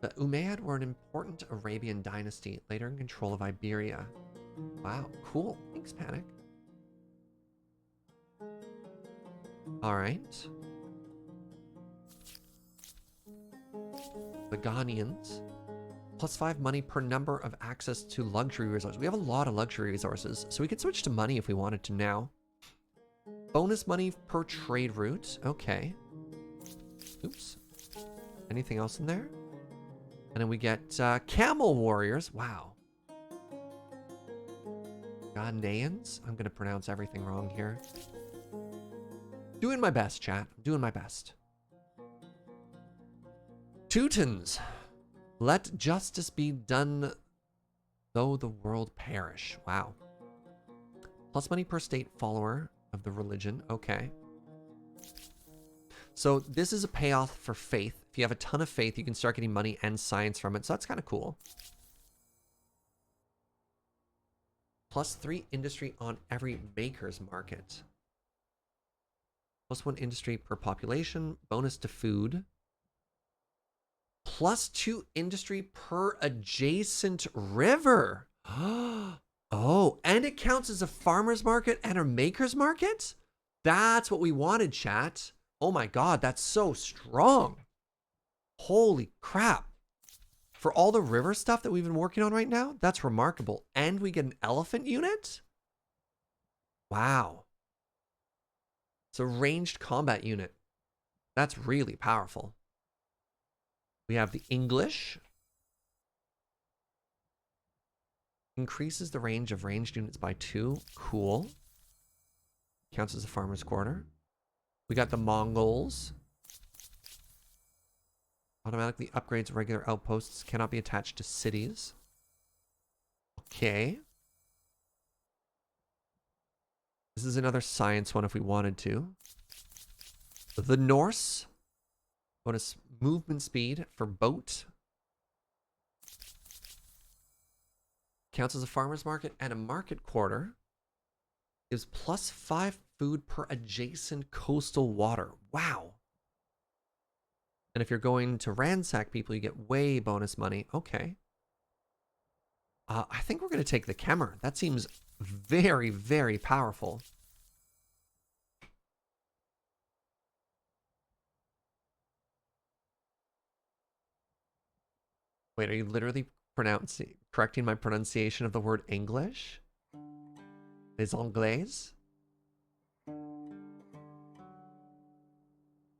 The Umayyad were an important Arabian dynasty, later in control of Iberia. Wow, cool. Thanks, Panic. All right. The Ghanaians. Plus 5 money per number of access to luxury resources. We have a lot of luxury resources, so we could switch to money if we wanted to now. Bonus money per trade route. Okay. Oops. Anything else in there? And then we get camel warriors. Wow. Ghanaians. I'm going to pronounce everything wrong here. Doing my best, chat. Doing my best. Teutons. Let justice be done, though the world perish. Wow. Plus money per state follower of the religion. Okay. So this is a payoff for faith. If you have a ton of faith, you can start getting money and science from it. So that's kind of cool. Plus 3 industry on every maker's market. Plus 1 industry per population. Bonus to food. Plus 2 industry per adjacent river. Oh, and it counts as a farmer's market and a maker's market? That's what we wanted, chat. Oh my god, that's so strong. Holy crap. For all the river stuff that we've been working on right now, that's remarkable. And we get an elephant unit? Wow. It's a ranged combat unit. That's really powerful. We have the English. Increases the range of ranged units by 2. Cool. Counts as a farmer's quarter. We got the Mongols. Automatically upgrades regular outposts. Cannot be attached to cities. Okay. This is another science one if we wanted to. The Norse. Bonus movement speed for boat. Counts as a farmer's market and a market quarter. Gives plus 5 food per adjacent coastal water. Wow. And if you're going to ransack people, you get way bonus money. Okay. I think we're going to take the Khmer. That seems very, very powerful. Wait, are you literally correcting my pronunciation of the word English? Les Anglais? I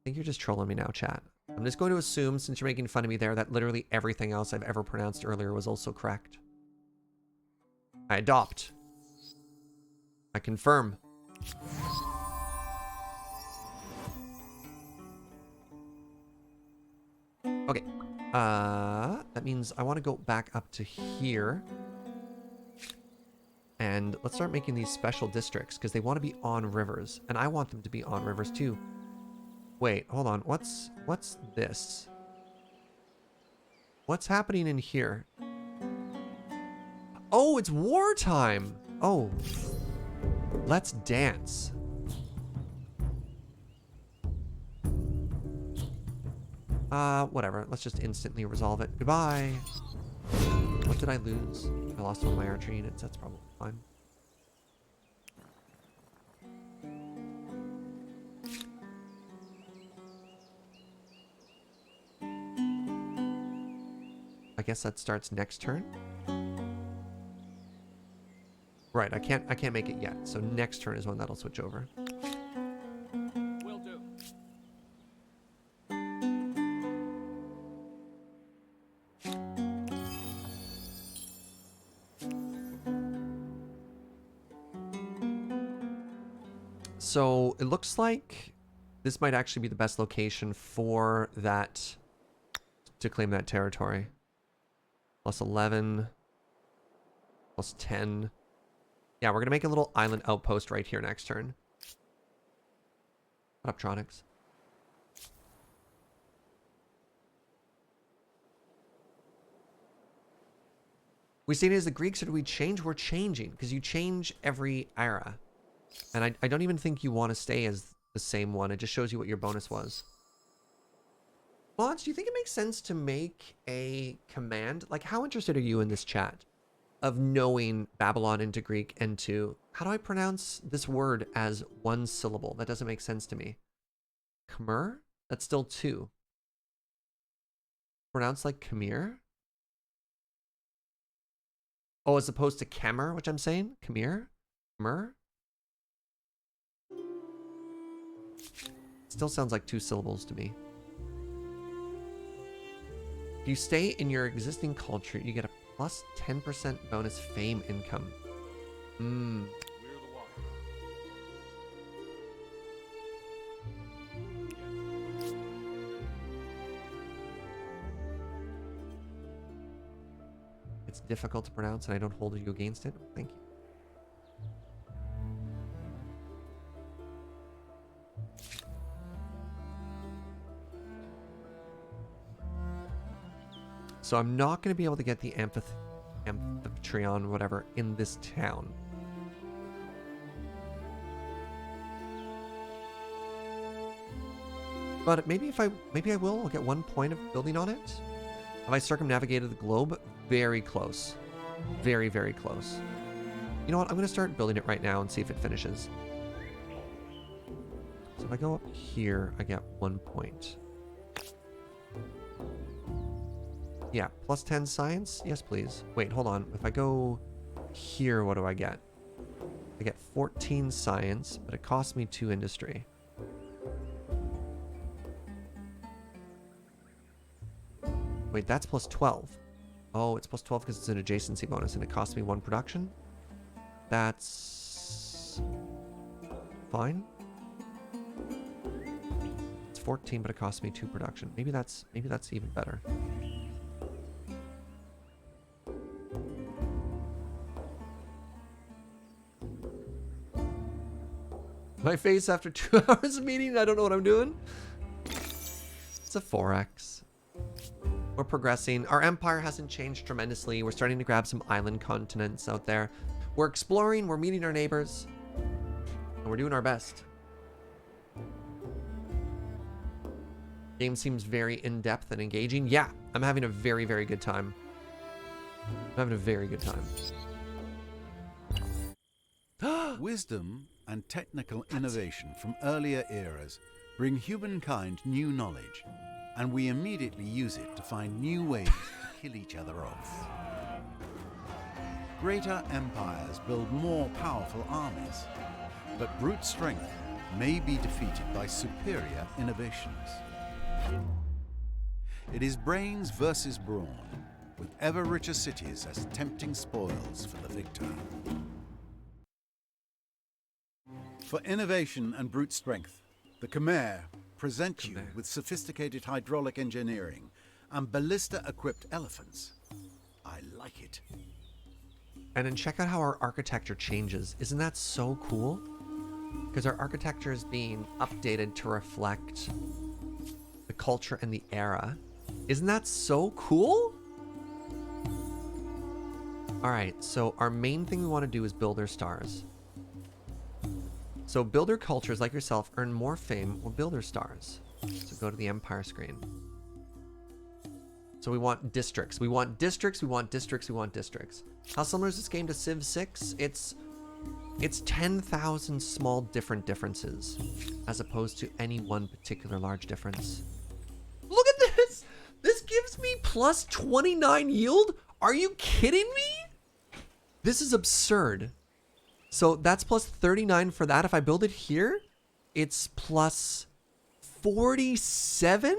think you're just trolling me now, chat. I'm just going to assume, since you're making fun of me there, that literally everything else I've ever pronounced earlier was also correct. I adopt. I confirm. Okay. That means I want to go back up to here. And let's start making these special districts because they want to be on rivers. And I want them to be on rivers too. Wait, hold on. What's this? What's happening in here? Oh, it's wartime. Oh. Let's dance. Whatever. Let's just instantly resolve it. Goodbye. What did I lose? I lost one of my archery units. That's probably fine. I guess that starts next turn. Right, I can't make it yet. So next turn is when that'll switch over. Will do. So it looks like this might actually be the best location for that, to claim that territory. Plus 11, plus 10. Yeah, we're going to make a little island outpost right here next turn. What up, Tronics? We stayed as the Greeks, or do we change? We're changing, because you change every era. And I don't even think you want to stay as the same one. It just shows you what your bonus was. Mods, do you think it makes sense to make a command? Like, how interested are you in this chat of knowing Babylon into Greek and to... How do I pronounce this word as one syllable? That doesn't make sense to me. Khmer? That's still two. Pronounced like Khmer? Oh, as opposed to Kemer, which I'm saying? Khmer? Khmer? Still sounds like two syllables to me. If you stay in your existing culture, you get a plus 10% bonus fame income. We're the one. It's difficult to pronounce and I don't hold you against it. Thank you. So I'm not going to be able to get the amphitryon, whatever, in this town. But maybe I will. I'll get 1 point of building on it. Have I circumnavigated the globe? Very close. Very, very close. You know what? I'm going to start building it right now and see if it finishes. So if I go up here, I get 1 point. Yeah, plus 10 science? Yes, please. Wait, hold on. If I go here, what do I get? I get 14 science, but it costs me 2 industry. Wait, that's plus 12. Oh, it's plus 12 because it's an adjacency bonus and it costs me 1 production? That's... fine. It's 14, but it costs me 2 production. Maybe that's even better. My face after 2 hours of meeting, I don't know what I'm doing. It's a 4x. We're progressing. Our empire hasn't changed tremendously. We're starting to grab some island continents out there. We're exploring, we're meeting our neighbors, and we're doing our best. Game seems very in-depth and engaging. Yeah, I'm having a very, very good time. I'm having a very good time. Wisdom and technical innovation from earlier eras bring humankind new knowledge, and we immediately use it to find new ways to kill each other off. Greater empires build more powerful armies, but brute strength may be defeated by superior innovations. It is brains versus brawn, with ever richer cities as tempting spoils for the victor. For innovation and brute strength, the Khmer present you with sophisticated hydraulic engineering and ballista-equipped elephants. I like it. And then check out how our architecture changes. Isn't that so cool? Because our architecture is being updated to reflect the culture and the era. Isn't that so cool? All right, so our main thing we want to do is builder stars. So builder cultures like yourself earn more fame or builder stars. So go to the Empire screen. So we want districts. We want districts, we want districts, we want districts. How similar is this game to Civ 6? It's 10,000 small differences as opposed to any one particular large difference. Look at this! This gives me plus 29 yield? Are you kidding me? This is absurd. So that's plus 39 for that. If I build it here, it's plus 47?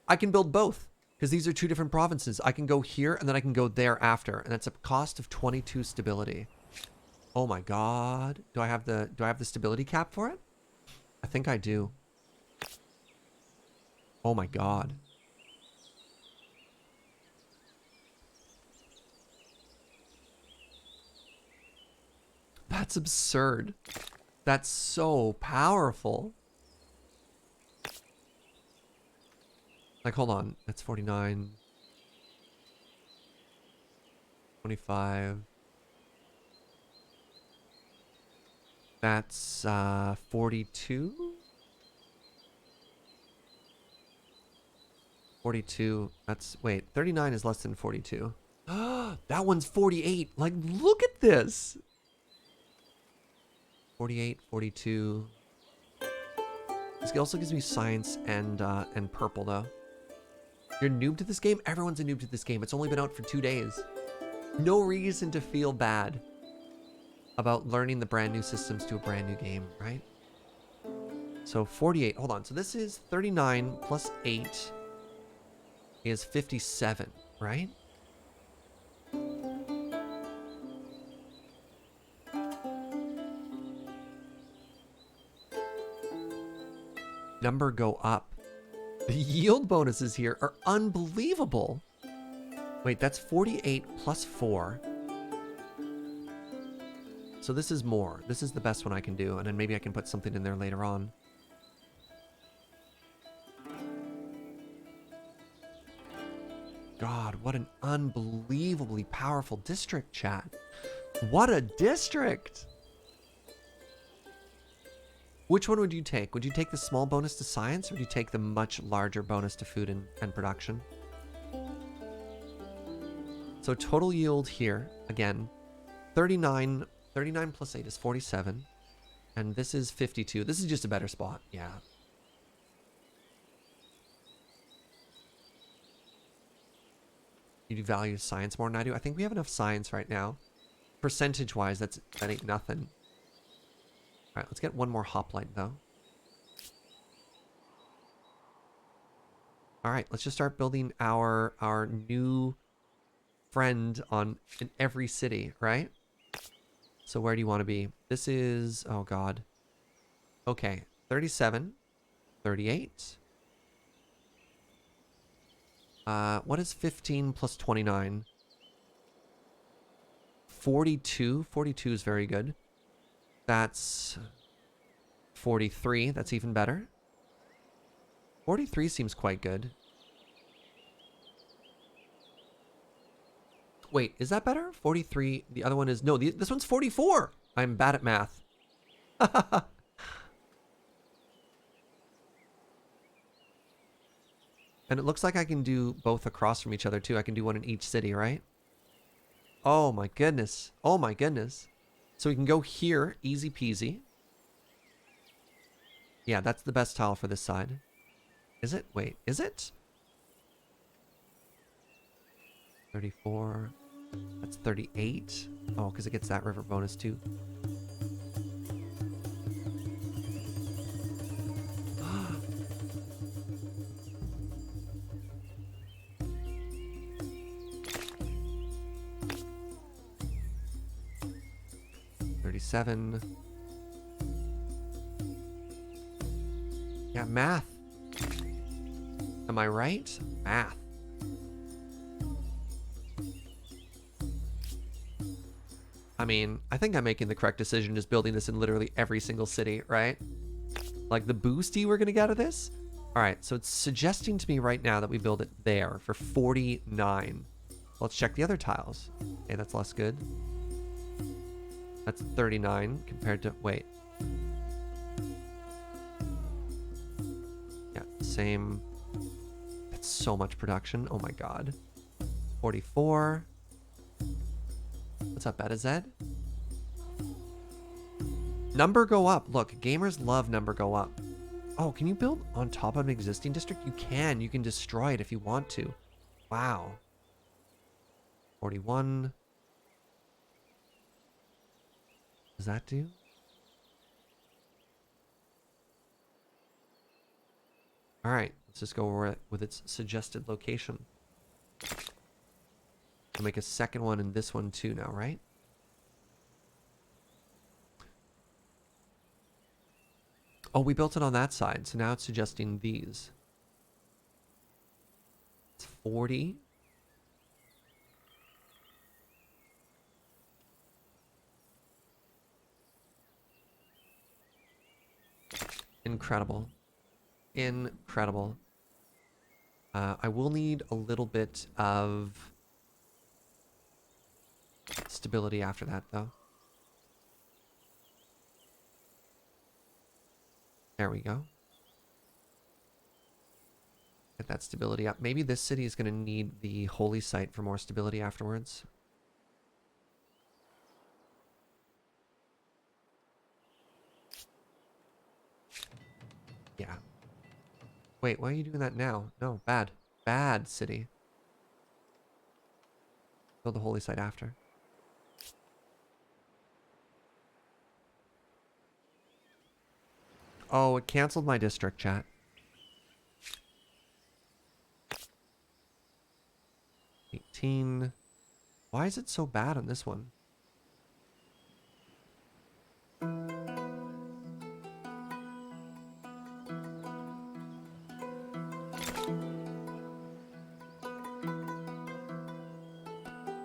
I can build both because these are two different provinces. I can go here and then I can go there after, and that's a cost of 22 stability. Oh my god. Do I have the stability cap for it? I think I do. Oh my god. That's absurd. That's so powerful. Like, hold on. That's 49. 25. That's 42. 42. That's, wait, 39 is less than 42. That one's 48. Like, look at this. 48, 42. This also gives me science and purple though. You're noob to this game? Everyone's a noob to this game. It's only been out for 2 days. No reason to feel bad about learning the brand new systems to a brand new game, right? So 48, hold on. So this is 39 plus 8 is 57, right? Number go up. The yield bonuses here are unbelievable. Wait, that's 48 plus 4. So this is more. This is the best one I can do, and then maybe I can put something in there later on. God, what an unbelievably powerful district, chat. What a district! Which one would you take? Would you take the small bonus to science, or would you take the much larger bonus to food and production? So total yield here, again, 39 plus 8 is 47. And this is 52. This is just a better spot, yeah. You do value science more than I do. I think we have enough science right now. Percentage-wise, that ain't nothing. All right, let's get one more hoplite though. All right, let's just start building our new friend in every city, right? So where do you want to be? This is, oh god. Okay, 37, 38. What is 15 plus 29? 42. 42 is very good. That's 43. That's even better. 43 seems quite good. Wait, is that better? 43. The other one is... No, this one's 44. I'm bad at math. And it looks like I can do both across from each other, too. I can do one in each city, right? Oh, my goodness. Oh, my goodness. So we can go here, easy peasy. Yeah, that's the best tile for this side. Is it? Wait, is it? 34. That's 38. Oh, because it gets that river bonus too. $37. Yeah, math. Am I right? Math. I mean, I think I'm making the correct decision just building this in literally every single city, right? Like the boosty we're gonna get out of this? All right, so it's suggesting to me right now that we build it there for 49. Let's check the other tiles. Okay, that's less good. That's 39 compared to, wait. Yeah, same. That's so much production. Oh my God. 44. What's up, Betazed? Number go up. Look, gamers love number go up. Oh, can you build on top of an existing district? You can. You can destroy it if you want to. Wow. 41. Does that do? All right, let's just go over it with its suggested location. I'll make a second one in this one too now, right? Oh, we built it on that side, so now it's suggesting these. It's 40. Incredible. Incredible. I will need a little bit of stability after that, though. There we go. Get that stability up. Maybe this city is going to need the holy site for more stability afterwards. Yeah. Wait, why are you doing that now? No, bad. Bad city. Build the holy site after. Oh, it canceled my district, chat. $18. Why is it so bad on this one?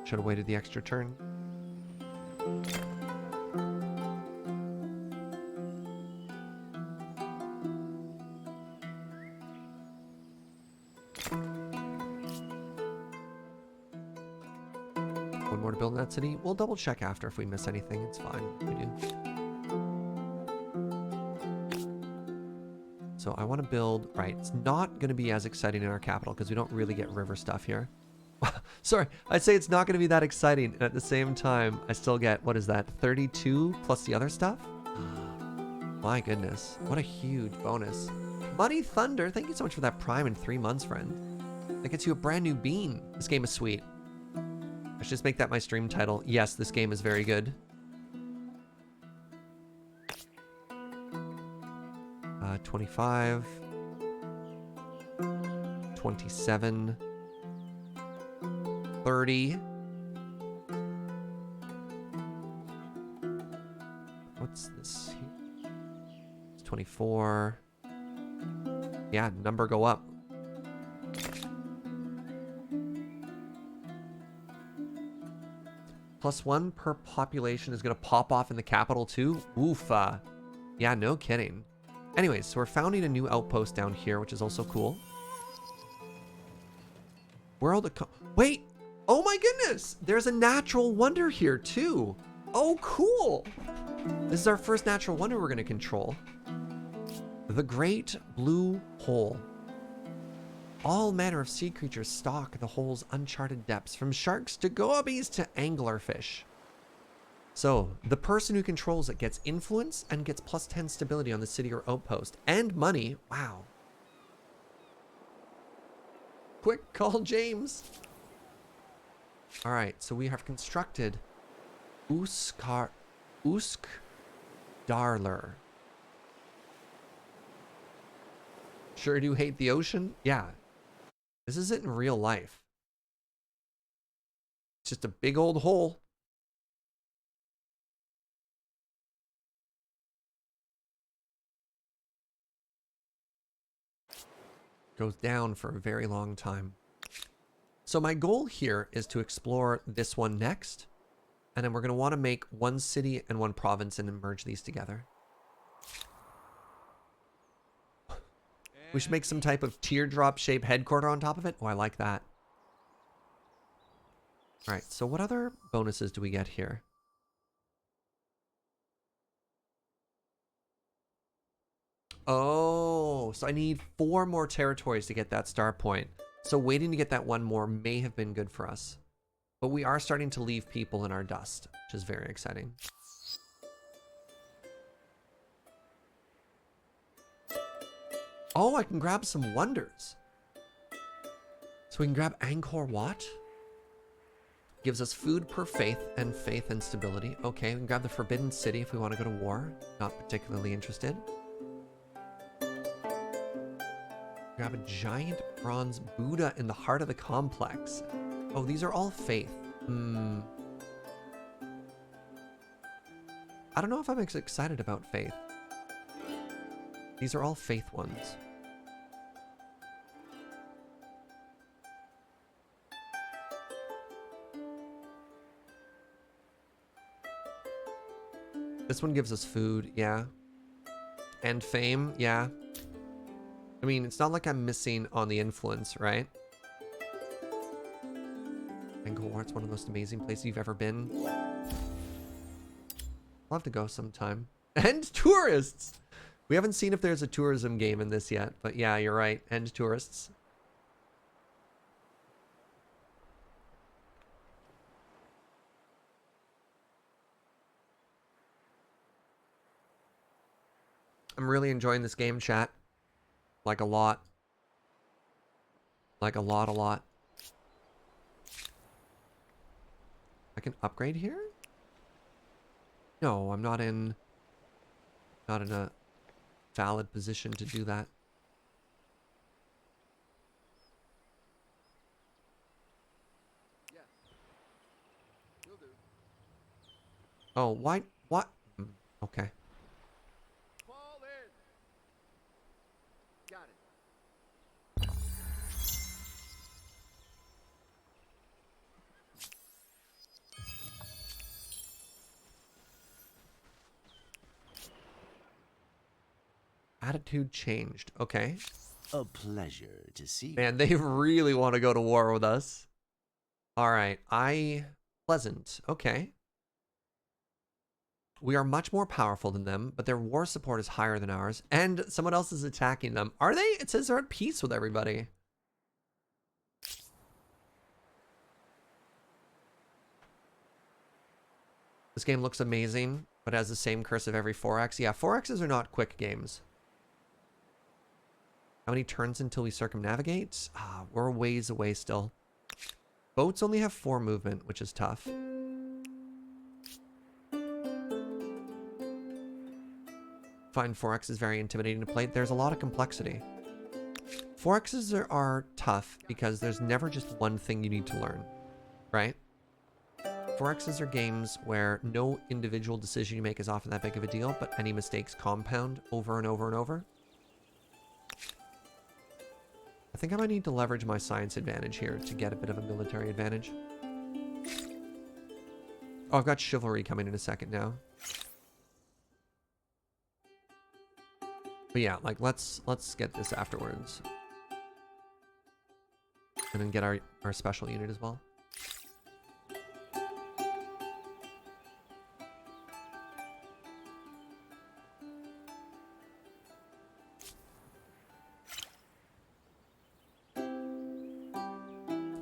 Should have waited the extra turn. One more to build in that city. We'll double check after if we miss anything. It's fine if we do. So I want to build... Right, it's not going to be as exciting in our capital because we don't really get river stuff here. Sorry, I'd say it's not going to be that exciting. And at the same time, I still get, what is that, 32 plus the other stuff? My goodness, what a huge bonus. Muddy Thunder, thank you so much for that Prime in 3 months, friend. That gets you a brand new bean. This game is sweet. I should just make that my stream title. Yes, this game is very good. 25. 27. 30. What's this here? It's 24. Yeah, number go up. +1 per population is going to pop off in the capital too. Oof. Yeah, no kidding. Anyways, so we're founding a new outpost down here, which is also cool. Wait! Oh my goodness! There's a natural wonder here too. Oh, cool! This is our first natural wonder we're going to control. The Great Blue Hole. All manner of sea creatures stalk the hole's uncharted depths, from sharks to gobies to anglerfish. So, the person who controls it gets influence and gets +10 stability on the city or outpost. And money. Wow. Quick, call James. Alright, so we have constructed Uskdarler. Sure do hate the ocean? Yeah. This is it in real life. It's just a big old hole. goes down for a very long time. So my goal here is to explore this one next. And then we're going to want to make one city and one province and merge these together. We should make some type of teardrop shaped headquarter on top of it. Oh, I like that. All right, so what other bonuses do we get here? Oh, so I need 4 more territories to get that star point. So waiting to get that one more may have been good for us. But we are starting to leave people in our dust, which is very exciting. Oh, I can grab some wonders. So we can grab Angkor Wat. Gives us food per faith and stability. Okay, we can grab the Forbidden City if we want to go to war. Not particularly interested. Grab a giant bronze Buddha in the heart of the complex. Oh, these are all faith. I don't know if I'm excited about faith. These are all faith ones. This one gives us food, yeah. And fame, yeah. I mean, it's not like I'm missing on the influence, right? Angkor Wat's one of the most amazing places you've ever been. I'll have to go sometime. And tourists! We haven't seen if there's a tourism game in this yet, but yeah, you're right. And tourists. I'm really enjoying this game, chat. Like a lot. Like a lot. I can upgrade here? No, I'm not in a valid position to do that. Oh, why? What? Okay. Fall in. Got it. Attitude changed. Okay. A pleasure to see Man, they really want to go to war with us. All right. Pleasant. Okay. We are much more powerful than them, but their war support is higher than ours. And someone else is attacking them. Are they? It says they're at peace with everybody. This game looks amazing, but has the same curse of every 4X. Yeah, 4Xs are not quick games. How many turns until we circumnavigate? We're a ways away still. Boats only have 4 movement, which is tough. Find 4X is very intimidating to play. There's a lot of complexity. 4Xs are tough because there's never just one thing you need to learn, right? 4Xs are games where no individual decision you make is often that big of a deal, but any mistakes compound over and over and over. I think I might need to leverage my science advantage here to get a bit of a military advantage. Oh, I've got chivalry coming in a second now. But yeah, like let's get this afterwards. And then get our special unit as well.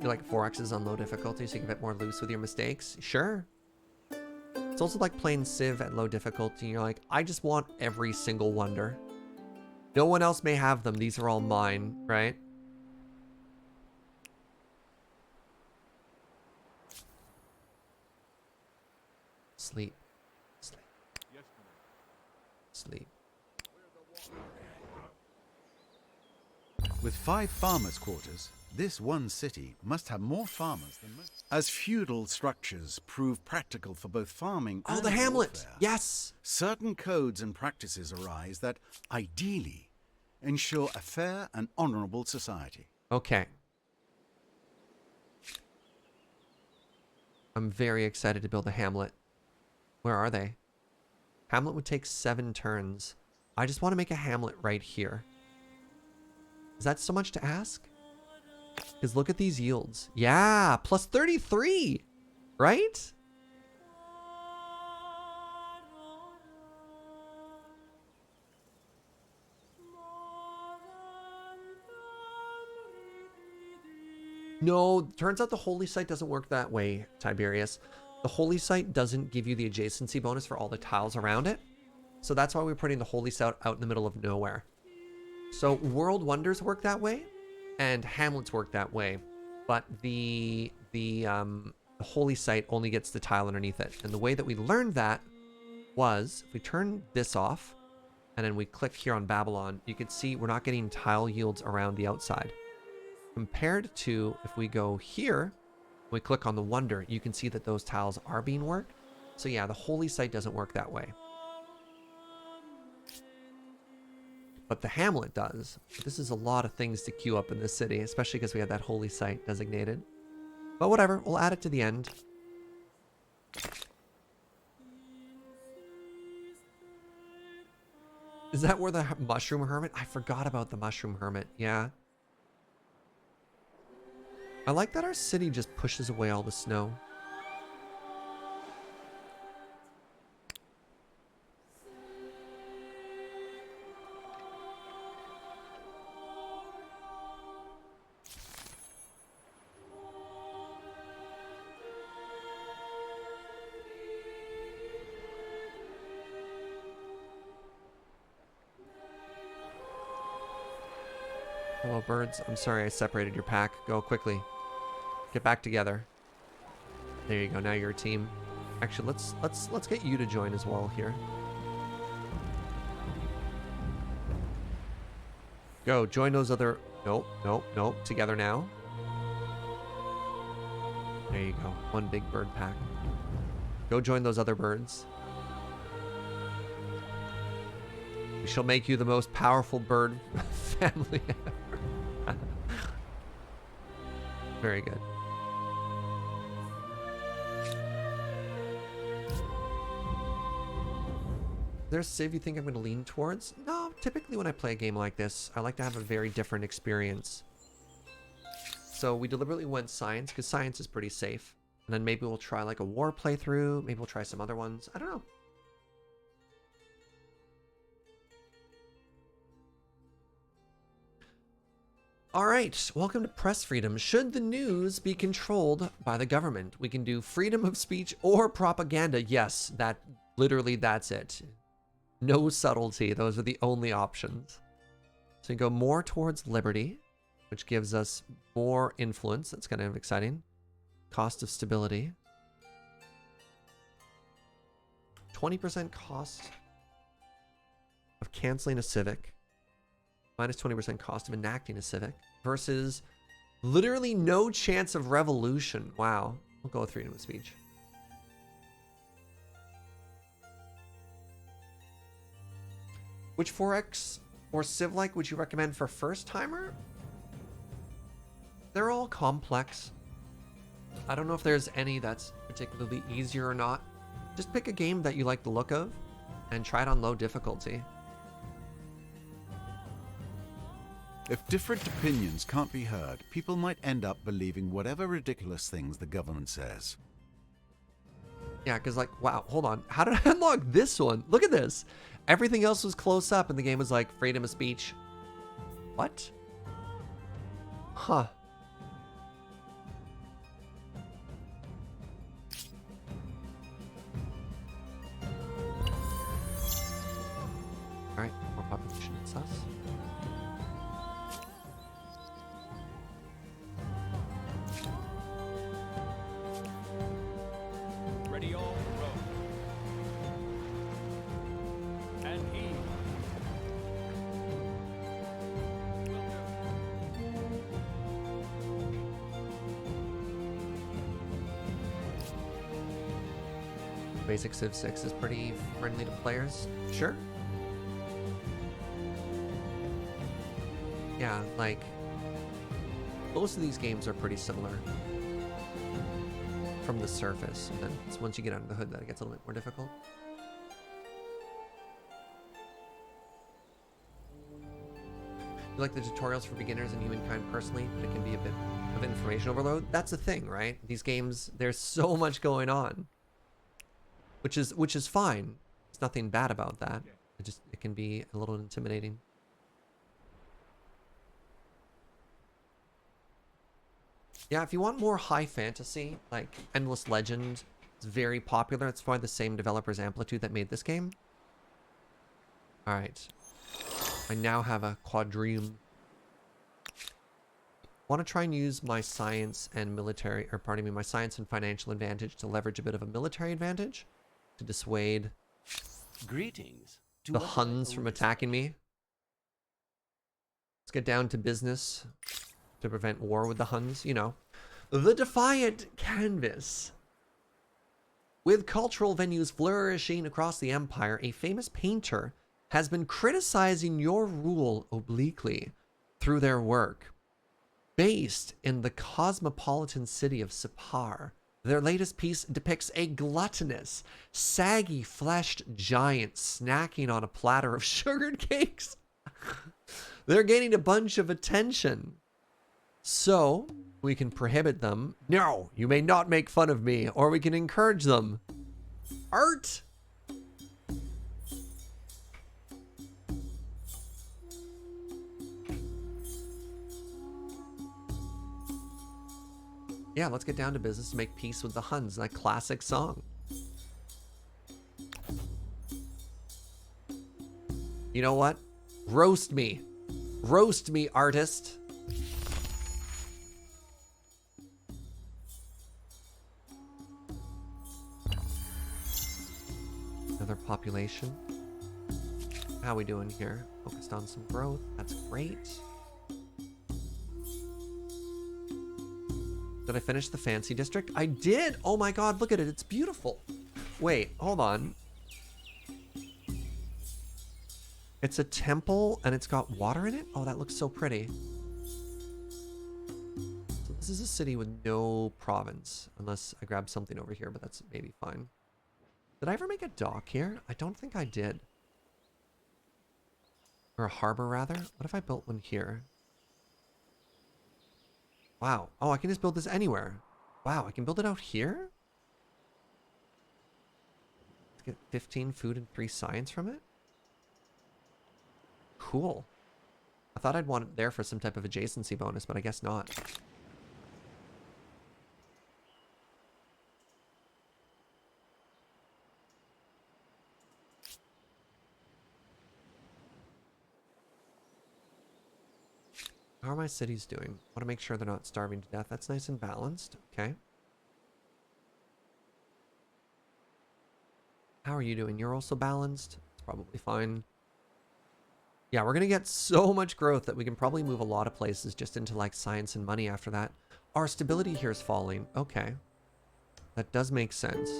You like 4Xs on low difficulty so you can get more loose with your mistakes? Sure. It's also like playing Civ at low difficulty. You're like, I just want every single wonder. No one else may have them. These are all mine, right? Sleep. Sleep. Yes, Commander. Sleep. With 5 farmers' quarters, this one city must have more farmers than most. As feudal structures prove practical for both farming Oh, and the hamlet. warfare, Yes. certain codes and practices arise that, ideally, ensure a fair and honourable society. Okay. I'm very excited to build a hamlet. Where are they? Hamlet would take 7 turns. I just want to make a hamlet right here. Is that so much to ask? Because look at these yields. Yeah, plus 33, right? No, turns out the holy site doesn't work that way, Tiberius. The holy site doesn't give you the adjacency bonus for all the tiles around it. So that's why we're putting the holy site out in the middle of nowhere. So world wonders work that way, and hamlets work that way, but the holy site only gets the tile underneath it. And the way that we learned that was if we turn this off, and then we click here on Babylon, you can see we're not getting tile yields around the outside. Compared to if we go here, we click on the wonder, you can see that those tiles are being worked. So yeah, the holy site doesn't work that way. But the hamlet does. This is a lot of things to queue up in this city, especially because we have that holy site designated. But whatever, we'll add it to the end. Is that where the mushroom hermit? I forgot about the mushroom hermit, yeah. I like that our city just pushes away all the snow. Hello, birds. I'm sorry I separated your pack. Go quickly. Get back together. There you go. Now you're a team. Actually, let's get you to join as well here. Go join those other. Nope, nope, nope. Together now. There you go. One big bird pack. Go join those other birds. We shall make you the most powerful bird family ever. Very good. There's a civ you think I'm going to lean towards? No, typically when I play a game like this, I like to have a very different experience. So we deliberately went science, because science is pretty safe. And then maybe we'll try like a war playthrough. Maybe we'll try some other ones. I don't know. All right, welcome to Press Freedom. Should the news be controlled by the government? We can do freedom of speech or propaganda. Yes, that's it. No subtlety. Those are the only options. So we go more towards liberty, which gives us more influence. That's kind of exciting. Cost of stability. 20% cost of canceling a civic. Minus 20% cost of enacting a civic versus literally no chance of revolution. Wow. We'll go with freedom of speech. Which 4X or civ-like would you recommend for first timer? They're all complex. I don't know if there's any that's particularly easier or not. Just pick a game that you like the look of and try it on low difficulty. If different opinions can't be heard, people might end up believing whatever ridiculous things the government says. Yeah, because like, wow, hold on. How did I unlock this one? Look at this. Everything else was close up and the game was like freedom of speech. What? Huh. All right, more population in sus. Ready all row. And heave. Basic Civ 6 is pretty friendly to players. Sure. Yeah, like most of these games are pretty similar from the surface, and then it's once you get under the hood that it gets a little bit more difficult. You like the tutorials for beginners and Humankind personally, but it can be a bit of information overload. That's the thing, right? These games, there's so much going on, which is fine. There's nothing bad about that. It can be a little intimidating. Yeah, if you want more high fantasy, like Endless Legend, it's very popular. It's by the same developers, Amplitude, that made this game. All right. I now have a quadrium. Want to try and use my science and military, or pardon me, my science and financial advantage to leverage a bit of a military advantage to dissuade Greetings. To the what do I Huns owe from this attacking me. Let's get down to business to prevent war with the Huns, you know. The Defiant Canvas. With cultural venues flourishing across the empire, a famous painter has been criticizing your rule obliquely through their work. Based in the cosmopolitan city of Sipar, their latest piece depicts a gluttonous, saggy-fleshed giant snacking on a platter of sugared cakes. They're gaining a bunch of attention. So, we can prohibit them. No, you may not make fun of me. Or we can encourage them. Art! Yeah, let's get down to business to make peace with the Huns. That classic song. You know what? Roast me. Roast me, artist. Another population. How we doing here? Focused on some growth. That's great. Did I finish the fancy district? I did! Oh my god, look at it. It's beautiful. Wait, hold on. It's a temple and it's got water in it? Oh, that looks so pretty. So this is a city with no province. Unless I grab something over here, but that's maybe fine. Did I ever make a dock here? I don't think I did. Or a harbor, rather. What if I built one here? Wow. Oh, I can just build this anywhere. Wow, I can build it out here? Let's get 15 food and 3 science from it? Cool. I thought I'd want it there for some type of adjacency bonus, but I guess not. How are my cities doing? Want to make sure they're not starving to death. That's nice and balanced. Okay. How are you doing? You're also balanced. It's probably fine. Yeah, we're going to get so much growth that we can probably move a lot of places just into like science and money after that. Our stability here is falling. Okay. That does make sense.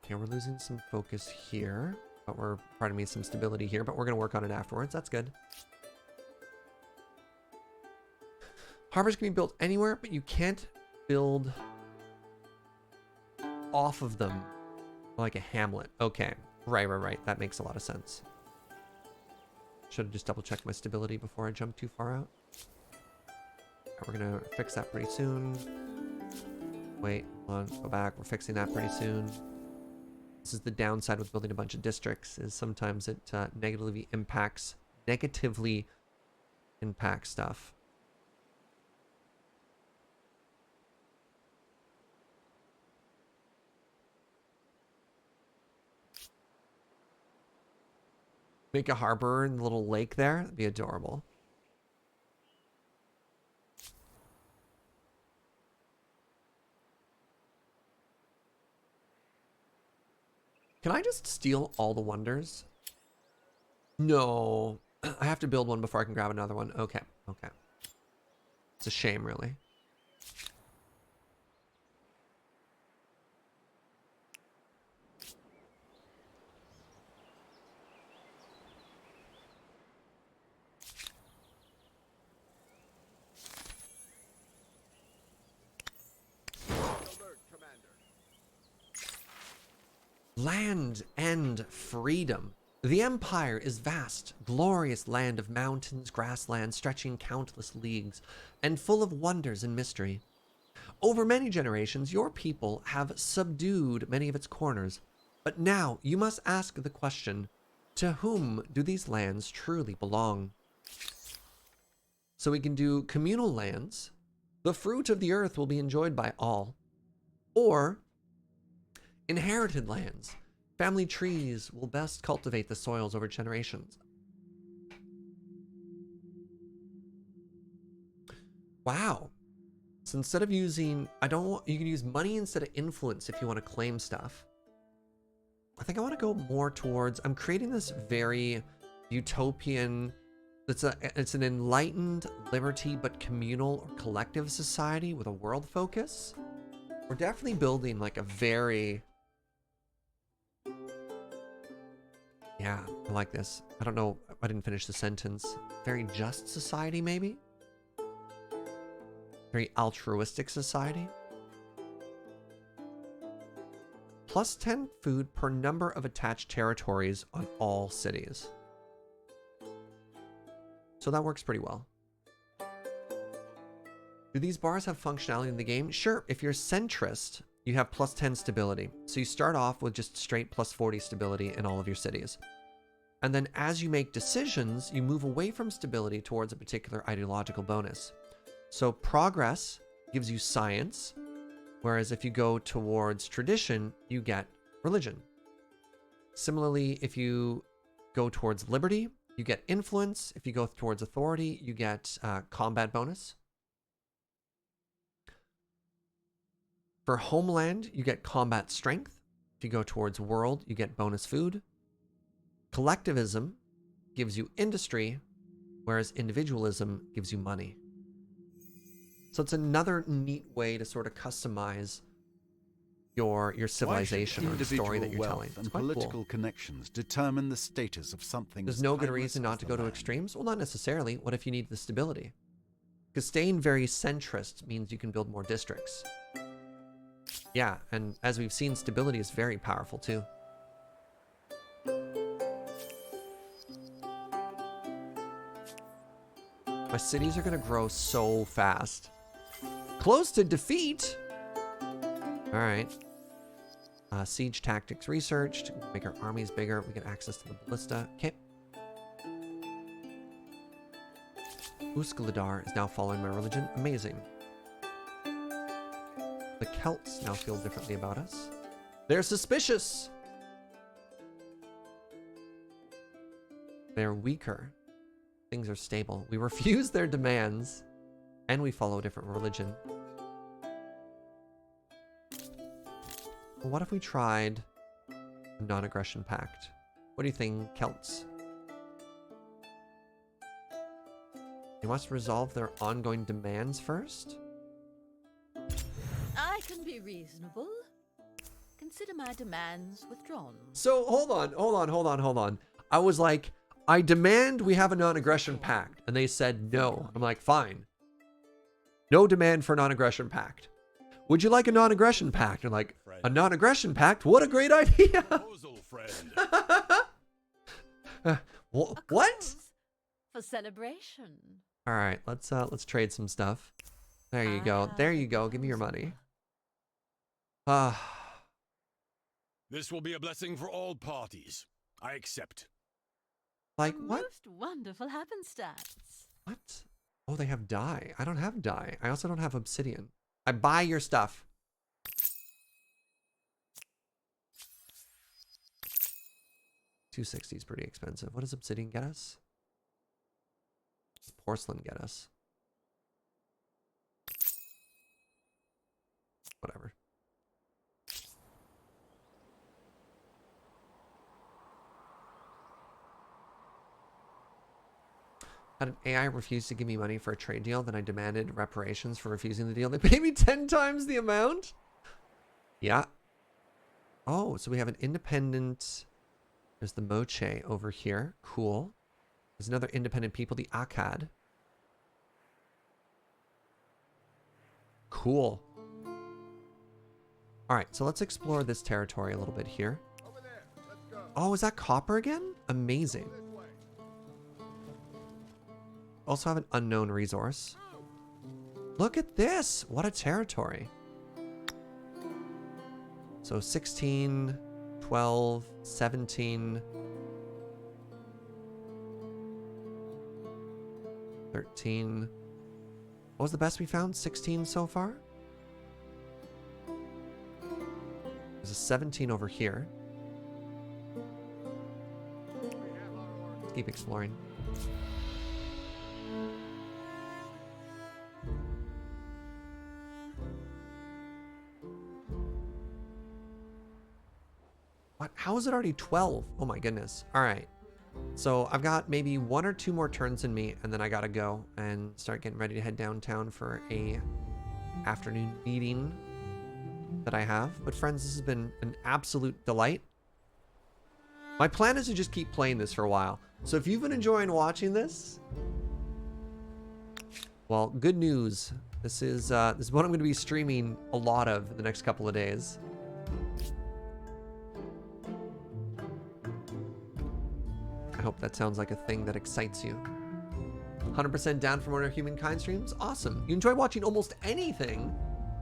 Okay, we're losing some focus here, but pardon me, some stability here, but we're going to work on it afterwards. That's good. Harbors can be built anywhere, but you can't build off of them like a hamlet. Okay, right. That makes a lot of sense. Should have just double checked my stability before I jumped too far out. Right, we're going to fix that pretty soon. Wait, hold on, go back. We're fixing that pretty soon. This is the downside with building a bunch of districts, is sometimes it negatively impacts stuff. Make a harbor in the little lake there. That'd be adorable. Can I just steal all the wonders? No. I have to build one before I can grab another one. Okay. Okay. It's a shame, really. Land and freedom. The Empire is vast, glorious land of mountains, grasslands stretching countless leagues, and full of wonders and mystery. Over many generations, your people have subdued many of its corners, but now you must ask the question, to whom do these lands truly belong? So we can do communal lands. The fruit of the earth will be enjoyed by all. Or inherited lands. Family trees will best cultivate the soils over generations. Wow. So instead of using, you can use money instead of influence if you want to claim stuff. I think I want to go more towards, I'm creating this very utopian, it's an enlightened liberty, but communal or collective society with a world focus. We're definitely building like a very, yeah, I like this. I don't know, I didn't finish the sentence. Very just society, maybe? Very altruistic society. Plus 10 food per number of attached territories on all cities. So that works pretty well. Do these bars have functionality in the game? Sure, if you're centrist, you have plus 10 stability. So you start off with just straight plus 40 stability in all of your cities. And then as you make decisions, you move away from stability towards a particular ideological bonus. So progress gives you science, whereas if you go towards tradition, you get religion. Similarly, if you go towards liberty, you get influence. If you go towards authority, you get combat bonus. For homeland, you get combat strength. If you go towards world, you get bonus food. Collectivism gives you industry, whereas individualism gives you money. So it's another neat way to sort of customize your civilization or the story that you're telling. It's And quite political cool. connections determine the status of something. There's as no good timeless reason as not to the go to land. extremes. Well, not necessarily. What if you need the stability? Because staying very centrist means you can build more districts. Yeah, and as we've seen, stability is very powerful too. My cities are going to grow so fast. Close to defeat. All right. Siege tactics researched. Make our armies bigger. We get access to the ballista. Okay. Uskaladar is now following my religion. Amazing. The Celts now feel differently about us. They're suspicious. They're weaker. Things are stable. We refuse their demands, and we follow a different religion. Well, what if we tried a non-aggression pact? What do you think, Celts? You must resolve their ongoing demands first? I can be reasonable. Consider my demands withdrawn. So, hold on. I was like, I demand we have a non-aggression pact. And they said no. I'm like, fine. No demand for non-aggression pact. Would you like a non-aggression pact? And like, a non-aggression pact? What a great idea. Proposal, friend. What? Cause for celebration. All right, let's trade some stuff. There you go. There you go. Give me your money. This will be a blessing for all parties. I accept. Like A what? Most wonderful happenstance. What? Oh, they have dye. I don't have dye. I also don't have obsidian. I buy your stuff. $260 is pretty expensive. What does obsidian get us? What does porcelain get us? Whatever. Had an AI refuse to give me money for a trade deal, then I demanded reparations for refusing the deal. They paid me 10 times the amount? Yeah. Oh, so we have an independent... There's the Moche over here. Cool. There's another independent people, the Akkad. Cool. All right, so let's explore this territory a little bit here. Oh, is that copper again? Amazing. Also have an unknown resource. Look at this. What a territory. So 16, 12, 17, 13. What was the best we found? 16 so far? There's a 17 over here. Let's keep exploring. What? How is it already 12? Oh my goodness. All right. So I've got maybe 1 or 2 more turns in me, and then I gotta go and start getting ready to head downtown for a afternoon meeting that I have. But friends, this has been an absolute delight. My plan is to just keep playing this for a while. So if you've been enjoying watching this, well, good news. This is what I'm going to be streaming a lot of in the next couple of days. I hope that sounds like a thing that excites you. 100% down for more of Humankind streams? Awesome. You enjoy watching almost anything?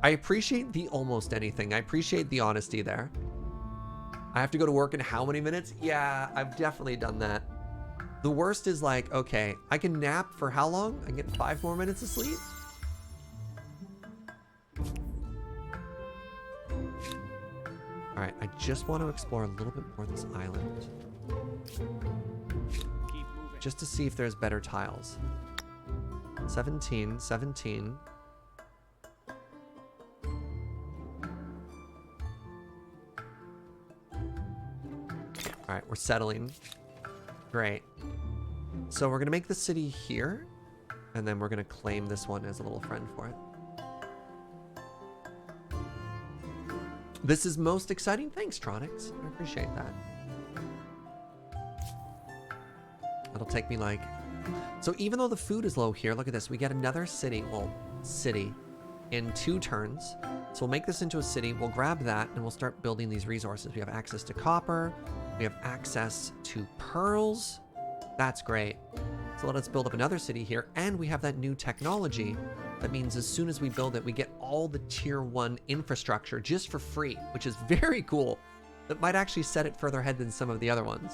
I appreciate the almost anything. I appreciate the honesty there. I have to go to work in how many minutes? Yeah, I've definitely done that. The worst is like, okay, I can nap for how long? I can get 5 more minutes of sleep? All right, I just want to explore a little bit more of this island. Just to see if there's better tiles. 17, 17. All right, we're settling. Great. So we're going to make the city here, and then we're going to claim this one as a little friend for it. This is most exciting. Thanks, Tronix. I appreciate that. It'll take me like... So even though the food is low here, look at this. We get another city, well, city, in 2 turns. So we'll make this into a city. We'll grab that, and we'll start building these resources. We have access to copper. We have access to pearls. That's great. So let us build up another city here. And we have that new technology. That means as soon as we build it, we get all the tier 1 infrastructure just for free, which is very cool. That might actually set it further ahead than some of the other ones.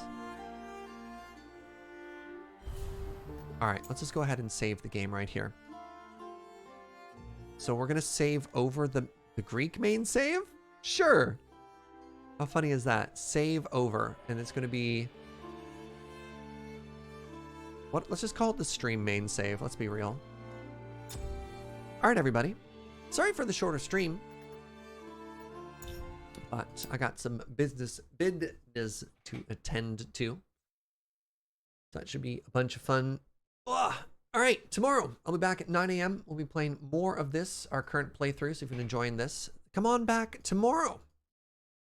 All right, let's just go ahead and save the game right here. So we're going to save over the Greek main save? Sure. How funny is that? Save over. And it's going to be... What? Let's just call it the stream main save. Let's be real. All right, everybody. Sorry for the shorter stream. But I got some business to attend to. So that should be a bunch of fun. Ugh. All right, tomorrow I'll be back at 9 a.m. We'll be playing more of this, our current playthrough. So if you've been enjoying this, come on back tomorrow.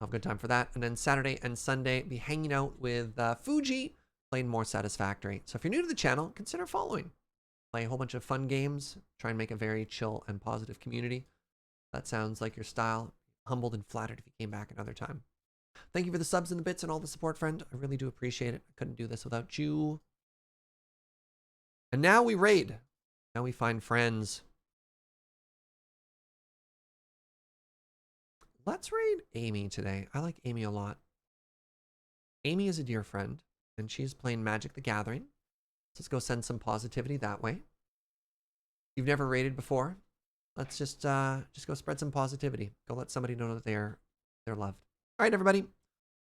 Have a good time for that. And then Saturday and Sunday, be hanging out with Fuji, playing more Satisfactory. So if you're new to the channel, consider following. Play a whole bunch of fun games. Try and make a very chill and positive community. That sounds like your style. Humbled and flattered if you came back another time. Thank you for the subs and the bits and all the support, friend. I really do appreciate it. I couldn't do this without you. And now we raid. Now we find friends. Let's raid Amy today. I like Amy a lot. Amy is a dear friend, and she's playing Magic the Gathering. So let's go send some positivity that way. You've never raided before? Let's just go spread some positivity. Go let somebody know that they're loved. All right, everybody.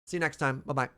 See you next time. Bye-bye.